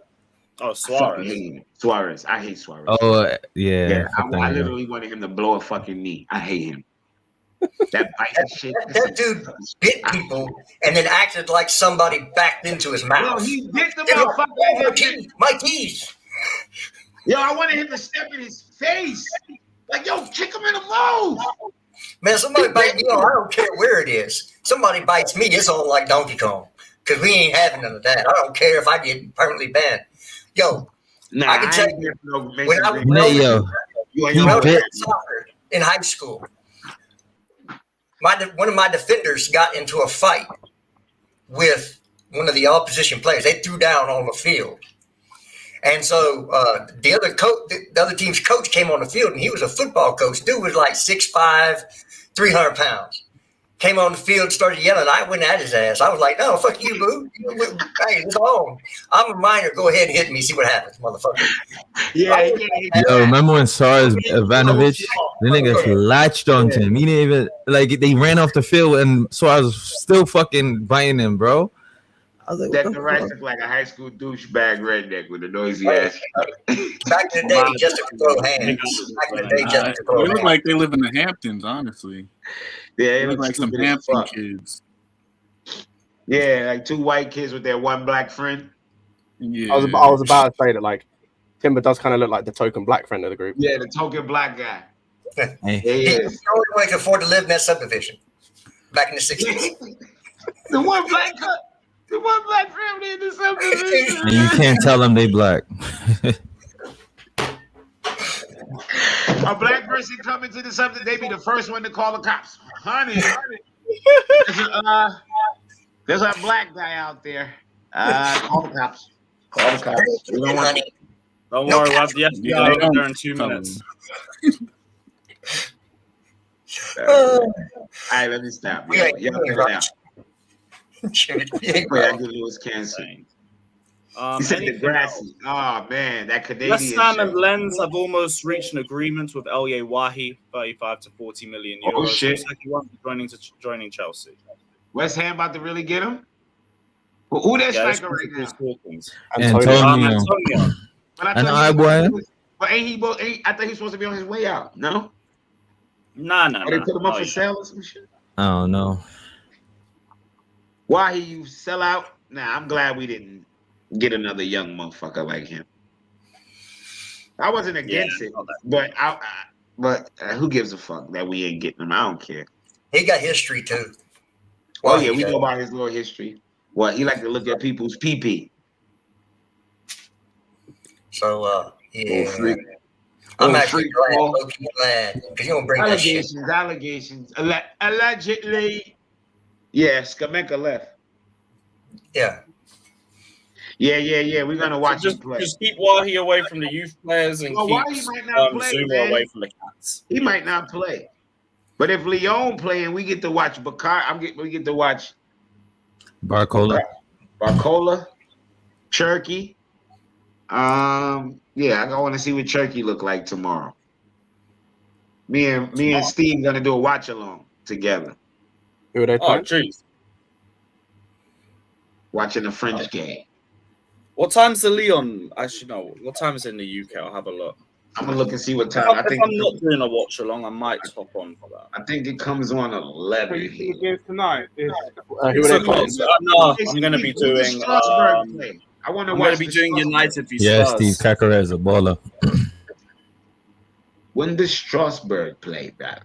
Oh, Suarez. Suarez. I hate Suarez. Oh, yeah. I literally wanted him to blow a fucking knee. I hate him. That biting shit. That dude bit people and then acted like somebody backed into his mouth. Yo, he bit the motherfucker. My teeth. Yo, I wanted him to step in his face. Like, yo, kick him in the nose. Man, somebody bite me on. I don't care where it is. Somebody bites me, it's on like Donkey Kong. Because we ain't having none of that. I don't care if I get permanently banned. Yo, I can tell you, when I was soccer in high school, one of my defenders got into a fight with one of the opposition players. They threw down on the field. And so the other team's coach came on the field, and he was a football coach. Dude was like 6'5", 300 pounds. Came on the field, started yelling. I went at his ass. I was like, no, fuck you, boo. Hey, it's on. I'm a minor. Go ahead and hit me. See what happens, motherfucker. Yeah. Yo, remember when Suarez Ivanovic, the niggas latched onto him. He didn't even, like, they ran off the field, and Suarez was still fucking biting him, bro. I was like, that the right looked like a high school douchebag redneck with a noisy ass. Back in the day, just to throw hands. Back in the day, just to throw They look hands. like they live in the Hamptons, honestly. Yeah, they look like some Hampton kids. Yeah, like two white kids with their one black friend. Yeah. I was about to say that, like, Timber does kind of look like the token black friend of the group. Yeah, the token black guy. Hey. He was the only one who could afford to live in that subdivision back in the 60s. The one black family in the subdivision. And you can't tell them they black. A black person coming to the subdivision, they be the first one to call the cops. Honey. There's a black guy out there. Call the cops. Call the cops. We don't want Don't worry, we'll have the FBI over there in 2 minutes. All right, let me stop. Y'all cut it out. Wait, I give Lewis cancer. He said Degrassi. Oh man, that Canadian. West Ham and Lens have almost reached an agreement with El Wahi, 35 to 40 million euros. Oh shit! Joining Chelsea. West Ham about to really get him. Well, who that striker right now? Antonio. But ain't he? I think he's supposed to be on his way out. No. Nah. They put him up for sale or some shit. I don't know. Why you sell out? Nah, I'm glad we didn't get another young motherfucker like him. I wasn't against it, but who gives a fuck that we ain't getting him? I don't care. He got history too. Oh yeah, we know about his little history. Well, he like to look at people's pee-pee. So yeah. I'm actually glad because you don't bring that shit. Allegations. Allegedly. Yeah, Skamenka left. Yeah. Yeah. We're gonna watch him play. Just keep Wahi away from the youth players and keep might not play, Zuma away from the cats. He might not play. But if Leon playing, we get to watch Bakar. We get to watch Barcola, Cherky. Yeah, I want to see what Cherky look like tomorrow. Me and Steve gonna do a watch along together. Who are they playing? Jeez. Watching the French game. What time's the Leon? Actually, no. What time is it in the UK? I'll have a look. I'm gonna look and see what time. If I'm not doing a watch along, I might hop on for that. I think it comes on 11. You see the games tonight? No, I'm going to be doing. I want to I'm watch. going to be doing United v Yeah, Spurs. Steve Kakara is a baller. When does Strasbourg play that?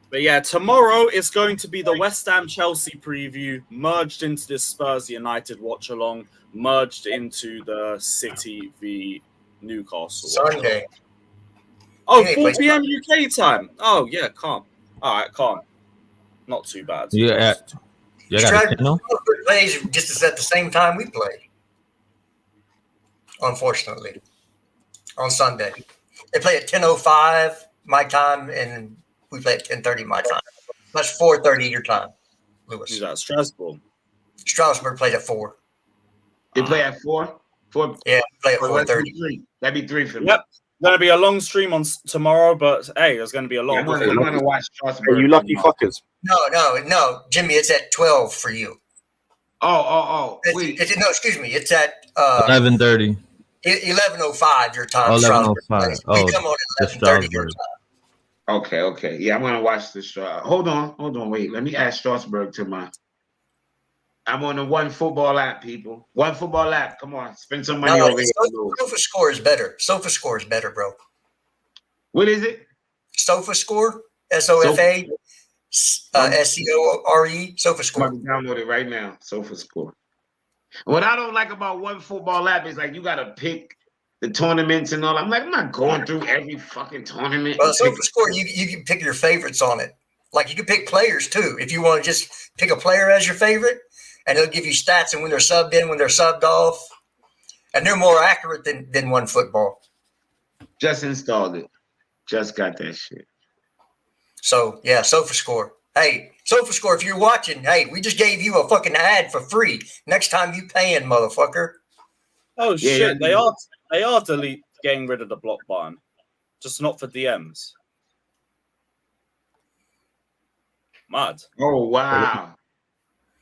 But yeah, tomorrow is going to be the West Ham Chelsea preview, merged into this Spurs United watch along, merged into the City v Newcastle. Sunday. Oh, 4 p.m. UK time. Oh yeah, calm. All right, calm. Not too bad. Yeah, Strasbourg plays just at the same time we play. Unfortunately, on Sunday they play at 10:05 my time, and we play at 10:30 my time. That's 4:30 your time, Lewis. Is that Strasbourg? Strasbourg played at 4. They play at 4. 4. Yeah, play at 4:30. That'd be 3 for me. Yep. Going to be a long stream on tomorrow, but hey, there's going to be a lot. I'm going to watch Strasbourg. You lucky fuckers. No, Jimmy, it's at 12 for you. Wait. No, excuse me. It's at 11:30. 11:05 your time. 11:05. Oh, we come on at 11:30 your time. Okay. Yeah, I'm going to watch this. Hold on. Wait. Let me add Strasbourg to my. I'm on the One Football app, people. One Football app. Come on, spend some money over here. SofaScore is better. SofaScore is better, bro. What is it? SofaScore. SOFA. SCORE. SofaScore. I'm download it right now. SofaScore. What I don't like about One Football app is like you got to pick the tournaments and all. I'm not going through every fucking tournament. Well, SofaScore, you can pick your favorites on it. Like you can pick players too. If you want to just pick a player as your favorite, and it'll give you stats and when they're subbed in, when they're subbed off. And they're more accurate than One Football. Just installed it. Just got that shit. So, yeah, SofaScore. Hey, SofaScore, if you're watching, hey, we just gave you a fucking ad for free. Next time you paying, motherfucker. Oh, shit. They are getting rid of the block button. Just not for DMs. Mad. Oh, wow.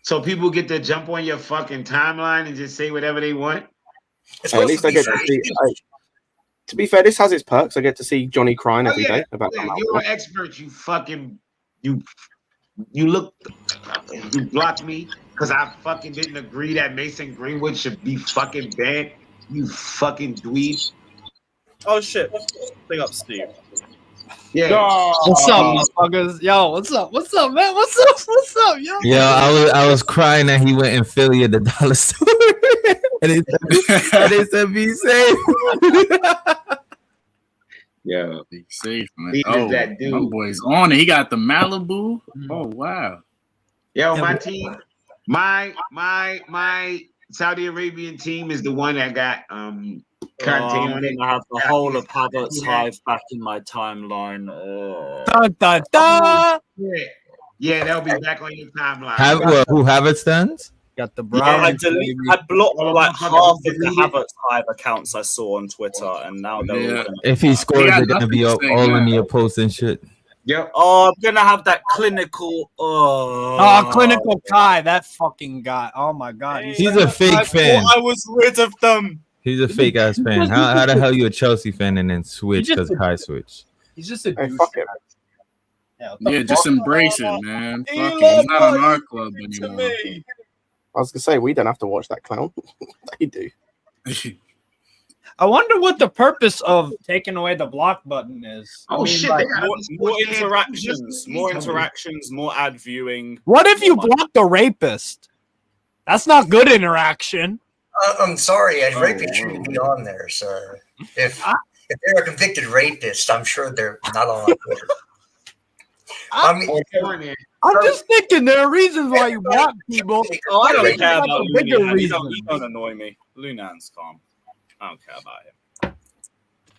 So people get to jump on your fucking timeline and just say whatever they want? At least I get to see. To be fair, this has its perks. I get to see Johnny crying every day about that. You're an expert. You fucking you blocked me because I fucking didn't agree that Mason Greenwood should be fucking banned. You fucking dweeb. Oh shit! Big up, Steve. Yeah. What's up, motherfuckers? Yo, what's up? What's up, man? What's up, yo? Yeah, I was crying that he went in Philly at the dollar store, and they said be safe. Yeah, be safe, man. He Oh, is that dude. my boy's on it. He got the Malibu. Oh wow. Yo, my team, my Saudi Arabian team is the one that got I'm going to have the whole of Havertz Hive back in my timeline. Oh. Dun, dun, dun. Yeah, they'll be back on your timeline. Who Havertz stands? Got the I blocked like half of the Havertz Hive accounts I saw on Twitter, and now they're If he scores, they're gonna be all in your posts and shit. Yep. Oh, I'm gonna have that clinical. Clinical Kai, that fucking guy. Oh my god, He's a fake fan. I was rid of them. He's a fake ass fan. How the hell you a Chelsea fan and then switch because Kai switched? He's just a fuck it. Yeah, just embrace it, man. Fuck it. He's not on our club anymore. I was gonna say we don't have to watch that clown. They do. I wonder what the purpose of taking away the block button is. Oh shit! like, more interactions, more ad viewing. What if you block the rapist? That's not good interaction. I'm sorry, rapists shouldn't be on there, sir. If they're a convicted rapist, I'm sure they're not on Twitter. I'm just thinking there are reasons why you block people. Oh, I don't care Like about a bigger Lunan. reason. He don't annoy me. Lunan's calm. I don't care about him.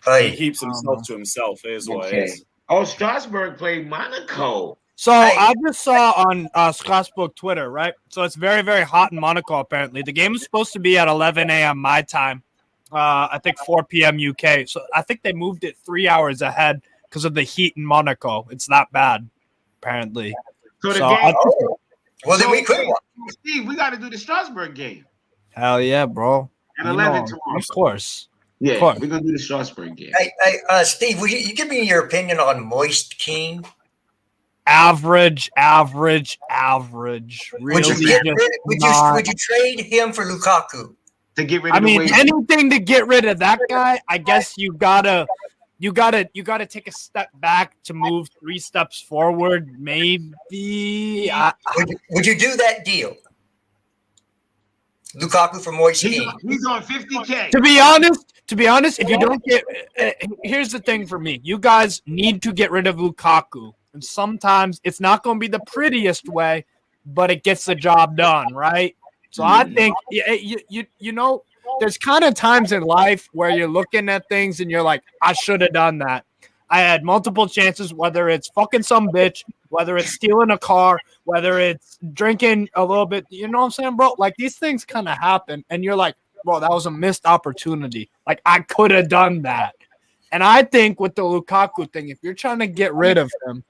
Hey, he keeps himself to himself. Is what it is. Oh, Strasbourg played Monaco. So I just saw on Strasbourg Twitter, right? So it's very, very hot in Monaco, apparently. The game is supposed to be at 11 a.m. my time. I think 4 p.m. UK. So I think they moved it 3 hours ahead because of the heat in Monaco. It's that bad, apparently. So the game. Well, then we could. Steve, we got to do the Strasbourg game. Hell yeah, bro. At 11 tomorrow. Of course. Yeah, Of course. we're gonna do the Strasburg game. Hey, Steve, would you give me your opinion on Moise Kean? Average. Really Would you trade him for Lukaku? To get rid of anything to get rid of that guy, I guess you gotta take a step back to move 3 steps forward. Maybe. Would you do that deal? Lukaku for Moise Kean. He's on 50K. To be honest, if you don't get, here's the thing for me: you guys need to get rid of Lukaku, and sometimes it's not going to be the prettiest way, but it gets the job done, right? So I think you know, there's kind of times in life where you're looking at things and you're like, I should have done that. I had multiple chances, whether it's fucking some bitch, whether it's stealing a car, whether it's drinking a little bit, you know what I'm saying, bro? Like, these things kind of happen, and you're like, bro, that was a missed opportunity. Like, I could have done that. And I think with the Lukaku thing, if you're trying to get rid of him,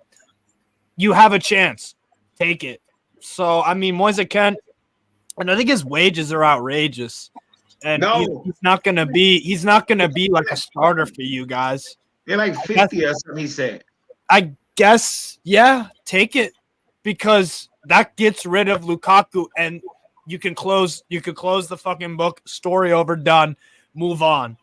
you have a chance. Take it. So, I mean, Moise Kean, and I think his wages are outrageous. And he's not gonna be like a starter for you guys. They're like 50 or something, he said. I guess, yeah, take it, because that gets rid of Lukaku, and you can close the fucking book, story over, done, move on.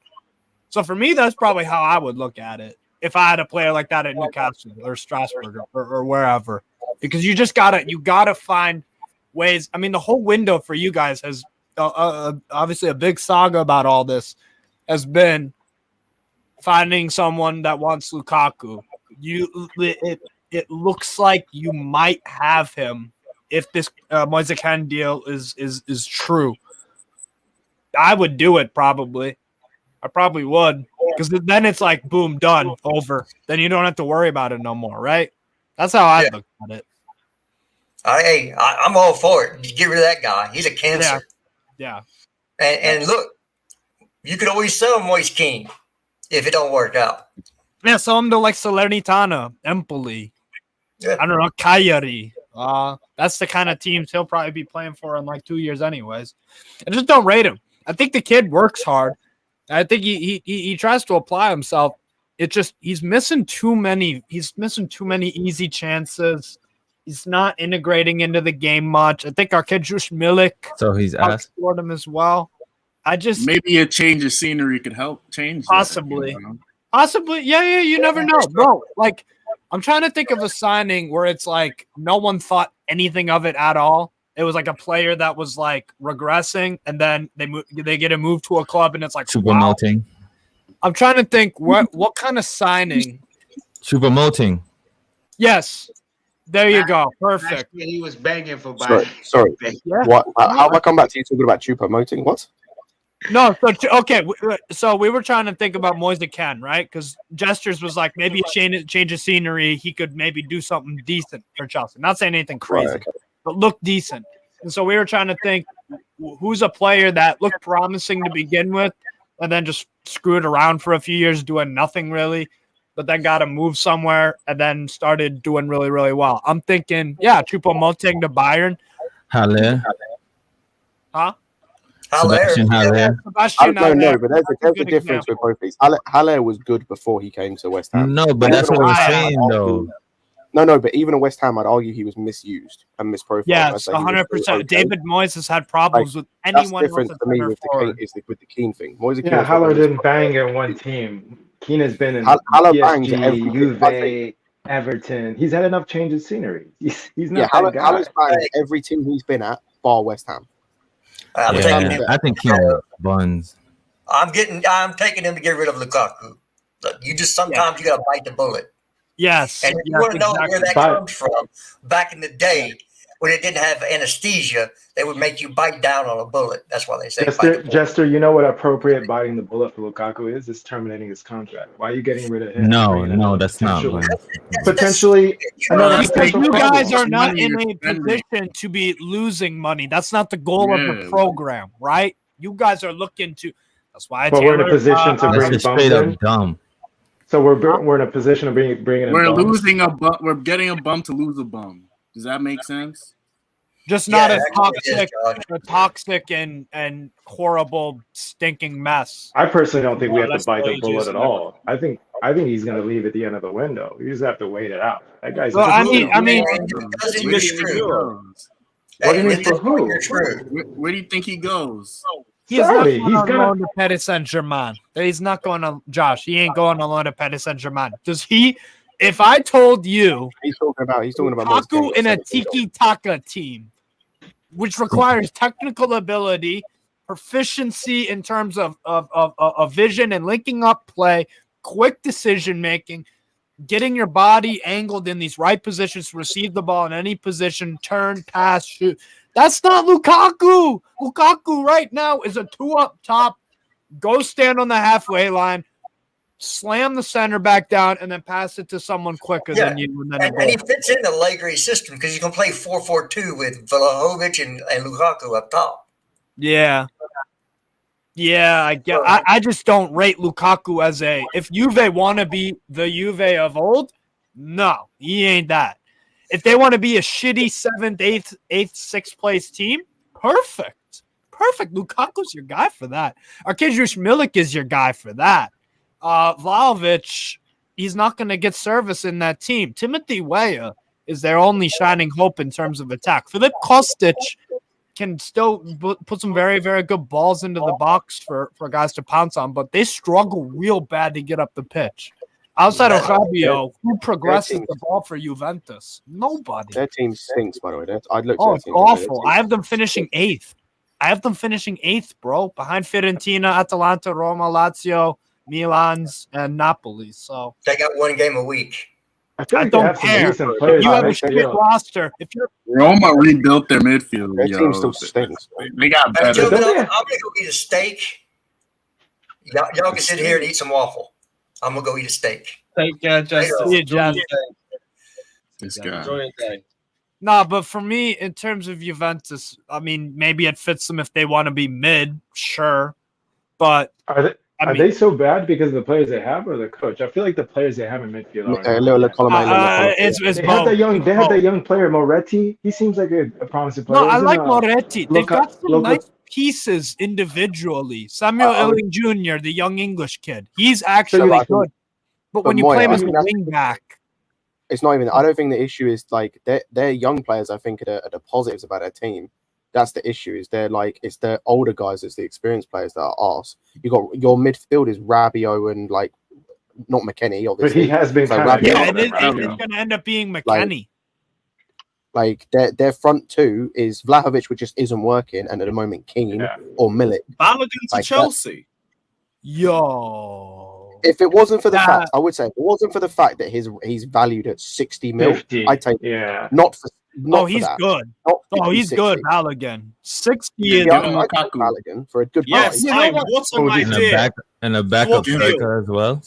So for me, that's probably how I would look at it if I had a player like that at Newcastle or Strasbourg or wherever, because you gotta find ways. I mean, the whole window for you guys has obviously a big saga about all this has been finding someone that wants Lukaku. It looks like you might have him if this Moise Kean deal is true. I would do it probably. I probably would, because then it's like boom, done, over. Then you don't have to worry about it no more, right? That's how I look at it. I'm all for it. Get rid of that guy. He's a cancer. Yeah. And look, you could always sell Moise Kean if it don't work out. Yeah, sell him to like Salernitana, Empoli. Yeah. I don't know, Cagliari. That's the kind of teams he'll probably be playing for in like 2 years anyways. And just don't rate him. I think the kid works hard. I think he tries to apply himself. It's just he's missing too many easy chances. He's not integrating into the game much. I think our kid Jush Milik, so he's asked for him as well. Maybe a change of scenery could help change possibly. That, you know? Possibly, yeah. You never know, bro. Like, I'm trying to think of a signing where it's like no one thought anything of it at all. It was like a player that was like regressing, and then they get a move to a club, and it's like Choupo-Moting. I'm trying to think what kind of signing. Choupo-Moting. Yes. There you go. Perfect. He was banging for Sorry. Yeah. What? How do I come back to you talking about Choupo-Moting? What? No. So we were trying to think about Moise Kean, right? Because Gestures was like maybe a change of scenery. He could maybe do something decent for Chelsea. Not saying anything crazy, but look decent. And so we were trying to think who's a player that looked promising to begin with, and then just screwed around for a few years doing nothing really. But then got to move somewhere and then started doing really, really well. I'm thinking, Choupo-Moting to Bayern. Haller. Huh? Sebastian Haller. No, but there's a difference with both these. Haller was good before he came to West Ham. No, but that's what I'm saying, though. No, but even at West Ham, I'd argue he was misused and misprofiled. Yes, 100%. David Moise has had problems with anyone. That's different to me with the Kean thing. Haller didn't bang at one team. Kean has been in PSG, Juve, Everton. He's had enough change of scenery. He's not that guy. Haller's banged every team he's been at, bar West Ham. I think Kean buns. I'm taking him to get rid of Lukaku. Look, you just sometimes you gotta bite the bullet. Yes. And if you want to know where that comes from, back in the day when it didn't have anesthesia, they would make you bite down on a bullet. That's why they say Jester, you know what appropriate biting the bullet for Lukaku is? It's terminating his contract. Why are you getting rid of him? No, that's not. Potentially, you guys are not in a position to be losing money. That's not the goal of the program, right? You guys are looking to. That's why. But we're in a position to bring bumps in. Dumb. So we're in a position of bringing. We're losing a bump. We're getting a bump to lose a bum. Does that make sense? Just not Yeah, as actually it is, toxic and horrible, stinking mess. I personally don't think we have to Less bite the wages bullet at and everything. all. I think he's going to leave at the end of the window. You just have to wait it out. That guy's. Well, I mean, And because you're screwed. What do you Hey, mean at for this point, who? you're screwed. Where do you think he goes? He is not Sorry, going he's on gonna- loan to Paris Saint-Germain. He's not going on, Josh. He ain't going on loan to Paris Saint-Germain. Does he? If I told you, He's talking about Moise Lukaku Kean in a got 17 goals. tiki-taka team, which requires technical ability, proficiency in terms of vision and linking up play, quick decision making, getting your body angled in these right positions to receive the ball in any position, turn, pass, shoot. That's not Lukaku. Lukaku right now is a 2 up top, go stand on the halfway line, slam the center back down, and then pass it to someone quicker than you. And then And he fits in the Allegri system because you can play 4-4-2 with Vlahovic and Lukaku up top. Yeah. Yeah, I get. I just don't rate Lukaku as a. If Juve want to be the Juve of old, no, he ain't that. If they want to be a shitty 7th, 8th, 6th place team, perfect. Lukaku's your guy for that. Arkadiusz Milik is your guy for that. Vlahovic, he's not going to get service in that team. Timothy Weah is their only shining hope in terms of attack. Filip Kostic can still put some very, very good balls into the box for guys to pounce on, but they struggle real bad to get up the pitch. Outside of Fabio, who progresses the ball for Juventus? Nobody. Their team stinks, by the way. I'd look. Oh, it's awful. I have them finishing 8th. Bro, behind Fiorentina, Atalanta, Roma, Lazio, Milan's, and Napoli. So they got one game a week. I don't care. You have a shit roster. If you're Roma rebuilt their midfield. Their team still stinks. They got better. I'm gonna go eat a steak. Y'all can sit here and eat some waffle. I'm gonna go eat a steak. Take care, Justin. See you, Justin. This guy. Enjoy your day. Nah, but for me, in terms of Juventus, I mean, maybe it fits them if they want to be mid, sure. But Are they so bad because of the players they have or the coach? I feel like the players they have in midfield are. It's They have that young player Moretti. He seems like a promising player. No, I like Moretti. They've got some nice pieces individually. Samuel Elling Jr., the young English kid, he's actually good. But when you play him as a wing back, it's not even. I don't think the issue is like they're young players. I think are the positives about their team. That's the issue. Is they're like it's the older guys, it's the experienced players that are arse. You got your midfield is Rabiot and like not McKennie, obviously. But he has been it's going to end up being McKennie. Like their front two is Vlahovic, which just isn't working, and at the moment Kean or Milik. Balogun to Chelsea. Yo. If it wasn't for the fact, I would say, if it wasn't for the fact that he's valued at 60 mil, I'd take not for. He's that. good. He's 60. good, Balogun. 60 is I take Balogun for a good price. You know what? And a backup striker as well.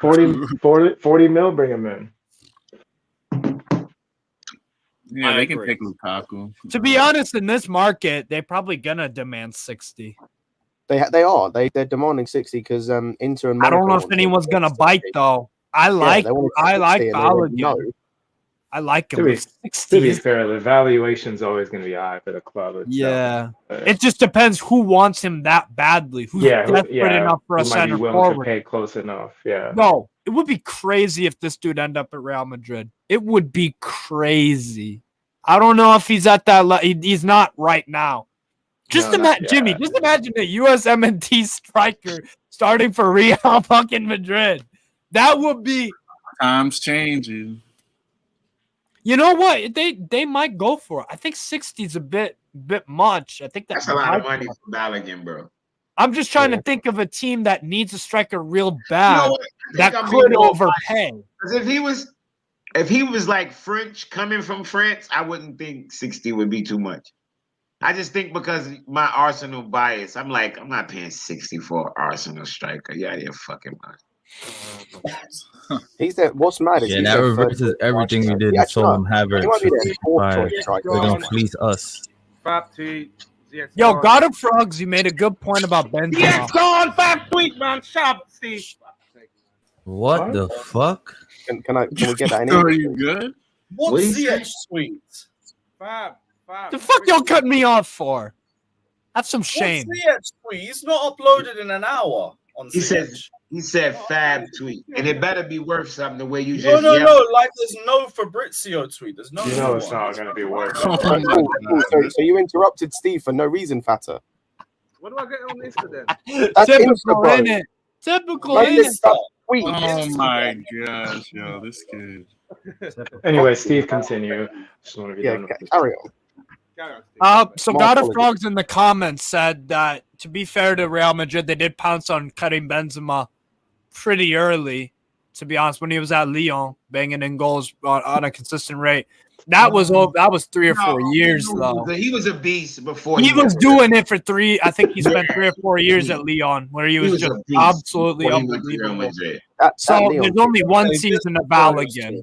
40 mil, bring him in. Yeah, they can take Lukaku. To be honest, in this market, they're probably gonna demand 60. They're demanding 60 because Inter and I don't Monaco know if anyone's gonna bite though. I like Balogun. I like him. To be fair, the valuation's always going to be high for the club itself. Yeah, it just depends who wants him that badly. Who's desperate enough for a center forward? To pay close enough. Yeah. No, it would be crazy if this dude ended up at Real Madrid. It would be crazy. I don't know if he's at that. He's not right now. Just imagine, Jimmy. Just imagine a USMNT striker starting for Real fucking Madrid. That would be. Times changing. You know what? They might go for it. I think 60 is a bit much. I think that's a lot of money for Balogun, bro. I'm just trying to think of a team that needs a striker real bad that could overpay. Because if he was like French coming from France, I wouldn't think 60 would be too much. I just think because my Arsenal bias, I'm like, I'm not paying 60 for an Arsenal striker. Yeah, you're fucking mind. He's there. What's mad is that reverses everything we did in Solom Havertz. They're gonna fleece us. Yo, God of Frogs, you made a good point about Benzema. Yes, gone 5 tweet, man. Shop, Steve. What the fuck? Can we get that in? Are you good? What's the tweet? Fab. The fuck y'all cutting me off for? Have some shame. What's the tweet? He's not uploaded in an hour on He CH. said Fab tweet, and it better be worth something the way you No, just no. Like there's no Fabrizio tweet. There's no. You know it's not going to be worth Cool, it. cool. So you interrupted Steve for no reason, Fatter. What do I get on Insta then? That's Typical, Insta, bro. innit? Typical, Like innit? this stuff, tweet. Oh my gosh, yo, this kid. Anyway, Steve, continue. Just want to be Yeah, done with this. carry on. So My God of apologies. Frogs in the comments said that, to be fair to Real Madrid, they did pounce on Karim Benzema pretty early, to be honest, when he was at Lyon, banging in goals on a consistent rate. That was 3 or 4 years, though. He was a beast before He was went doing it for 3. I think he spent 3 or 4 years at Lyon, where he was just a beast absolutely before he went to Real unbelievable. Madrid. So Leon there's only one season of Val again.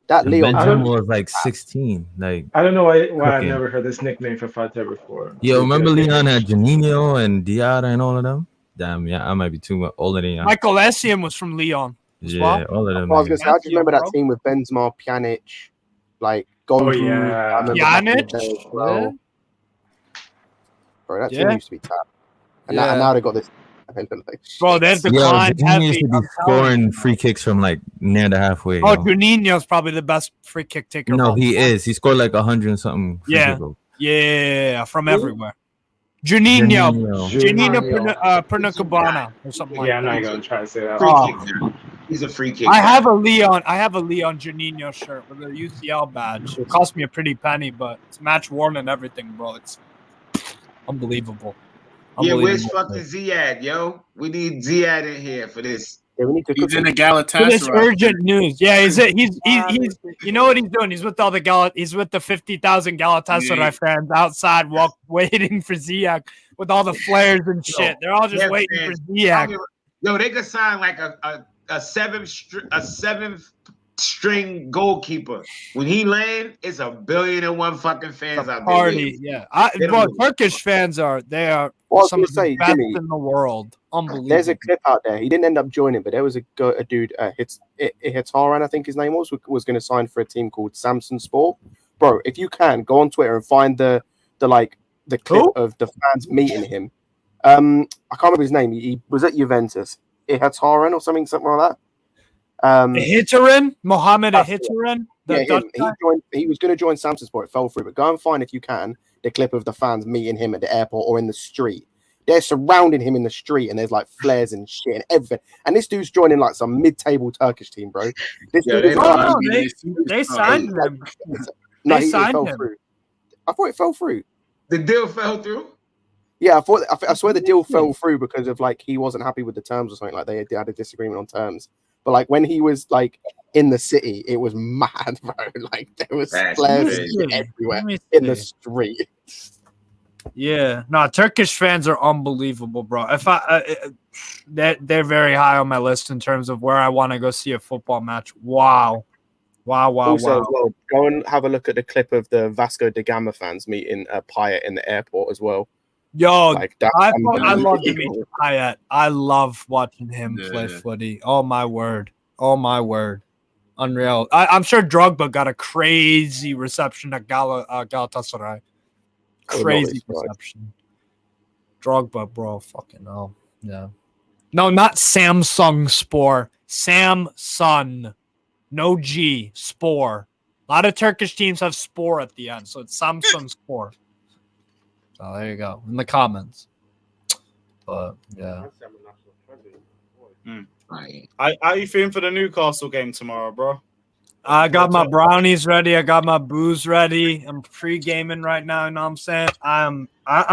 That Leon Benzema was like 16. Like I don't know why I've cooking. never heard this nickname for Fata before. Yo, remember Leon had Janino and Diarra and all of them? Damn, yeah, I might be too much older than you. Michael Essien was from Lyon. Yeah, all of them. I was gonna niggas. say, I just remember that team with Benzema, Pjanic, like Doku. yeah. I remember back in the Pjanic? day as well. Yeah. Bro, that team Yeah. used to be tapped. And Yeah. now they got this. Bro, they've Yo, declined Janino heavy. used to be scoring free kicks from like near the halfway. Oh, yo. Juninho's probably the best free kick taker. of No, all he time. is. He scored like 100 and something. free Yeah. kick goals. Yeah, from everywhere. Juninho. Juninho Juninho. Pernambucana or something like Yeah, I'm that. not going to try to say that. Free Oh. kick now. He's a free kick. I now. have a Leon Juninho shirt with a UCL badge. It cost me a pretty penny, but it's match worn and everything, bro. It's unbelievable. Yeah, where's Unbelievable. fucking Ziad, yo? We need Ziad in here for this. Yeah, we need to He's in the For this Galatasaray. urgent news. Yeah, he's you know what he's doing? He's with all the he's with the 50,000 Galatasaray Yeah. fans outside waiting for Ziyech with all the flares and shit. They're all just Yeah, waiting fans. for Ziyech. Yo, they could sign like a seventh string goalkeeper. When he land, it's 1,000,000,001 fucking fans out there. Party, yeah. They don't Bro, know. Turkish fans are Well, I was some gonna of the say, best Jimmy, in the world. Unbelievable. There's a clip out there. He didn't end up joining, but there was a dude, Hitaran, I think his name was going to sign for a team called Samson Sport. Bro, if you can, go on Twitter and find the clip of the fans meeting him. I can't remember his name. He was at Juventus. Hitaran or something like that. Hitaran? Mohammed Hitaran? Yeah, him. He was going to join Samson Sport. It fell through. But go and find, if you can, the clip of the fans meeting him at the airport or in the street. They're surrounding him in the street, and there's like flares and shit and everything. And this dude's joining like some mid-table Turkish team, bro. This dude is they signed him. No, They it signed fell him. through. I thought it fell through. The deal fell through? Yeah, I swear the deal fell through because of like he wasn't happy with the terms or something. Like they had a disagreement on terms. But like when he was like in the city, it was mad, bro. Like there was flares everywhere in the street. Yeah, no, Turkish fans are unbelievable, bro. If they're very high on my list in terms of where I want to go see a football match. Wow. Also, as well, go and have a look at the clip of the Vasco da Gama fans meeting Payet in the airport as well. Yo, like that. I love Dimitri Payet. I love watching him play footy. Oh my word. Unreal. I'm sure Drogba got a crazy reception at Galatasaray. Crazy reception. Drogba, bro. Fucking hell. Yeah. No, not Samsung Spore. Samsun. No G. Spore. A lot of Turkish teams have Spore at the end, so it's Samsung Spore. So there you go. In the comments. But yeah. How you feeling for the Newcastle game tomorrow, bro? I got my brownies ready. I got my booze ready. I'm pre-gaming right now. You know what I'm saying? I'm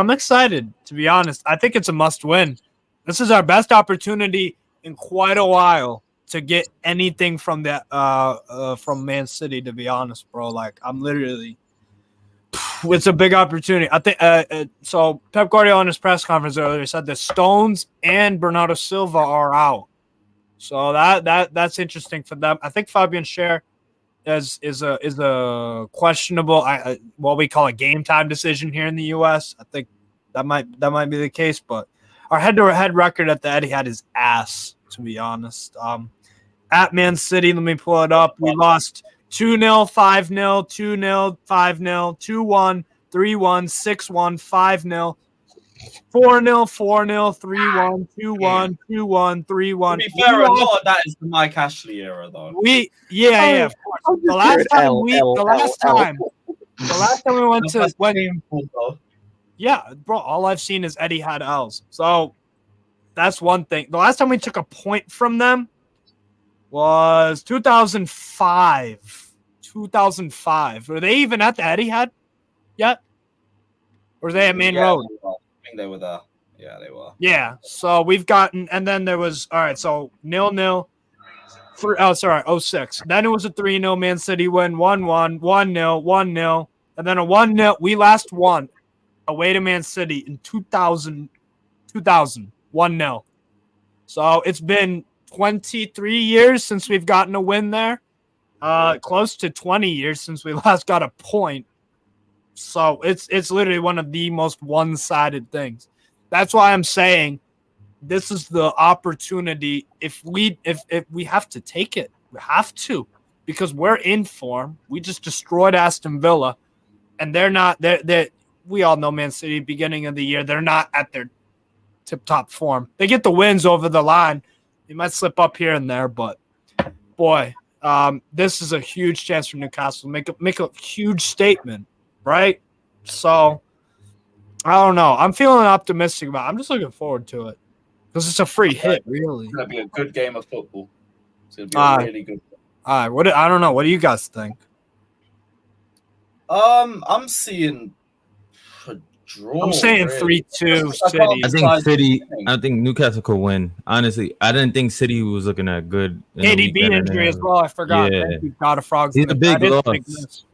excited, to be honest. I think it's a must-win. This is our best opportunity in quite a while to get anything from that from Man City. To be honest, bro, like I'm literally. It's a big opportunity. I think so. Pep Guardiola in his press conference earlier said that Stones and Bernardo Silva are out. So that's interesting for them. I think Fabian Schär is a questionable, what we call a game time decision here in the U.S. I think that might be the case. But our head-to-head record at the Etihad is ass, to be honest. At Man City, let me pull it up. We lost 2-0, 5-0, 2-0, 5-0, 2-1, 3-1, 6-1, 5-0, 4-0, 4-0, 3-1, 2-1, 2-1, 3-1. To be fair, a lot of that is the Mike Ashley era, though. Of course. The last time we went to bro, all I've seen is Eddie had L's. So that's one thing. The last time we took a point from them was 2005. 2005. Were they even at the Etihad yet? Or were they at Main Road? I think they were there. Yeah, they were. Yeah. So we've gotten, and then there was, all right, so 0-0. 06. Then it was a 3-0 Man City win, 1-1, 1-0, 1-0. And then a 1-0. We last won away to Man City in 2000, 1-0. So it's been 23 years since we've gotten a win there. Close to 20 years since we last got a point. So it's literally one of the most one-sided things. That's why I'm saying this is the opportunity. If we have to take it, we have to, because we're in form. We just destroyed Aston Villa, and they're not. They're we all know Man City beginning of the year. They're not at their tip-top form. They get the wins over the line. They might slip up here and there, but boy, this is a huge chance for Newcastle to make a huge statement, right? So I don't know. I'm feeling optimistic about it. I'm just looking forward to it because it's a free hit, really. It's going to be a good game of football. It's going to be a really good game. All right. I don't know. What do you guys think? I'm seeing a draw. I'm saying 3-2 City. I think Newcastle could win. Honestly, I didn't think City was looking that good. KDB injury as well. I forgot. Yeah. Thank you, God of Frogs. He's a big loss.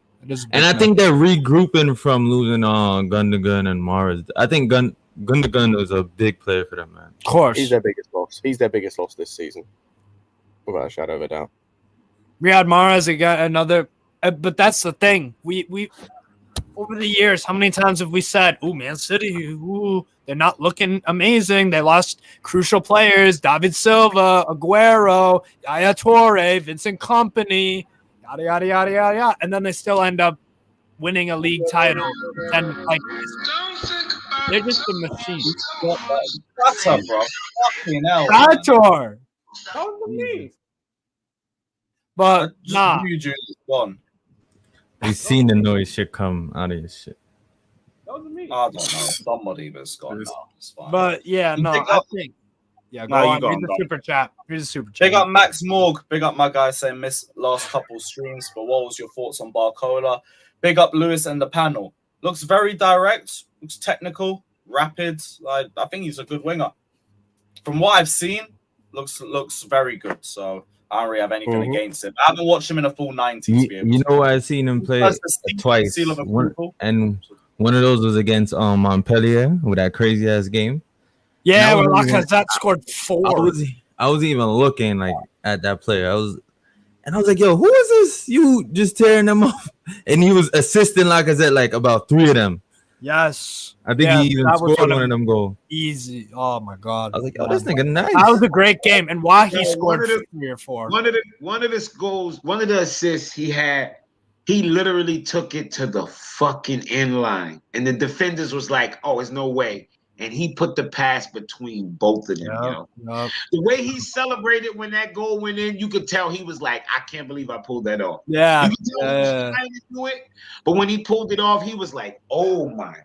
And I think they're regrouping from losing Gundogan and Mahrez. I think Gundogan was a big player for them, man. Of course. He's their biggest loss. He's their biggest loss this season, without a shadow of a doubt. Riyad Mahrez again, another. But that's the thing. We over the years, how many times have we said, "Oh, Man City, they're not looking amazing. They lost crucial players: David Silva, Aguero, Yaya Toure, Vincent Kompany, yada yada yada yada yada." And then they still end up winning a league title. And they're just a machine. That's up, bro. Fucking hell. Savić. That was me. But nah. Gone. We've seen the noise shit come out of your shit. That was me. I don't know. Somebody was gone now. It's fine. But yeah, no, I think. Yeah, go on. Read the super chat. Read the super chat. Big up Max Morg. Big up my guy saying missed last couple streams. But what was your thoughts on Barcola? Big up Lewis and the panel. Looks very direct. Looks technical. Rapid. I think he's a good winger. From what I've seen, looks very good. So I don't really have anything against him. I haven't watched him in a full 90. You know what? I've seen him play twice. And one of those was against Montpellier with that crazy ass game. Yeah, where Lacazette scored 4. I was even looking like at that player. I was like, yo, who is this? You just tearing them off. And he was assisting Lacazette like about 3 of them. Yes. I think he even scored one of them goals. Easy. Oh my God. I was like, oh, this nigga nice. That was a great game. And why he scored 3 or 4. One of his goals, one of the assists he had, he literally took it to the fucking end line. And the defenders was like, oh, there's no way. And he put the pass between both of them, The way he celebrated when that goal went in, you could tell he was like, I can't believe I pulled that off. Yeah. You could tell he was trying to do it, but when he pulled it off, he was like, oh my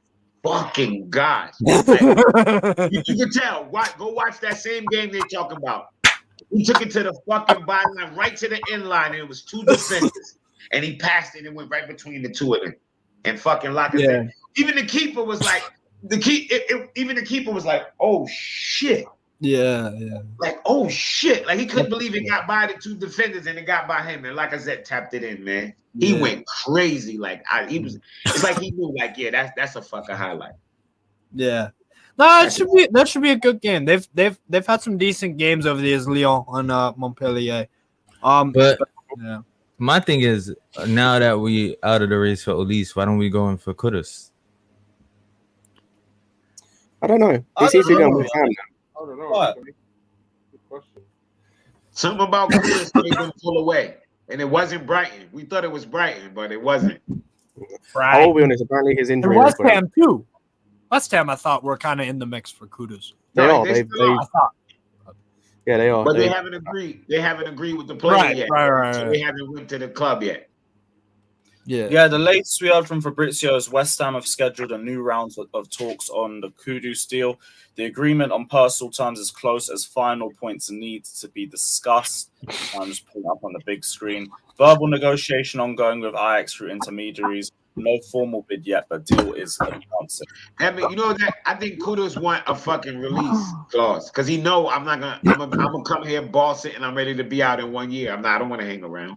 fucking gosh. Like, you could tell. Go watch that same game they're talking about. He took it to the fucking byline, right to the end line, and it was 2 defenders. And he passed it and went right between the 2 of them. And fucking Lacazette. Yeah. Even the keeper was like, even the keeper was like, oh shit. Yeah. Like, oh shit. Like he couldn't believe it got by the 2 defenders and it got by him. And Lacazette tapped it in, man. He went crazy. Like it's like he knew, like, yeah, that's a fucking highlight. Yeah. No, that should be a good game. They've had some decent games over the years, Lyon on Montpellier. But my thing is, now that we out of the race for Olise, why don't we go in for Kudus? I don't know. He seems to go with time now. I don't know. What? Something about Chris made them pull away. And it wasn't Brighton. We thought it was Brighton, but it wasn't. I will be honest. Apparently, his injury. And West Ham too. West Ham, I thought were kind of in the mix for Kudus. They No, are. they still are. Yeah, they are. But they haven't agreed. They haven't agreed with the player yet. So they haven't went to the club yet. Yeah, the latest we heard from Fabrizio is West Ham have scheduled a new round of talks on the Kudus deal. The agreement on personal terms is close as final points need to be discussed. I'm just pulling up on the big screen. Verbal negotiation ongoing with Ajax through intermediaries. No formal bid yet, but deal is advancing. I mean, you know that I think Kudus want a fucking release clause because he know I'm gonna come here, boss it, and I'm ready to be out in 1 year. I don't want to hang around.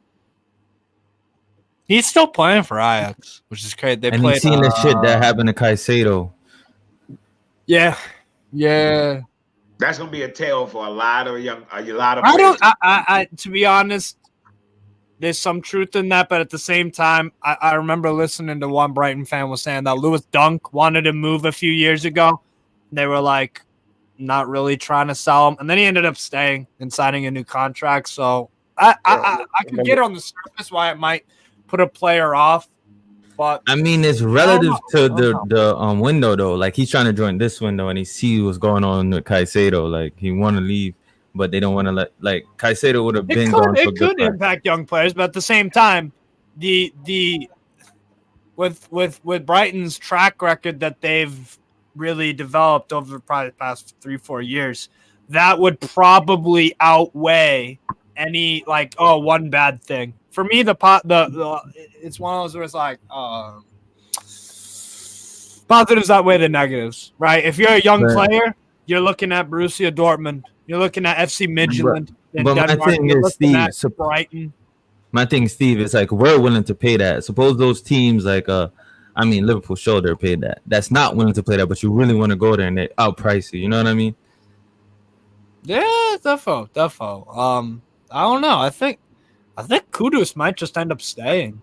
He's still playing for Ajax, which is crazy. They and played, he's seen the shit that happened to Caicedo. Yeah. That's gonna be a tale for a lot of players. I to be honest, there's some truth in that, but at the same time, I remember listening to one Brighton fan was saying that Lewis Dunk wanted to move a few years ago. They were like not really trying to sell him, and then he ended up staying and signing a new contract. So I could get on the surface why it might put a player off, but I mean, it's relative to the window though. Like he's trying to join this window, and he sees what's going on with Caicedo. Like he want to leave, but they don't want to let. Like Caicedo would have been gone. It could impact young players, but at the same time, with Brighton's track record that they've really developed over probably the past 3-4 years, that would probably outweigh any one bad thing. For me, it's one of those where it's like positives outweigh the negatives, right? If you're a young player, you're looking at Borussia Dortmund, you're looking at FC Midtjylland in Denmark, my thing you're is, looking at Steve, Brighton. My thing, Steve, is like we're willing to pay that. Suppose those teams Liverpool sure they're paid that. That's not willing to play that, but you really want to go there and they outprice you. You know what I mean? Yeah, defo. I don't know. I think Kudus might just end up staying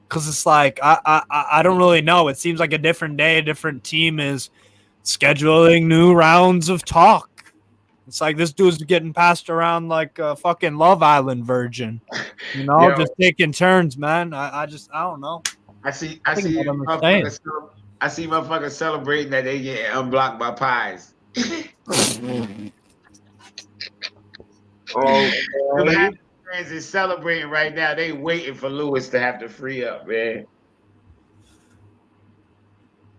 because it's like I don't really know. It seems like a different day, a different team is scheduling new rounds of talk. It's like this dude's getting passed around like a fucking Love Island virgin, just taking turns, man. I don't know. I see motherfuckers celebrating that they get unblocked by pies. Them fans is celebrating right now. They waiting for Lewis to have to free up, man.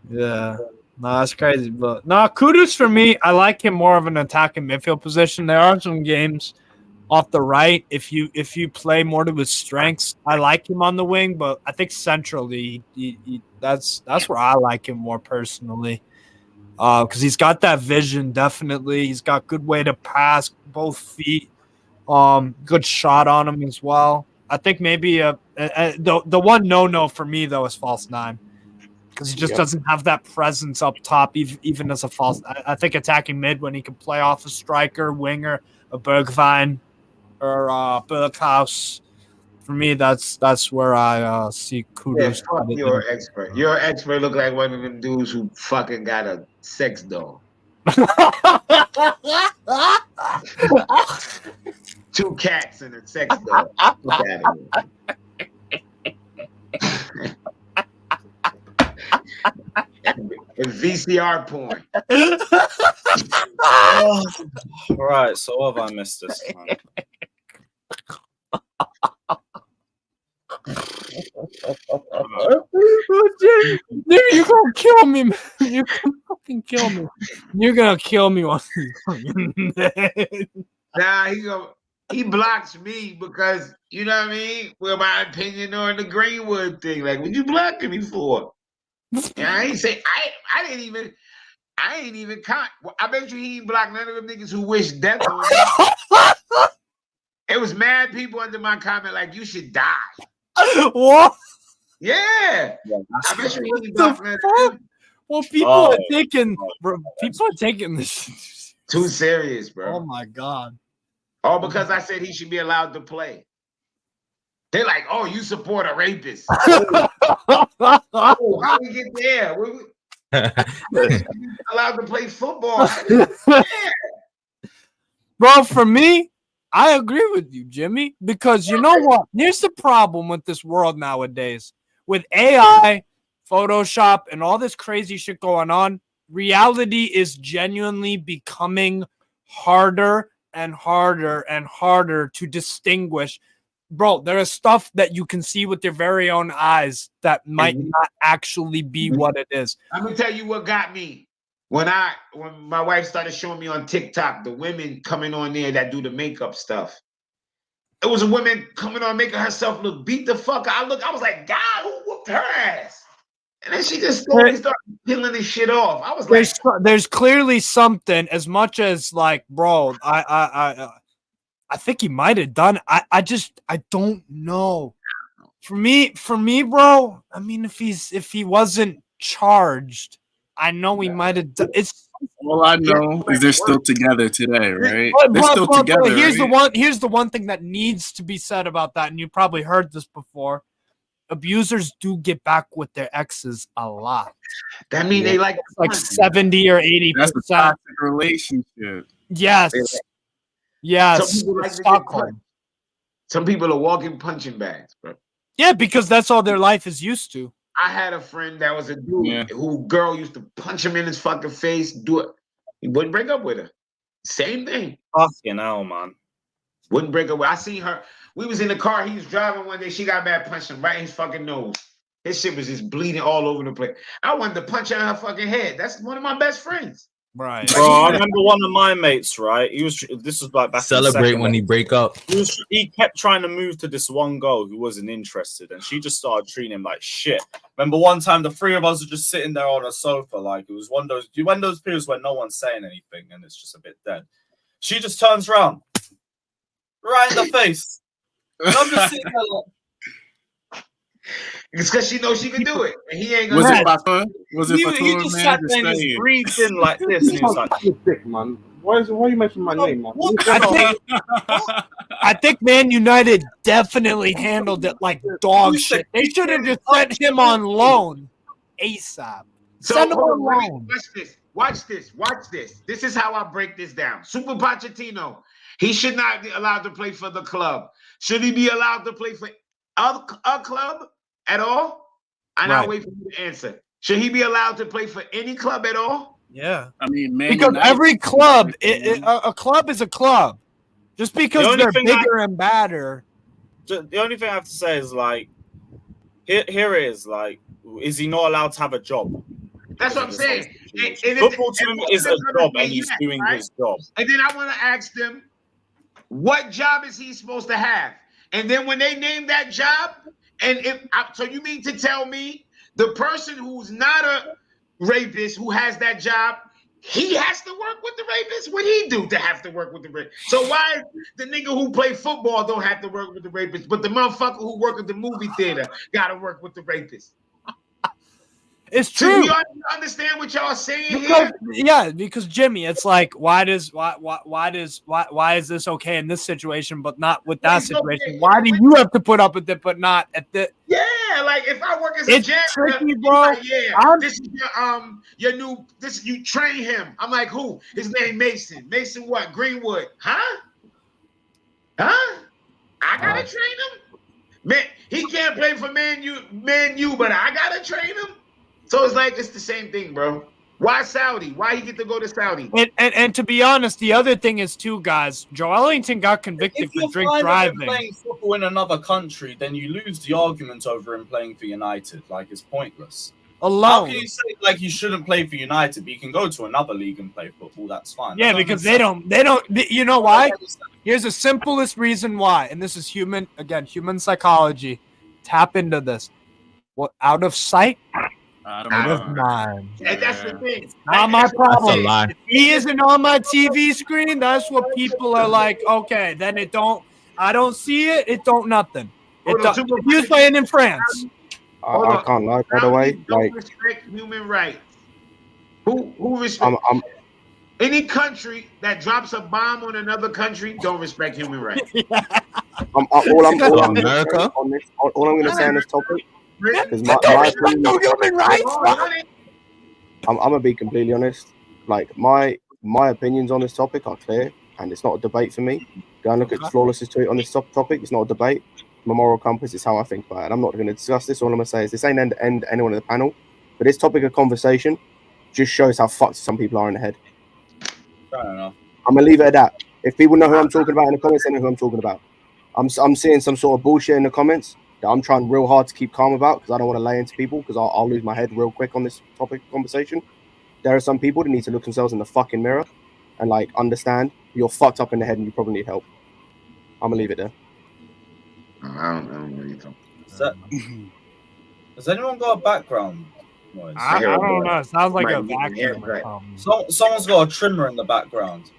Yeah. No, that's crazy. But no, Kudus for me, I like him more of an attacking midfield position. There are some games off the right. If you play more to his strengths, I like him on the wing, but I think centrally that's where I like him more personally. Because he's got that vision, definitely. He's got good way to pass, both feet. Good shot on him as well. I think maybe the one no for me though is false nine, because he just doesn't have that presence up top, even as a false. I think attacking mid when he can play off a striker, winger, a Bergwijn, or Berghaus. For me, that's where I see Kudus. Yeah, you're an expert. Your expert look like one of them dudes who fucking got a sex doll. 2 cats and a sex doll. It's VCR porn. Right, so what have I missed this time? Dude, you're gonna kill me, man. You're gonna fucking kill me. You're gonna kill me one of these days. Nah, he blocks me because you know what I mean. Well, my opinion on the Greenwood thing, like, what you blocking me for? Yeah, I ain't say I ain't even count. I bet you he ain't blocked none of them niggas who wish death on him. It was mad people under my comment like, you should die. What? Yeah. I bet you he ain't blocked none of them. Well, people are taking this too serious, bro. Oh my god. All because I said he should be allowed to play. They're like, oh, you support a rapist. Oh, how we get there? Allowed to play football. Yeah. Bro, for me, I agree with you, Jimmy, because you know what? Here's the problem with this world nowadays. With AI, Photoshop, and all this crazy shit going on, reality is genuinely becoming harder and harder and harder to distinguish. Bro, there is stuff that you can see with your very own eyes that might not actually be what it is. I'm gonna tell you what got me. When my wife started showing me on TikTok the women coming on there that do the makeup stuff. It was a woman coming on making herself look beat the fuck out. I was like, God, who whooped her ass? And then she just slowly started peeling this shit off. I was like, there's clearly something, as much as like, bro, I think he might have done. I don't know. For me, bro, I mean, if he wasn't charged, I know he might have done. It's all I know is they're still together today, right? But They're still together. Here's right? the one thing that needs to be said about that, and you probably heard this before. Abusers do get back with their exes a lot. That mean they like 70 or 80%. That's a toxic relationship. Yes. Yes. Some people are walking punching bags, bro. Yeah, because that's all their life is used to. I had a friend that was a dude who girl used to punch him in his fucking face, do it. He wouldn't break up with her. Same thing. Fucking hell, man. Wouldn't break up with her. I seen her. We was in the car. He was driving one day. She got mad, punched him right in his fucking nose. His shit was just bleeding all over the place. I wanted to punch her in her fucking head. That's one of my best friends. Right. Bro, I remember one of my mates, right? This was like back Celebrate when he break up. He kept trying to move to this one girl who wasn't interested, and she just started treating him like shit. Remember one time the three of us were just sitting there on a sofa, like it was one of those periods where no one's saying anything and it's just a bit dead. She just turns around, right in the face. And I'm just sitting there like, it's because she knows she can do it, and he ain't gonna. Was it Fatur? Was it Fatur? He just sat there and just breathed in like this. And he was like, "Sick, man. Why you mention my name, man?" I think Man United definitely handled it like dog shit. They should have just sent him on loan ASAP. Send him on loan. Watch this. This is how I break this down. Super Pochettino, he should not be allowed to play for the club. Should he be allowed to play for a club at all? And I'll wait for you to answer. Should he be allowed to play for any club at all? Yeah. I mean, Man because United, every club, a club is a club. Just because they're bigger and badder. The only thing I have to say is like, here it is. Like, is he not allowed to have a job? That's what I'm saying. Football to him is a job, and he's doing his job. And then I want to ask them, what job is he supposed to have? And then when they name that job, so you mean to tell me the person who's not a rapist who has that job, he has to work with the rapist? What he do to have to work with the rapist? So why the nigga who play football don't have to work with the rapist, but the motherfucker who work at the movie theater got to work with the rapist? It's true. Do you understand what y'all saying because, here? Yeah, because Jimmy, it's like why is this okay in this situation, but not with that situation? Why do you have to put up with it, but not at the? Yeah, like if I work as a janitor, tricky, bro. Like, this is your new. This you train him. I'm like, who? His name Mason. Mason what? Greenwood? Huh? I gotta train him. Man, he can't play for Man U, but I gotta train him. So it's like it's the same thing, bro. Why Saudi? Why he get to go to Saudi? And to be honest, the other thing is too, guys. Joe Ellington got convicted for drink driving. If you're playing football in another country, then you lose the argument over him playing for United. Like it's pointless. Alone. How can you say like you shouldn't play for United, but you can go to another league and play football? That's fine. Yeah, because they don't. You know why? Here's the simplest reason why, and this is human psychology. Tap into this. What out of sight? Out of mind. And that's the thing. Not my problem. That's a lie. If he isn't on my TV screen, that's what people are like, okay, then I don't see it, it don't nothing. He's playing in France. I can't lie, by the way. Don't respect human rights. Who respects? Any country that drops a bomb on another country don't respect human rights. All I'm going to say on this topic, because my human rights. I'm gonna be completely honest. Like my opinions on this topic are clear, and it's not a debate for me. Go and look at Flawless's tweet on this topic. It's not a debate. My moral compass is how I think about it. I'm not going to discuss this. All I'm going to say is this ain't end anyone in the panel, but this topic of conversation just shows how fucked some people are in the head. Fair enough. I'm going to leave it at that. If people know who I'm talking about in the comments, they know who I'm talking about. I'm seeing some sort of bullshit in the comments that I'm trying real hard to keep calm about because I don't want to lay into people because I'll lose my head real quick on this topic of conversation. There are some people that need to look themselves in the fucking mirror and like understand you're fucked up in the head and you probably need help. I'm going to leave it there. I don't really talk. Has anyone got a background noise? I don't know. It sounds like a vacuum. Someone's got a trimmer in the background.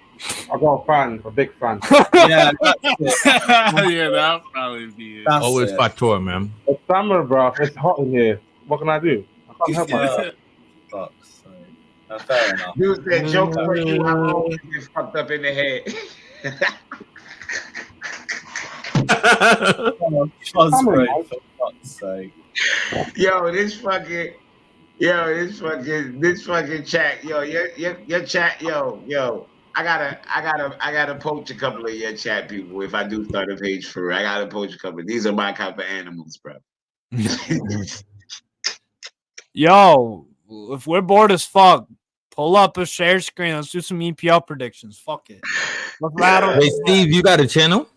I got a fan, a big fan. Yeah, that's it. Yeah, that'll probably be it. That's Always it. factor, man. It's summer, bro. It's hot in here. What can I do? I can't help myself. Fuck's sake. Fair enough. You said jokes for you. I'm always get fucked up in the head. For fuck's sake. Yo, this fucking chat, yo, your chat, yo. I gotta poach a couple of your chat people if I do start a page for real. I gotta poach a couple. These are my type of animals, bro. Yo, if we're bored as fuck, pull up a share screen. Let's do some EPL predictions. Fuck it. Let's rattle. Hey, Steve, you got a channel?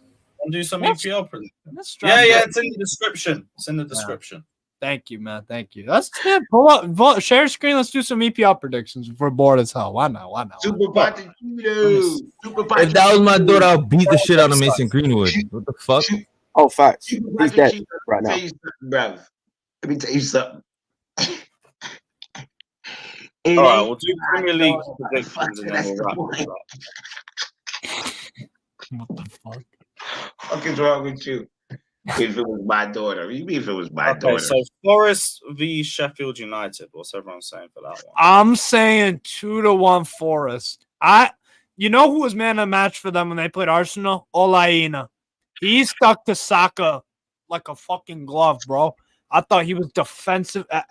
And do some EPL predictions. Yeah, it's in the description. It's in the description. Thank you, man. Thank you. Let's pull up, share screen. Let's do some EPL predictions if we're bored as hell. Why not? Super Pachudo. If that was my daughter, I'll beat the shit out of Mason Greenwood. What the fuck? Oh, facts. He's dead right now. Let me tell you something. All right, we'll do Premier League predictions and then we'll wrap it up. What the fuck? What is wrong with you? If it was my daughter. What do you mean if it was my daughter? So Forest v Sheffield United. What's everyone saying for that one? I'm saying 2-1 Forest. You know who was man of the match for them when they played Arsenal? Olaina. He stuck to Saka like a fucking glove, bro. I thought he was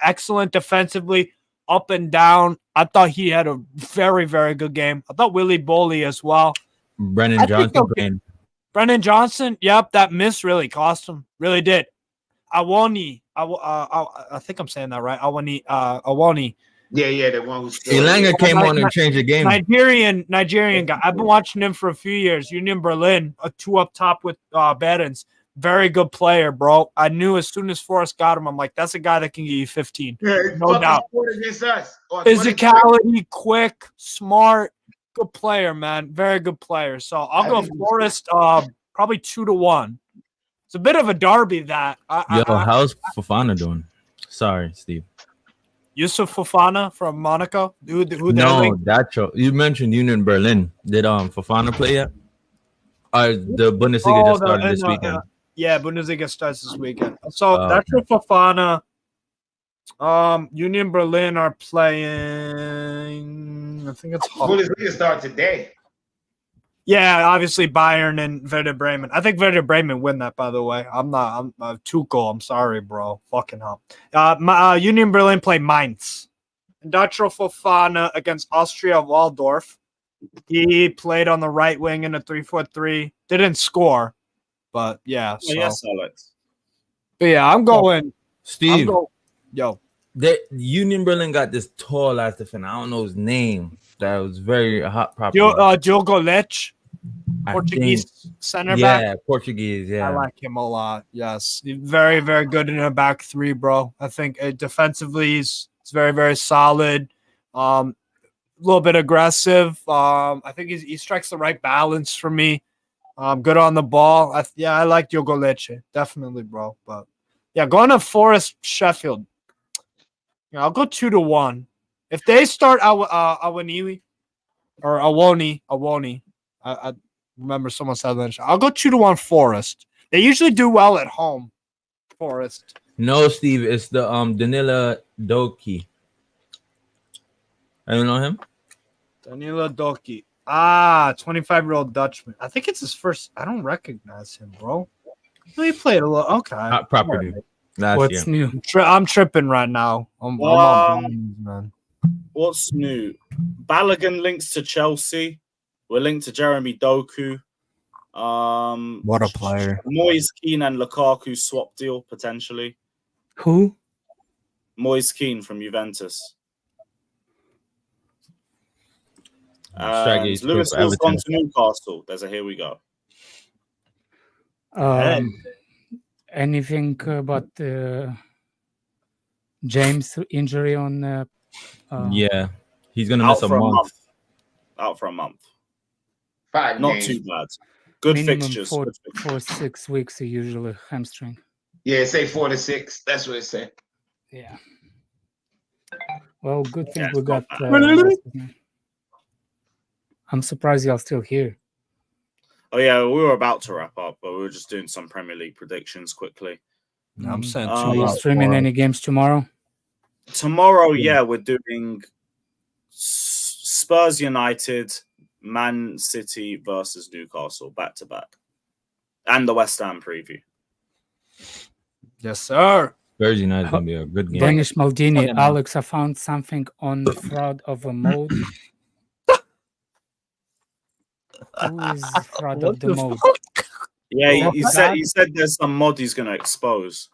excellent defensively, up and down. I thought he had a very, very good game. I thought Willie Boley as well. Brennan Johnson playing. Brennan Johnson, yep, that miss really cost him. Really did. Awani, I think I'm saying that right. Awani. Yeah, the one who's Elanga came on and changed the game. Nigerian guy. I've been watching him for a few years. Union Berlin, a 2 up top with Bettens. Very good player, bro. I knew as soon as Forrest got him, I'm like, that's a guy that can give you 15. No doubt. Against us. Physicality, quick, smart, good player, man. Very good player. So I'll go Forrest probably 2-1. It's a bit of a derby that. How's Fofana doing? Sorry, Steve. Yusuf Fofana from Monaco. Who no, you mentioned Union Berlin. Did Fofana play yet? The Bundesliga just started this weekend. Yeah, Bundesliga starts this weekend. So that's for Fofana. Union Berlin are playing. I think it's Bundesliga start today. Yeah, obviously Bayern and Werder Bremen. I think Werder Bremen win that. By the way, I'm Tuchel. I'm sorry, bro. Fucking hell. Union Berlin play Mainz. Industrial Fofana against Austria Waldorf. He played on the right wing in a 3-4-3. Didn't score, but yeah. So. Yes, Alex. But yeah, I'm going. Steve. Yo. The Union Berlin got this tall ass defender. I don't know his name. That was very hot. Diogo Lech, Portuguese center back. Yeah, Portuguese. Yeah, I like him a lot. Yes, very, very good in a back three, bro. I think defensively, he's very, very solid. A little bit aggressive. I think he strikes the right balance for me. Good on the ball. I like Diogo Leche. Definitely, bro. But yeah, going to Forest Sheffield. Yeah, I'll go 2-1. If they start Awani or Awoni, I remember someone said that. I'll go 2-1 Forest. They usually do well at home. Forest. No, Steve, it's the Danila Doku. I don't know him. Danila Doku. 25-year-old Dutchman. I think it's his first. I don't recognize him, bro. He played a little. Okay. Hot property. What's new? I'm tripping right now. I'm on man. What's new? Balogun links to Chelsea. We're linked to Jeremy Doku. What a player. Moise, Kean, and Lukaku swap deal potentially. Who? Moise Kean from Juventus. Strike Lewis for Hall's gone Everton. to Newcastle. There's a here we go. Anything about James injury on? Yeah, he's gonna Out miss a for month. Out for a month. 5 Not games. too bad. Good Minimum fixtures. for Good fixtures. 6 weeks usually hamstring. Yeah, say 4 to 6. That's what it said. Yeah. Well, good thing Yeah, we it's got. not I'm surprised y'all still here. Oh yeah, we were about to wrap up, but we were just doing some Premier League predictions quickly. I'm saying Are you streaming any games tomorrow? Tomorrow, yeah, we're doing Spurs United, Man City versus Newcastle back to back, and the West Ham preview. Yes, sir. Spurs United is gonna be a good game. Danish Maldini, Okay, man. Alex, I found something on the fraud of a mode. Who is fraud of the mode? Yeah, he said there's some mod he's gonna expose.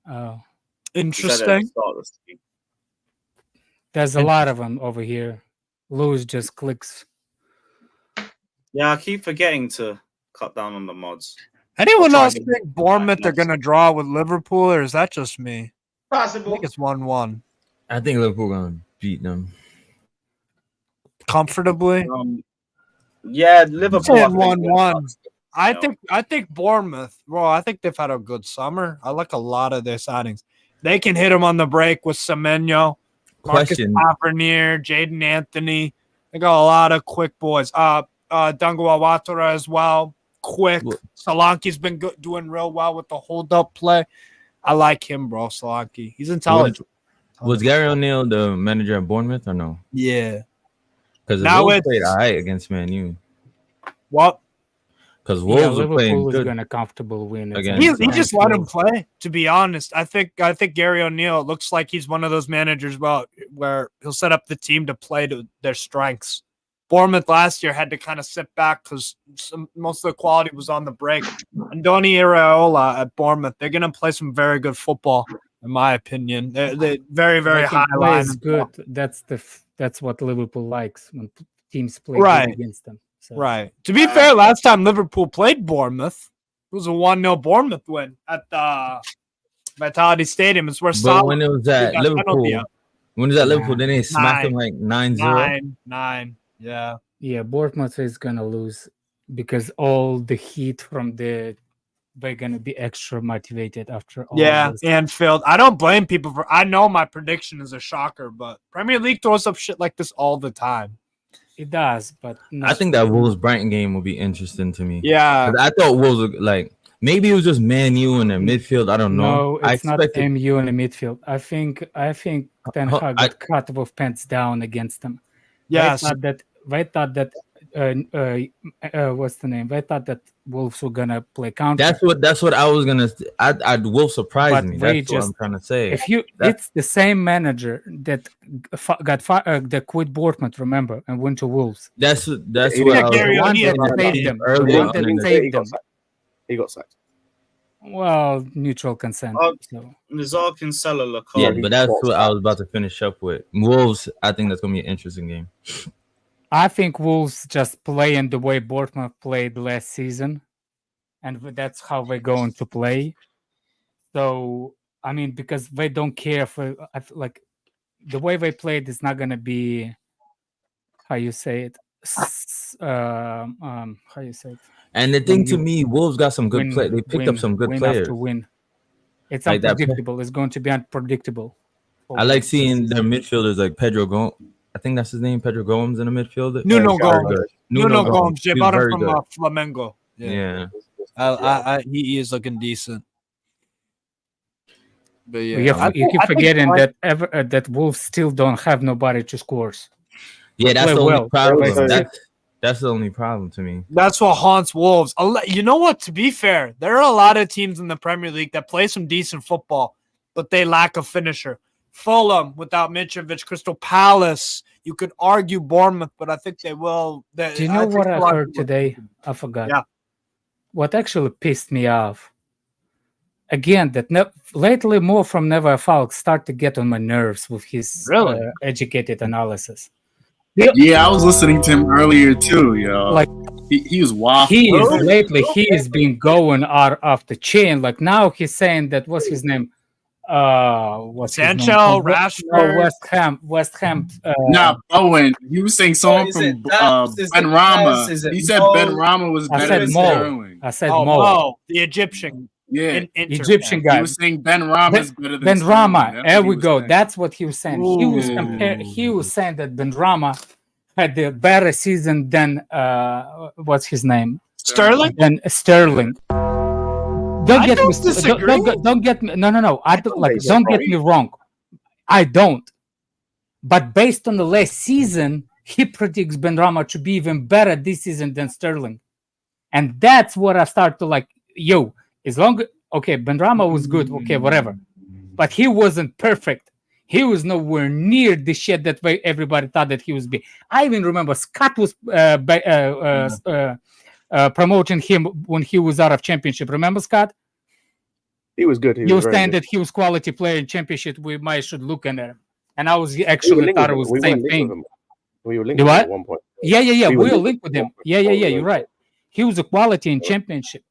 Oh, Interesting. There's a lot of them over here. Lewis just clicks. Yeah, I keep forgetting to cut down on the mods. Anyone I'll try else to- think Bournemouth they're going to draw with Liverpool, or is that just me? I Possible. think it's 1-1. I think Liverpool gonna beat them Comfortably? Yeah, Liverpool. Saying 1-1. I think Bournemouth, well, I think they've had a good summer. I like a lot of their signings. They can hit them on the break with Semenyo, Marcus Question. Tavernier, Jaden Anthony. They got a lot of quick boys. Dungu Awatara as well. Quick. Solanke's been doing real well with the hold-up play. I like him, bro, Solanke. He's intelligent. Was Gary O'Neill the manager at Bournemouth or no? Yeah. Because the Now Wolves it's- played all right against Man U. What? Because Wolves were playing Liverpool is good going to comfortable win. against. He just let him play. To be honest, I think Gary O'Neill looks like he's one of those managers where he'll set up the team to play to their strengths. Bournemouth last year had to kind of sit back because most of the quality was on the break. And Donny Iraola at Bournemouth, they're going to play some very good football, in my opinion. They're very, very Making high line. plays good. That's what Liverpool likes when teams play Right. good against them. So. Right. To be fair, last time Liverpool played Bournemouth, it was a 1-0 Bournemouth win at the Vitality Stadium. It's where But Salah when it was at got Liverpool, penalty out. when it was at Liverpool, then they smacked him like 9-0. 9. Yeah. Yeah, Bournemouth is going to lose because all the heat from they're going to be extra motivated after all Yeah, this. Anfield. I don't blame people for. I know my prediction is a shocker, but Premier League throws up shit like this all the time. It does, but I think that Wolves Brighton game will be interesting to me. Yeah. 'Cause I thought Wolves would, like maybe it was just Man U in the midfield. I don't know. No, it's I not expected MU in the midfield. I think Ten Hag got cut with pants down against them. Yes. They thought that what's the name? They thought that Wolves were gonna play counter. That's what I was gonna. I Wolves surprised But me. they That's what I'm trying to say. It's the same manager that that quit Bournemouth, remember, and went to Wolves. That's what I was The one that wondering saved them. earlier The one on in that the- saved them. He got sacked. Well, neutral consent. So. Nazar Kinsella, Lukaku. Yeah, but that's what I was about to finish up with. Wolves, I think that's gonna be an interesting game. I think Wolves just play in the way Bournemouth played last season, and that's how they're going to play. So, I mean, because they don't care for like the way they played is not going to be how you say it. How you say it. And the thing to me, Wolves got some good play. They picked up some good win players. After win. It's Like that. unpredictable. It's going to be unpredictable. I like seeing their midfielders like Pedro Gomes. I think that's his name, Pedro Gomes in the midfield. Nuno Very Gomes. good. Nuno Gomes. They He's bought him very from good. Flamengo. Yeah. He is looking decent. But yeah, You keep forgetting that Wolves still don't have nobody to scores. Yeah, that's Play the only well. problem. That's the only problem to me. That's what haunts Wolves. You know what? To be fair, there are a lot of teams in the Premier League that play some decent football, but they lack a finisher. Fulham without Mitrovic, Crystal Palace. You could argue Bournemouth, but I think they will. Do you know what I heard today? I forgot. Yeah. What actually pissed me off? Again, that lately more from Never Falk start to get on my nerves with his educated analysis. Yeah, I was listening to him earlier too, yo. Like he was waffling. He has been going out of the chain. Like now he's saying that what's his name? What's Sancho, his name? Rashford, West Ham. Nah, Owen, he was saying someone from Ben Rama. He said Ben Rama was better than Sterling. I said Mo, the Egyptian. Yeah, Egyptian guy. He was saying Ben Rama is better than Ben Rama. Sterling. There we go. That's what he was saying. He was saying that Ben Rama had a better season than what's his name? Sterling. Than Sterling. Don't get me. No. Don't get me wrong. I don't. But based on the last season, he predicts Ben Rama to be even better this season than Sterling, and that's what I start to like. As long Ben Rama was good, whatever, but he wasn't perfect. He was nowhere near the shit that everybody thought that he was be. I even remember Scott was promoting him when he was out of championship. Remember Scott? He was good. He was saying that he was quality player in championship. We might should look at him, and I was actually thought it was the same thing. We were linked with him at one point. Yeah. We were linked with him. Yeah. You're right. He was a quality in championship.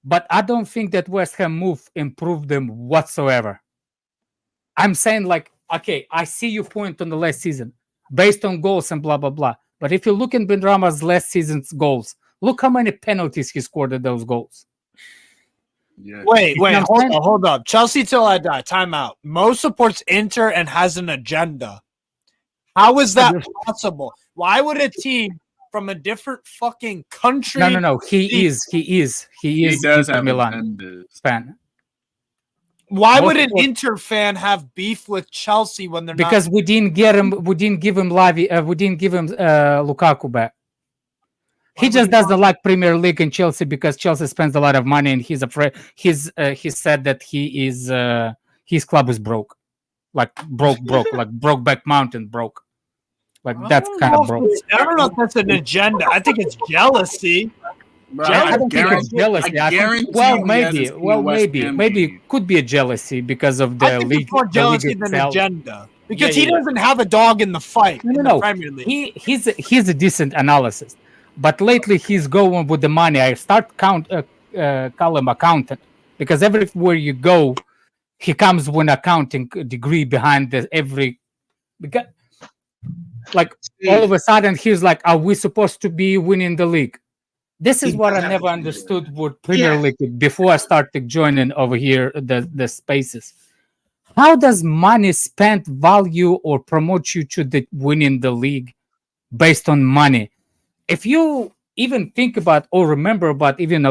But I don't think that West Ham move improved them whatsoever. I'm saying like, okay, I see your point on the last season based on goals and blah, blah, blah. But if you look at Ben Rama's last season's goals, look how many penalties he scored at those goals. Yeah. Wait, hold up. Chelsea till I die. Timeout. Mo supports Inter and has an agenda. How is that possible? Why would a team from a different fucking country? No. He is does have Milan fan. Why would an Inter fan have beef with Chelsea when they're because we didn't give him Lukaku back. He just doesn't like Premier League in Chelsea because Chelsea spends a lot of money and he's afraid. He said that his club is broke, like Brokeback Mountain broke. Like that's kind of broke. I don't know if that's an agenda. I think it's jealousy. I don't think it's jealousy. Maybe it could be a jealousy because of the league. It's more jealousy than agenda. Because he doesn't have a dog in the fight. No. Premier League. He's a decent analysis, but lately he's going with the money. I start call him accountant because everywhere you go, he comes with an accounting degree behind every. Because, like all of a sudden he's like, "Are we supposed to be winning the league?" This is what I never understood with Premier League before I started joining over here the spaces. How does money spent value or promote you to the winning the league based on money? If you even think about or remember about even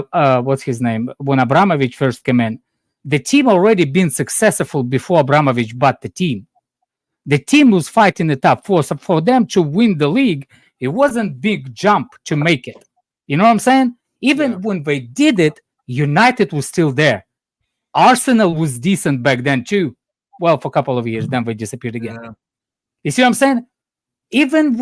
what's his name when Abramovich first came in, the team already been successful before Abramovich bought the team. The team was fighting the top four, so for them to win the league, it wasn't big jump to make it. You know what I'm saying? Even when they did it, United was still there. Arsenal was decent back then too. Well, for a couple of years, then they disappeared again. Yeah. You see what I'm saying? Even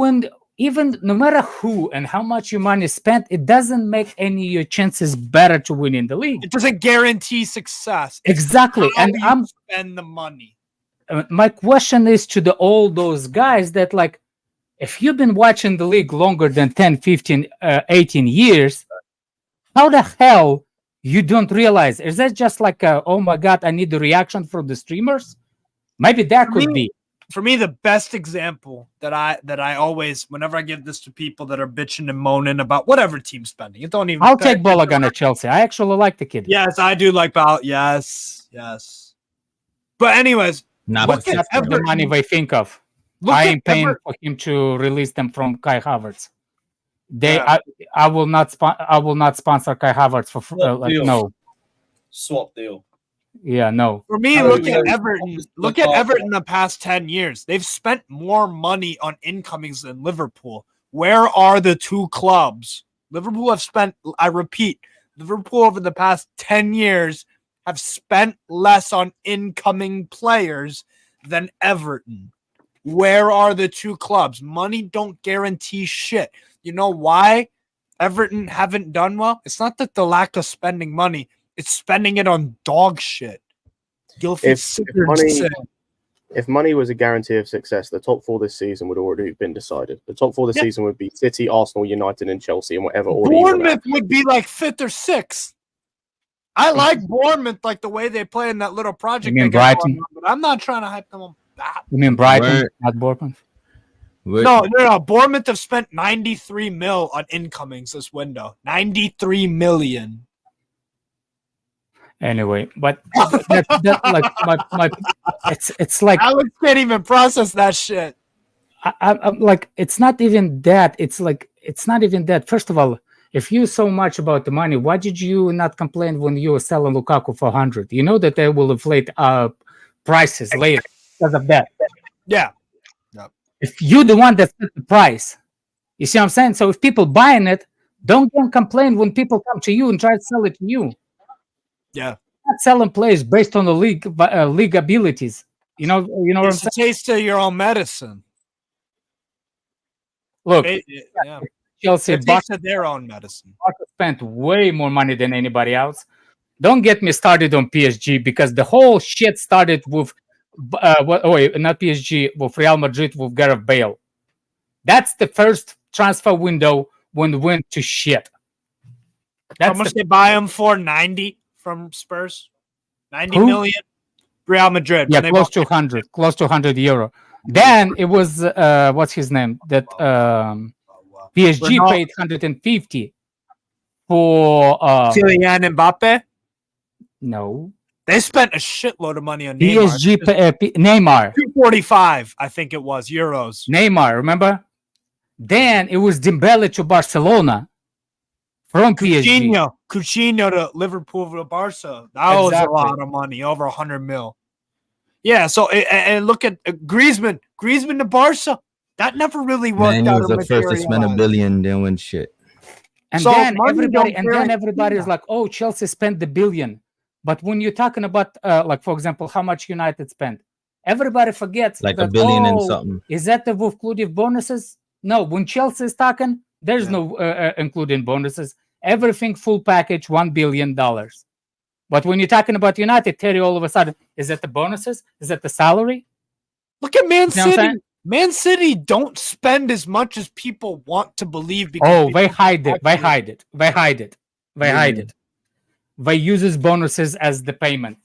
no matter who and how much your money is spent, it doesn't make any of your chances better to win in the league. It doesn't guarantee success. Exactly. And I'm spend the money. My question is to all those guys that like, if you've been watching the league longer than 10, 15, 18 years, how the hell you don't realize? Is that just like, oh my God, I need the reaction from the streamers? Maybe that could be. For me, the best example that I always, whenever I give this to people that are bitching and moaning about whatever team spending, it don't even. I'll take Balogun at Chelsea. I actually like the kid. Yes, I do like Bal. Yes. But anyways, what's the money they think of? I ain't paying for him to release them from Kai Havertz. I will not sponsor Kai Havertz for no swap deal. Yeah, no. For me, look at Everton. Look at Everton the past 10 years. They've spent more money on incomings than Liverpool. Where are the two clubs? Liverpool have spent, I repeat, Liverpool over the past 10 years have spent less on incoming players than Everton. Where are the two clubs? Money don't guarantee shit. You know why Everton haven't done well? It's not that the lack of spending money, it's spending it on dog shit. If money was a guarantee of success, the top four this season would already have been decided. The top four this season would be City, Arsenal, United, and Chelsea, and whatever order. Bournemouth would be like 5th or 6th. I like Bournemouth, like the way they play in that little project. You mean Brighton? But I'm not trying to hype them up. You mean Brighton, not Bournemouth? No. Bournemouth have spent 93 mil on incomings this window. 93 million. Anyway, but that like it's like Alex can't even process that shit. I'm like, it's not even that. It's like, it's not even that. First of all, if you so much about the money, why did you not complain when you were selling Lukaku for 100? You know that they will inflate prices later because of that. Yeah. If you're the one that set the price, you see what I'm saying? So if people buying it, don't complain when people come to you and try to sell it to you. Yeah. Not selling players based on the league abilities. You know what I'm It's a saying? taste of your own medicine. Look, Yeah. Chelsea Taste of their own medicine. spent way more money than anybody else. Don't get me started on PSG because the whole shit started with not PSG, with Real Madrid with Gareth Bale. That's the first transfer window when it went to shit. How much they buy him for? 90 from Spurs? 90 Who? million? Real Madrid. Yeah, When they close bought- to 100 euro. Then it was what's his name? That PSG Ronaldo. paid 150 for Kylian Mbappe? no. They spent a shitload of money on Neymar. PSG Neymar. 245, I think it was, euros. Neymar, remember? Then it was Dembele to Barcelona from PSG. Coutinho to Liverpool to Barca. That was a lot of money, over 100 mil. Yeah, so and look at Griezmann to Barca. That never really worked Man, he out. was the first to spend $1 billion, then win shit. And So then money don't everybody is like, oh, Chelsea spent the billion. But when you're talking about, like, for example, how much United spent, everybody forgets Like that, $1 billion and oh, something. Is that the including bonuses? No, when Chelsea is talking, there's no including bonuses. Everything full package, $1 billion. But when you're talking about United, Terry, all of a sudden, is that the bonuses? Is that the salary? Look at Man You know what I'm City. saying? Man City don't spend as much as people want to believe. Oh, they hide it. They hide it. They hide it. They hide it. They uses bonuses as the payment.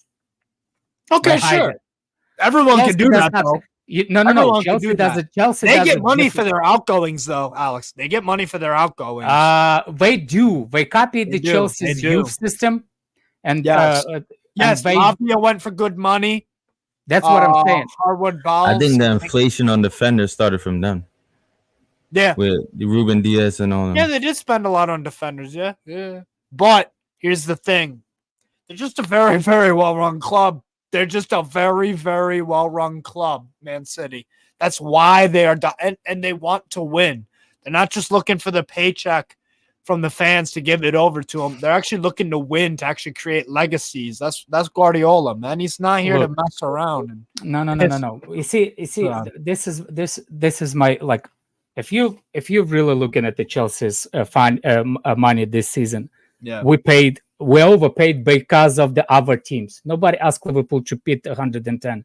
Okay, They hide sure. it. Everyone Chelsea can do does that, not- though. No. Everyone can Chelsea do does that. it. Chelsea They does get it money for different. their outgoings, though, Alex. They get money for their outgoings. They do. They copied the They do. Chelsea's They do. youth system, and Yes. and Yes, they- Lavia went for good money. that's what I'm saying. Hardwood balls. I think the inflation on defenders started from them. Yeah. With Ruben Diaz and all them. Yeah, they did spend a lot on defenders. Yeah. But here's the thing: they're just a very, very well-run club. They're just a very, very well-run club, Man City. That's why they are, and they want to win. They're not just looking for the paycheck from the fans to give it over to them. They're actually looking to win, to actually create legacies. That's Guardiola, man. He's not here to Look. mess around. No. You see, Yeah. this is my, like, if you're really looking at the Chelsea's money this season, Yeah. we overpaid because of the other teams. Nobody asked Liverpool to pay 110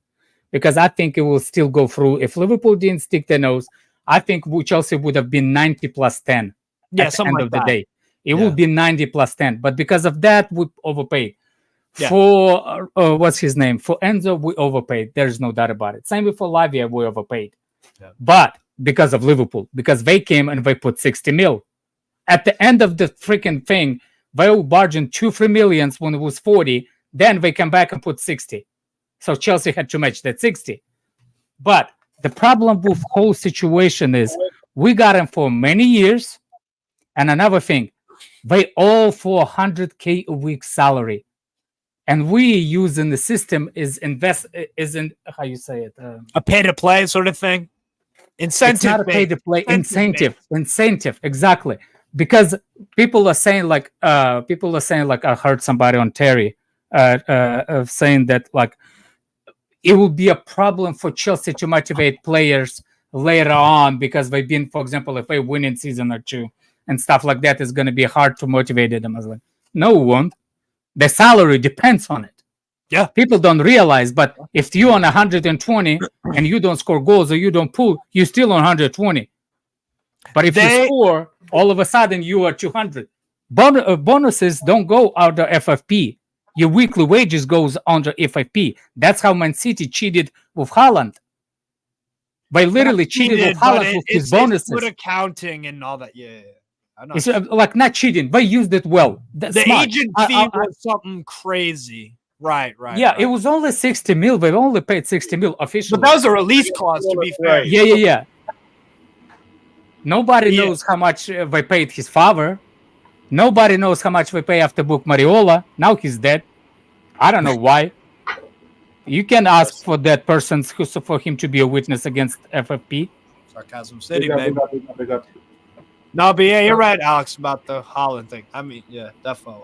because I think it will still go through. If Liverpool didn't stick their nose, I think Chelsea would have been 90 plus 10 Yeah, at the something end like of the that. day. It Yeah. would be 90 plus 10. But because of that, we overpaid. Yeah. For what's his name? For Enzo, we overpaid. There's no doubt about it. Same with Lavia, we overpaid. Yeah. But because of Liverpool, because they came and they put 60 mil. At the end of the freaking thing, they will bargain 2-3 millions when it was 40. Then they come back and put 60. So Chelsea had to match that 60. But the problem with whole situation is we got him for many years. And another thing, they all for 100K a week salary. And we using the system isn't how you say it? A pay-to-play sort of thing. Incentive. It's not a pay to play. Incentive. Exactly. Because people are saying like I heard somebody on Terry saying that like it will be a problem for Chelsea to motivate players later on because they've been, for example, if they win in season or two and stuff like that, it's going to be hard to motivate them as well. No, it won't. The salary depends on it. Yeah. People don't realize, but if you're on 120 and you don't score goals or you don't pull, you're still on 120. But if you score, all of a sudden you are 200. Bonuses don't go under FFP. Your weekly wages goes under FFP. That's how Man City cheated with Haaland. By literally cheated with Haaland with his bonuses. It's good accounting and all that. Yeah. It's like not cheating, but used it well. That's the smart. agent fee was something crazy. Right. Yeah, it was only 60 mil. They've only paid 60 mil officially. But that was a release clause, to be fair. Yeah. Nobody knows how much they paid his father. Nobody knows how much they pay after book Mariola. Now he's dead. I don't know why. You can ask for that person for him to be a witness against FFP. Sarcasm City, baby. No, but yeah, you're right, Alex, about the Haaland thing. I mean, yeah, definitely.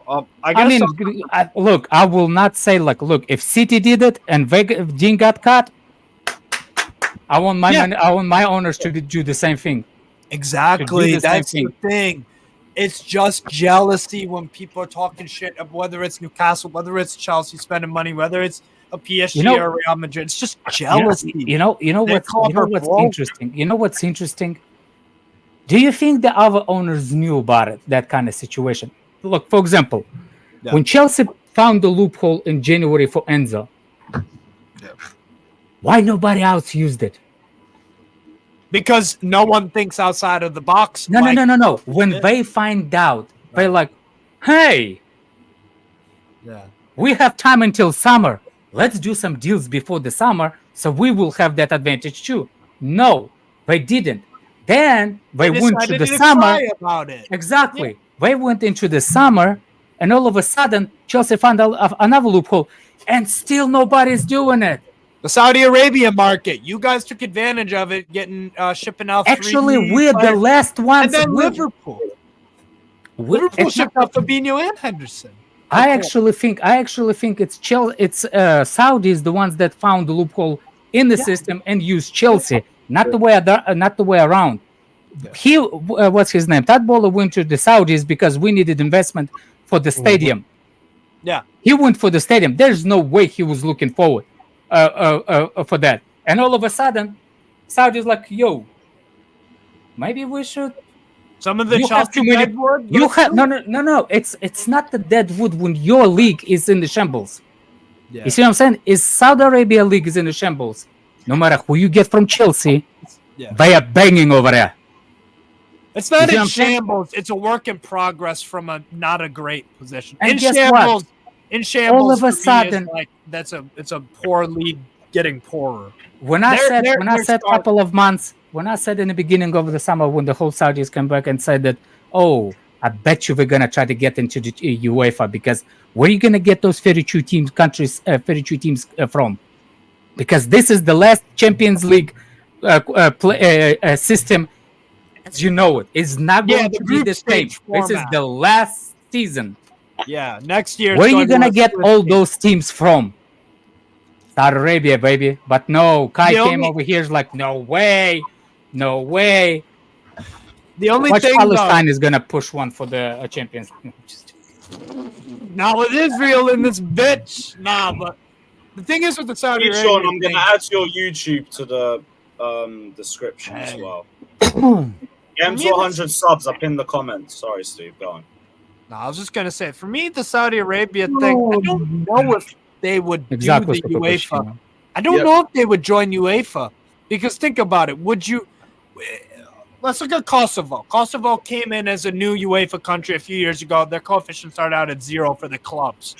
Look, I will not say look, if City did it and Dean got cut, I want my money, I want my owners to do the same thing. Exactly, that's the thing. It's just jealousy when people are talking shit, whether it's Newcastle, whether it's Chelsea spending money, whether it's a PSG or Real Madrid. It's just jealousy. You know what's interesting? You know what's interesting? Do you think the other owners knew about it, that kind of situation? Look, for example, when Chelsea found the loophole in January for Enzo, why nobody else used it? Because no one thinks outside of the box. No. When they find out, they're like, hey, we have time until summer. Let's do some deals before the summer so we will have that advantage too. No, they didn't. Then they went to the summer. Exactly. They went into the summer, and all of a sudden, Chelsea found another loophole, and still nobody's doing it. The Saudi Arabia market. You guys took advantage of it, getting shipping out. Actually, we're the last ones. And then Liverpool. Liverpool shipped out Fabinho and Henderson. I actually think it's Saudis the ones that found the loophole in the system and used Chelsea. Not the way around. What's his name? Todd Bowler went to the Saudis because we needed investment for the stadium. Yeah, he went for the stadium. There's no way he was looking forward for that. And all of a sudden, Saudis like, yo, maybe we should. Some of the Chelsea deadwood. No. It's not the deadwood when your league is in the shambles. Yeah. You see what I'm saying? Is Saudi Arabia league is in the shambles. No matter who you get from Chelsea, they are banging over there. It's not in shambles. It's a work in progress from not a great position. And guess what? In shambles, all of a sudden, it's a poor league getting poorer. When I said a couple of months, when I said in the beginning of the summer, when the whole Saudis came back and said that, oh, I bet you we're gonna try to get into the UEFA because where are you gonna get those 32 teams from? Because this is the last Champions League system, as you know it. It's not going to be the same. This is the last season. Yeah, next year. Where are you going to get all those teams from? Saudi Arabia, baby. But no, Kai came over here is like, no way. The only thing Palestine is going to push one for the Champions League. Now with Israel in this bitch. Nah, but the thing is with the Saudi Arabia Sean, I'm going to add your YouTube to the description as well. Get to 100 subs. I pinned the comments. Sorry, Steve. Go on. No, I was just going to say, for me, the Saudi Arabia thing, I don't know if they would do the UEFA. I don't know if they would join UEFA. Because think about it. Would you... Let's look at Kosovo. Kosovo came in as a new UEFA country a few years ago. Their coefficient started out at 0 for the clubs.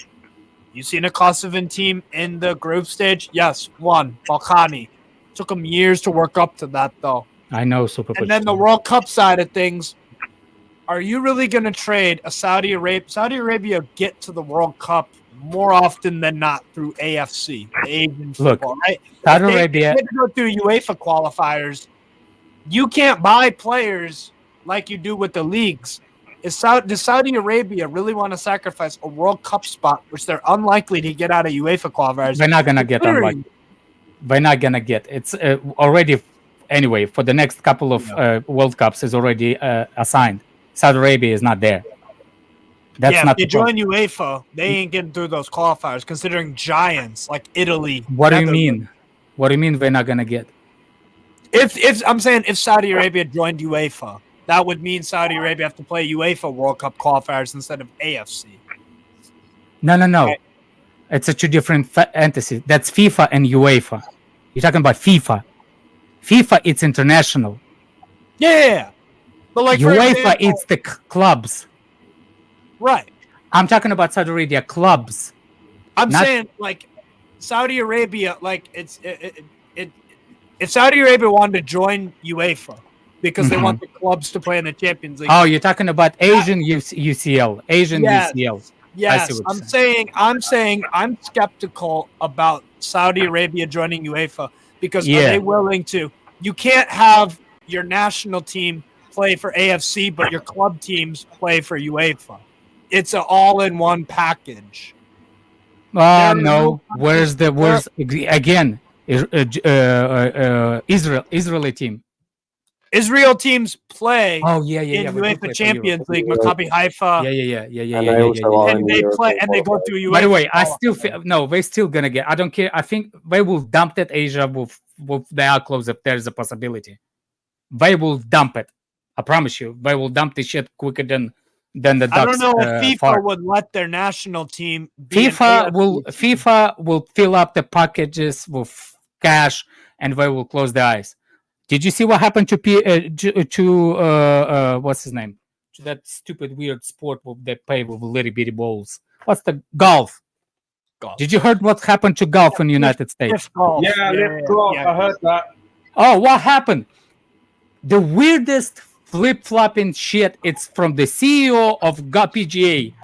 You seen a Kosovan team in the group stage? Yes, one. Balkani. Took them years to work up to that, though. I know. Super. And then the World Cup side of things. Are you really going to trade a Saudi Arabia get to the World Cup more often than not through AFC, the Asian football, right? Saudi Arabia. If they go through UEFA qualifiers, you can't buy players like you do with the leagues. Does Saudi Arabia really want to sacrifice a World Cup spot, which they're unlikely to get out of UEFA qualifiers? They're not going to get unlikely. We're not gonna get. It's already anyway for the next couple of World Cups is already assigned. Saudi Arabia is not there. That's not if they the problem. join UEFA, they ain't getting through those qualifiers. Considering giants like Italy. What do you mean? What do you mean we're not gonna get? If I'm saying if Saudi Arabia joined UEFA, that would mean Saudi Arabia have to play UEFA World Cup qualifiers instead of AFC. No. Right. It's a two different entities. That's FIFA and UEFA. You're talking about FIFA. FIFA, it's international. Yeah. But like UEFA, it's the clubs. Right. I'm talking about Saudi Arabia clubs. I'm saying like Saudi Arabia, like if Saudi Arabia wanted to join UEFA because they want the clubs to play in the Champions League. Oh, you're talking about Asian UCL, Asian UCL. Yes, I'm saying I'm skeptical about Saudi Arabia joining UEFA because are they willing to? You can't have your national team play for AFC, but your club teams play for UEFA. It's an all-in-one package. No. Where's again? Israeli team. Israel teams play in UEFA Champions League, Maccabi Haifa. And they play and they go through UEFA. By the way, I still feel they're still gonna get. I don't care. I think they will dump that Asia with the outclaws if there's a possibility. They will dump it. I promise you, they will dump the shit quicker than the Ducks. I don't know if FIFA would let their national team. FIFA will fill up the packages with cash and they will close their eyes. Did you see what happened to what's his name? To that stupid weird sport where they play with little bitty balls. What's the golf? Did you heard what happened to golf in the United States? Golf. I heard that. Oh, what happened? The weirdest flip-flopping shit. It's from the CEO of PGA.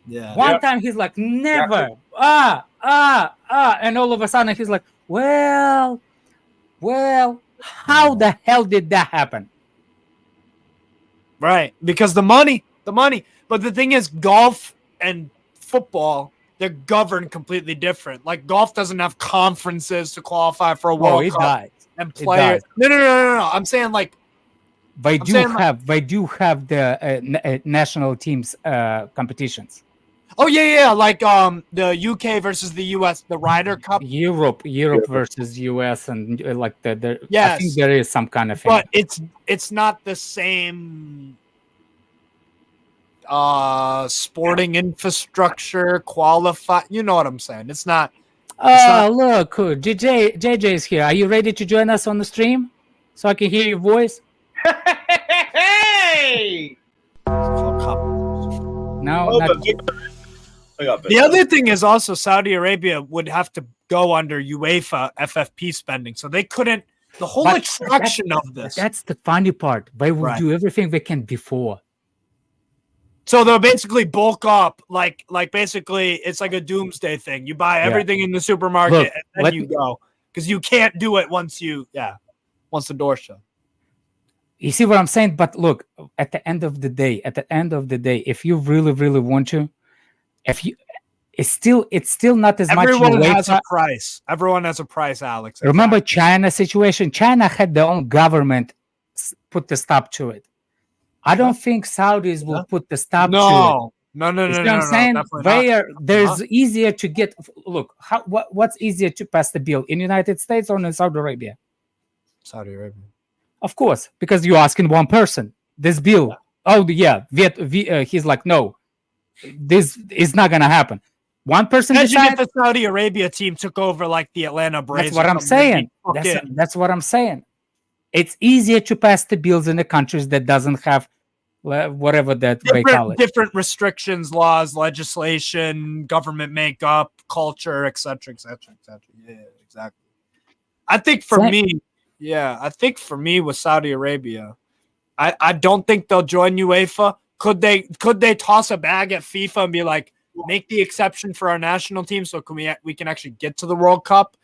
Yeah. One time he's like, never. And all of a sudden he's like, well, how the hell did that happen? Right, because the money. But the thing is, golf and football, they're governed completely different. Like golf doesn't have conferences to qualify for a World Cup and players. No. I'm saying like they do have the national teams competitions. Oh yeah, like the UK versus the US, the Ryder Cup. Europe versus US, and like the yes. I think there is some kind of thing. But it's not the same sporting infrastructure qualify. You know what I'm saying? It's not. Look, JJ is here. Are you ready to join us on the stream so I can hear your voice? Hey! No, not the other thing is also Saudi Arabia would have to go under UEFA FFP spending, so they couldn't. The whole attraction of this. That's the funny part. They will do everything they can before. So they'll basically bulk up, like basically it's like a doomsday thing. You buy everything in the supermarket and then you go because you can't do it once the door's shut. You see what I'm saying? But look, at the end of the day, if you really, really want to. It's still not as much. Everyone has a price. Everyone has a price, Alex. Remember China situation? China had their own government put the stop to it. I don't think Saudis will put the stop to it. No. You see what I'm saying? There's easier to get. Look, what's easier to pass the bill in the United States or in Saudi Arabia? Saudi Arabia. Of course, because you're asking one person. This bill. He's like, no. This is not gonna happen. One person. Imagine if the Saudi Arabia team took over like the Atlanta Braves. That's what I'm saying. That's what I'm saying. It's easier to pass the bills in the countries that doesn't have whatever that they call it. Different restrictions, laws, legislation, government makeup, culture, etc. Yeah, exactly. I think for me with Saudi Arabia, I don't think they'll join UEFA. Could they toss a bag at FIFA and be like, make the exception for our national team so we can actually get to the World Cup?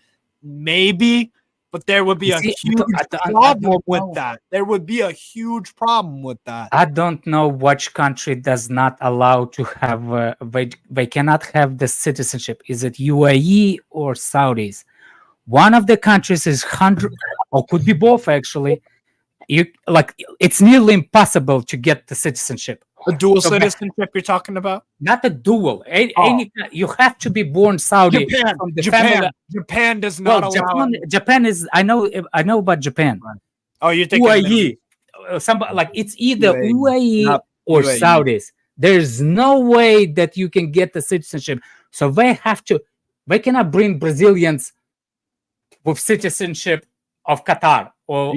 Maybe, but there would be a huge problem with that. There would be a huge problem with that. I don't know which country does not allow to have they cannot have the citizenship. Is it UAE or Saudis? One of the countries is 100, or could be both actually. It's nearly impossible to get the citizenship. A dual citizenship you're talking about? Not a dual. You have to be born Saudi. Japan. From the Japan. family. Japan does not allow. Japan is. I know about Japan. Oh, you're thinking UAE. Somebody it's either UAE or UAE. Saudis. There's no way that you can get the citizenship. So they cannot bring Brazilians with citizenship of Qatar or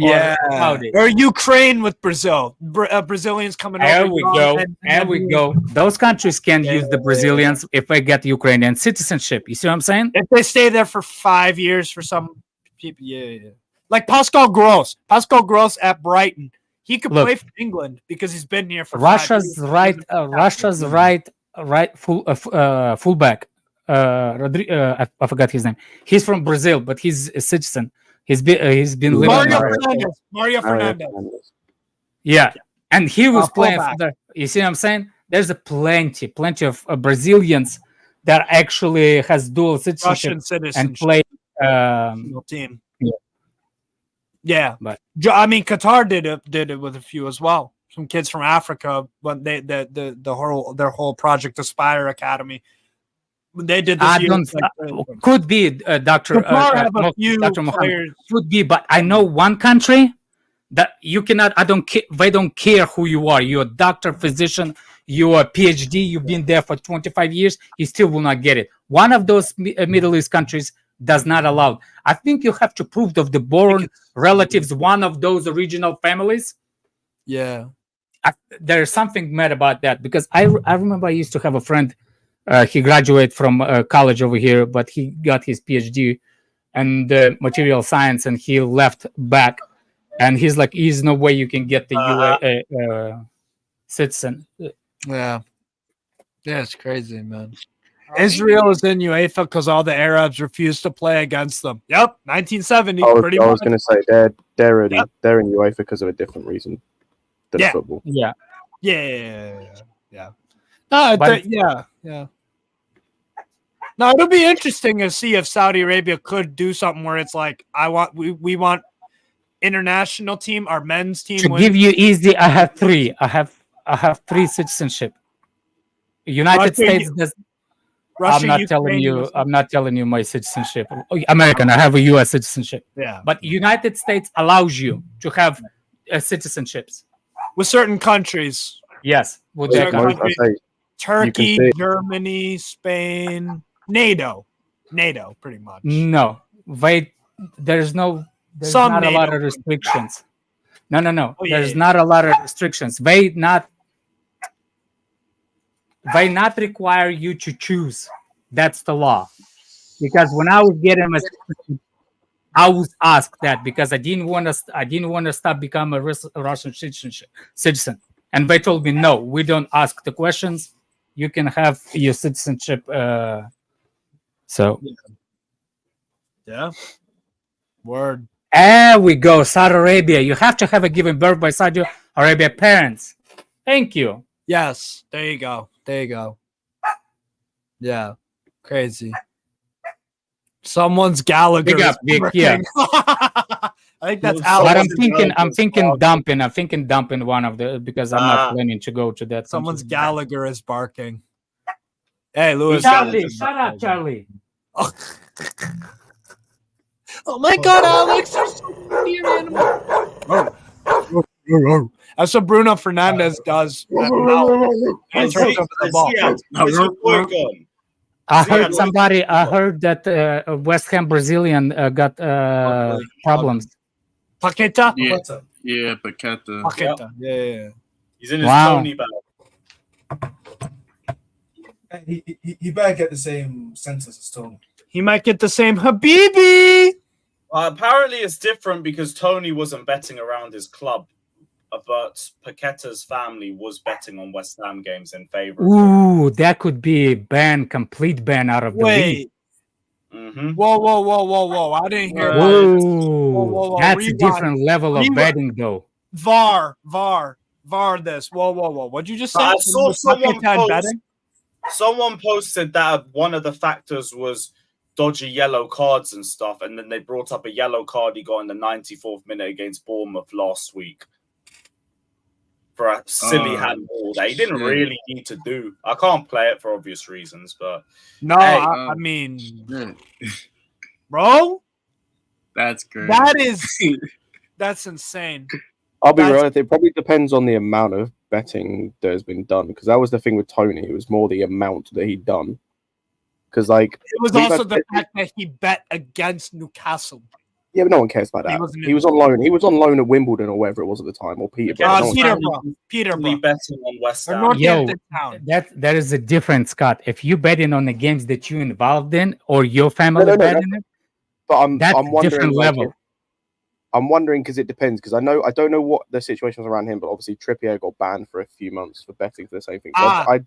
Saudi. Or Ukraine with Brazil. Brazilians coming over. There we go. Those countries can use the Brazilians if they get Ukrainian citizenship. You see what I'm saying? If they stay there for 5 years for some people, like Pascal Gross. Pascal Gross at Brighton. He could play for England because he's been here for Russia's 5 years. Russia's fullback. I forgot his name. He's from Brazil, but he's a citizen. He's been living. Mario Fernandez. Yeah, and he was playing fullback. for the. You see what I'm saying? There's plenty of Brazilians that actually has dual citizenship Russian citizenship and play team. Yeah, but I mean, Qatar did it with a few as well. Some kids from Africa, when their whole Project Aspire Academy. They did this year. Could be Dr. Mohammed. Could be, but I know one country that you cannot. They don't care who you are. You're a doctor, physician. You're a PhD. You've been there for 25 years. You still will not get it. One of those Middle East countries does not allow. I think you have to prove of the born relatives, one of those original families. Yeah, there's something mad about that because I remember I used to have a friend. He graduated from college over here, but he got his PhD in material science, and he left back. And he's like, "There's no way you can get the citizen." Yeah, it's crazy, man. Israel is in UEFA because all the Arabs refused to play against them. Yep, 1970. I was going to say they're in UEFA because of a different reason than football. Yeah. No, No, it'll be interesting to see if Saudi Arabia could do something where it's like, we want international team, our men's team. To give you easy, I have three. I have three citizenship. United States does. Russia, I'm not telling you my citizenship. American. I have a U.S. citizenship. Yeah. But United States allows you to have citizenships with certain countries. Yes, with certain their countries. Turkey, Germany, Spain, NATO, pretty much. No, there's not a lot of restrictions. No. There's not a lot of restrictions. They not require you to choose. That's the law. Because when I was getting my citizenship, I was asked that because I didn't want to stop becoming a Russian citizen, and they told me no, we don't ask the questions. You can have your citizenship. Yeah. Word. There we go. Saudi Arabia. You have to have a given birth by Saudi Arabia parents. Thank you. Yes. There you go. Yeah. Crazy. Someone's Gallagher. Big up, yeah. I think that's Alex. But I'm thinking dumping one of the because I'm not planning to go to that. Someone's Gallagher is barking. Hey, Lewis. Charlie, shut up, Charlie. Oh my God, Alex! You're so dear animal. That's what Bruno Fernandes does. I heard that West Ham Brazilian got problems. Paqueta? Yeah, Paqueta. Paqueta. Yeah. He's in his Tony bag. He better get the same sentence as Tony. He might get the same Habibi. Apparently, it's different because Tony wasn't betting around his club, but Paqueta's family was betting on West Ham games in favor. Ooh, that could be complete ban out of the league. Mm-hmm. Whoa! I didn't hear that. Whoa. That's a different level of betting, though. VAR this. Whoa. What'd you just say? I saw someone posted that one of the factors was dodgy yellow cards and stuff, and then they brought up a yellow card he got in the 94th minute against Bournemouth last week for a silly handball that he didn't really need to do. I can't play it for obvious reasons, but no, hey, I mean, bro, that's great. That's insane. I'll be real. It probably depends on the amount of betting that has been done, because that was the thing with Tony. It was more the amount that he'd done. Because like it was also the fact that he bet against Newcastle. Yeah, but no one cares about that. He was on loan. He was on loan at Wimbledon or wherever it was at the time, or Peterborough. Peterborough. Betting on West Ham. Yo, that is a difference, Scott. If you betting on the games that you involved in or your family betting in, but I'm wondering, different level. I'm wondering because it depends. Because I don't know what the situation was around him, but obviously Trippier got banned for a few months for betting for the same thing. So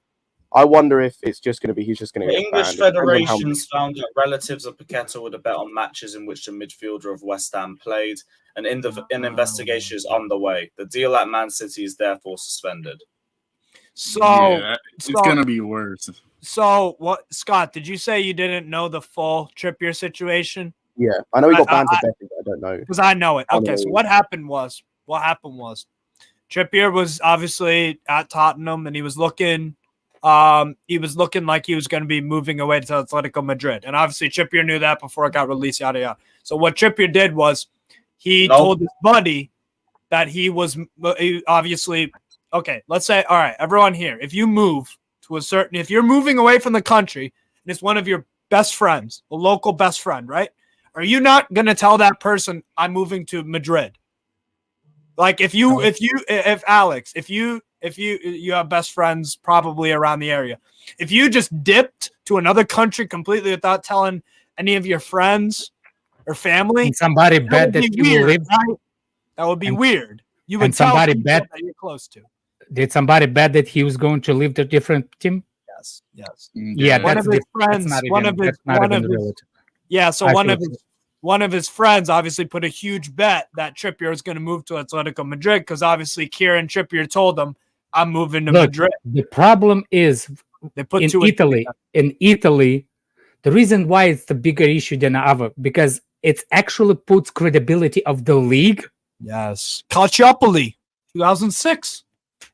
I wonder if it's just going to be he's just going to get English banned. federations found that relatives of Paqueta would have bet on matches in which the midfielder of West Ham played, and an investigation is underway. The deal at Man City is therefore suspended. So it's going to be worse. So what, Scott? Did you say you didn't know the full Trippier situation? Yeah, I know he got banned for betting, but I don't know because I know it. Okay, so what happened was Trippier was obviously at Tottenham, and he was looking like he was going to be moving away to Atletico Madrid. And obviously Trippier knew that before it got released, yada, yada. So what Trippier did was he told his buddy that he obviously, okay, let's say, all right, everyone here, if you're moving away from the country and it's one of your best friends, a local best friend, right? Are you not going to tell that person I'm moving to Madrid? Like if Alex, if you have best friends probably around the area, if you just dipped to another country completely without telling any of your friends or family, and somebody bet that you live, right? That would be weird. You would tell people that you're close to. Did somebody bet that he was going to leave the different team? Yes. Yeah, one of his friends, one of his friends obviously put a huge bet that Trippier is going to move to Atletico Madrid because obviously Kieran Trippier told him, I'm moving to Madrid. The problem is they put in Italy, the reason why it's the bigger issue than other, because it actually puts credibility of the league. Yes. Calciopoli, 2006.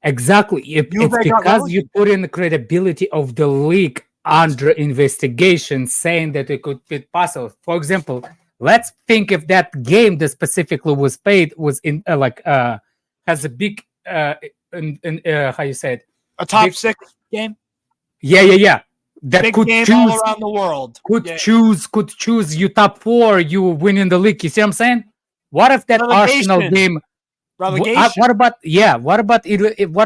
Exactly. It's because you put in the credibility of the league under investigation, saying that it could be possible. For example, let's think if that game that specifically was paid was in has a big how you say it, a top 6 game. Yeah. That big could game choose all around the world. Could choose you top 4, you winning the league. You see what I'm saying? What if that Arsenal game? Relegation. What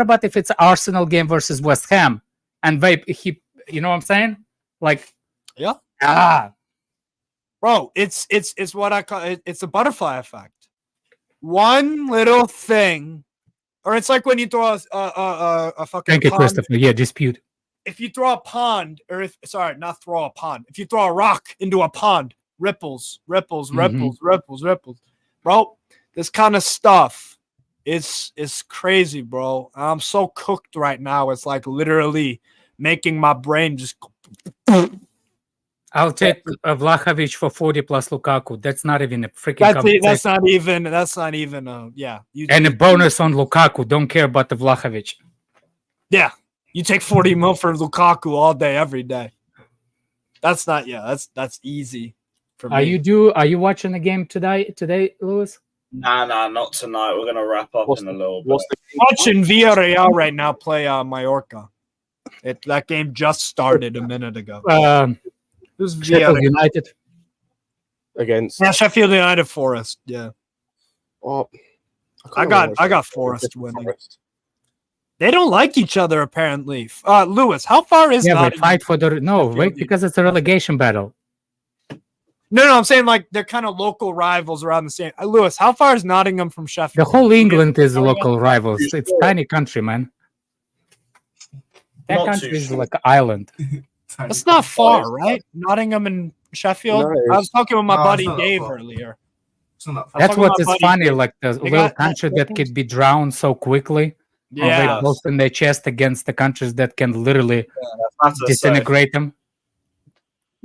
about if it's Arsenal game versus West Ham and you know what I'm saying? Like, bro, it's what I call it, it's a butterfly effect. One little thing, or it's like when you throw a fucking. Thank you, Christopher. Yeah, dispute. If you throw a pond, if you throw a rock into a pond, ripples. Bro, this kind of stuff is crazy, bro. I'm so cooked right now. It's like literally making my brain just. I'll take Vlahovic for 40 plus Lukaku. That's not even a freaking. That's not even. And a bonus on Lukaku. Don't care about the Vlahovic. Yeah, you take 40 mil for Lukaku all day, every day. That's not. Yeah, that's easy. For me. Are you watching the game today, Lewis? Nah, not tonight. We're gonna wrap up in a little bit. Watching Villarreal right now play Mallorca. That game just started a minute ago. Who's Sheffield United against Sheffield United Forest. Yeah. Well, I got Forest winning. They don't like each other apparently. Lewis, how far is Nottingham? They fight for because it's a relegation battle. No, I'm saying like they're kind of local rivals around the same. Lewis, how far is Nottingham from Sheffield? The whole England is local rivals. It's a tiny country, man. That country is like an island. That's not far, right? Nottingham and Sheffield. I was talking with my buddy Dave earlier. That's what is funny, like the little country that could be drowned so quickly. Yeah, they both in their chest against the countries that can literally disintegrate them.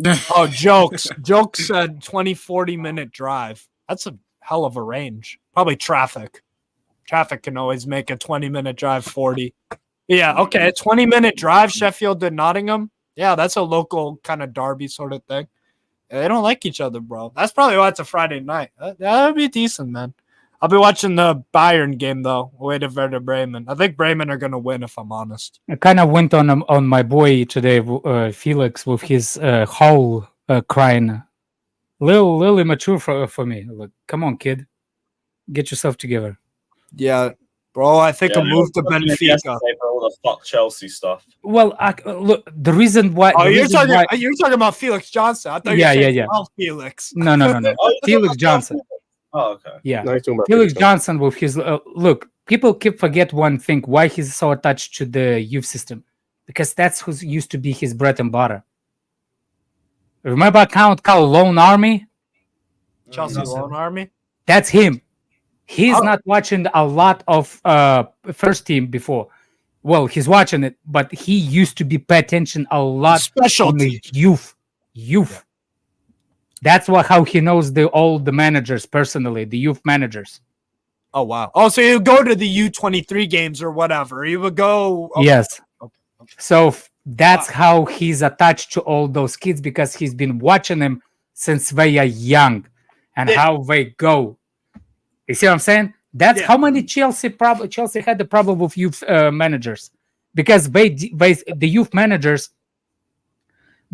Oh, jokes. Jokes said 20-40 minute drive. That's a hell of a range. Probably traffic. Traffic can always make a 20-minute drive 40. Yeah, okay. A 20-minute drive, Sheffield to Nottingham. Yeah, that's a local kind of derby sort of thing. They don't like each other, bro. That's probably why it's a Friday night. That would be decent, man. I'll be watching the Bayern game, though. Away to Werder Bremen. I think Bremen are going to win, if I'm honest. I kind of went on my boy today, Felix, with his whole crying. Little immature for me. Like, come on, kid. Get yourself together. Yeah, bro, I think a move to Benfica. All the fuck Chelsea stuff. Well, look, the reason why. Oh, you're talking about Felix Johnson. I thought you were saying Felix. No. Felix Johnson. Oh, okay. Yeah, No, he's talking about Felix Johnson with his look. People keep forget one thing: why he's so attached to the youth system, because that's who used to be his bread and butter. Remember account called Lone Army? Chelsea Lone Army. That's him. He's not watching a lot of first team before. Well, he's watching it, but he used to be pay attention a lot on the youth. Yeah. That's how he knows all the managers personally, the youth managers. Oh, wow. Oh, so you go to the U23 games or whatever. You would go. Okay. Yes. Okay. So that's how he's attached to all those kids, because he's been watching them since they are young and how they go. You see what I'm saying? That's how many Chelsea had the problem with youth managers, because the youth managers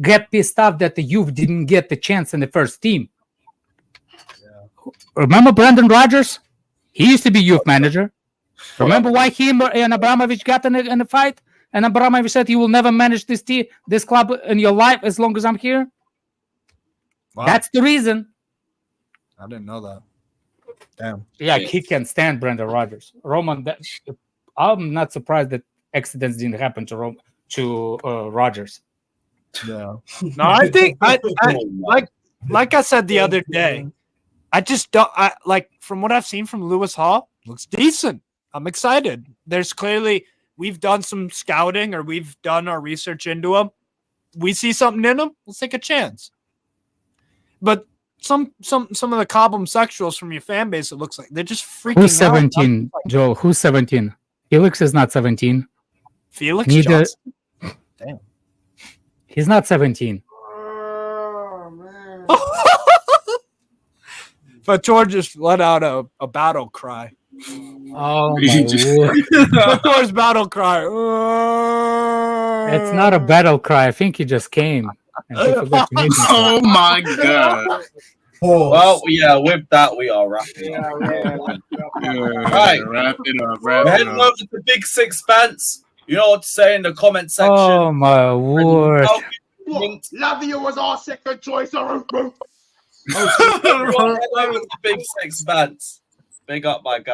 get pissed off that the youth didn't get the chance in the first team. Yeah. Remember Brendan Rodgers? He used to be youth manager. Remember why he and Abramovich got in a fight? And Abramovich said, "You will never manage this club in your life as long as I'm here." Wow. That's the reason. I didn't know that. Damn. Yeah, he can stand Brendan Rodgers. Roman, I'm not surprised that accidents didn't happen to Rodgers. Yeah. No, I think I like I said the other day, I just don't from what I've seen from Lewis Hall, looks decent. I'm excited. There's clearly we've done some scouting or we've done our research into him. We see something in him, let's take a chance. But some of the Cobham sexuals from your fan base, it looks like they're just freaking Who's 17, out. Joel? Who's 17? Felix is not 17. Felix Johnson? Damn. He's not 17. But George just let out a battle cry. Oh my word. George's battle cry. It's not a battle cry. I think he just came. Oh my god. Well, yeah, with that we are wrapping up. Right. Wrap it up. We're heading over to the Big Sixpence. You know what to say in the comment section. Oh my word. Lavia was our second choice. Big Sixpence. Big up, my guy.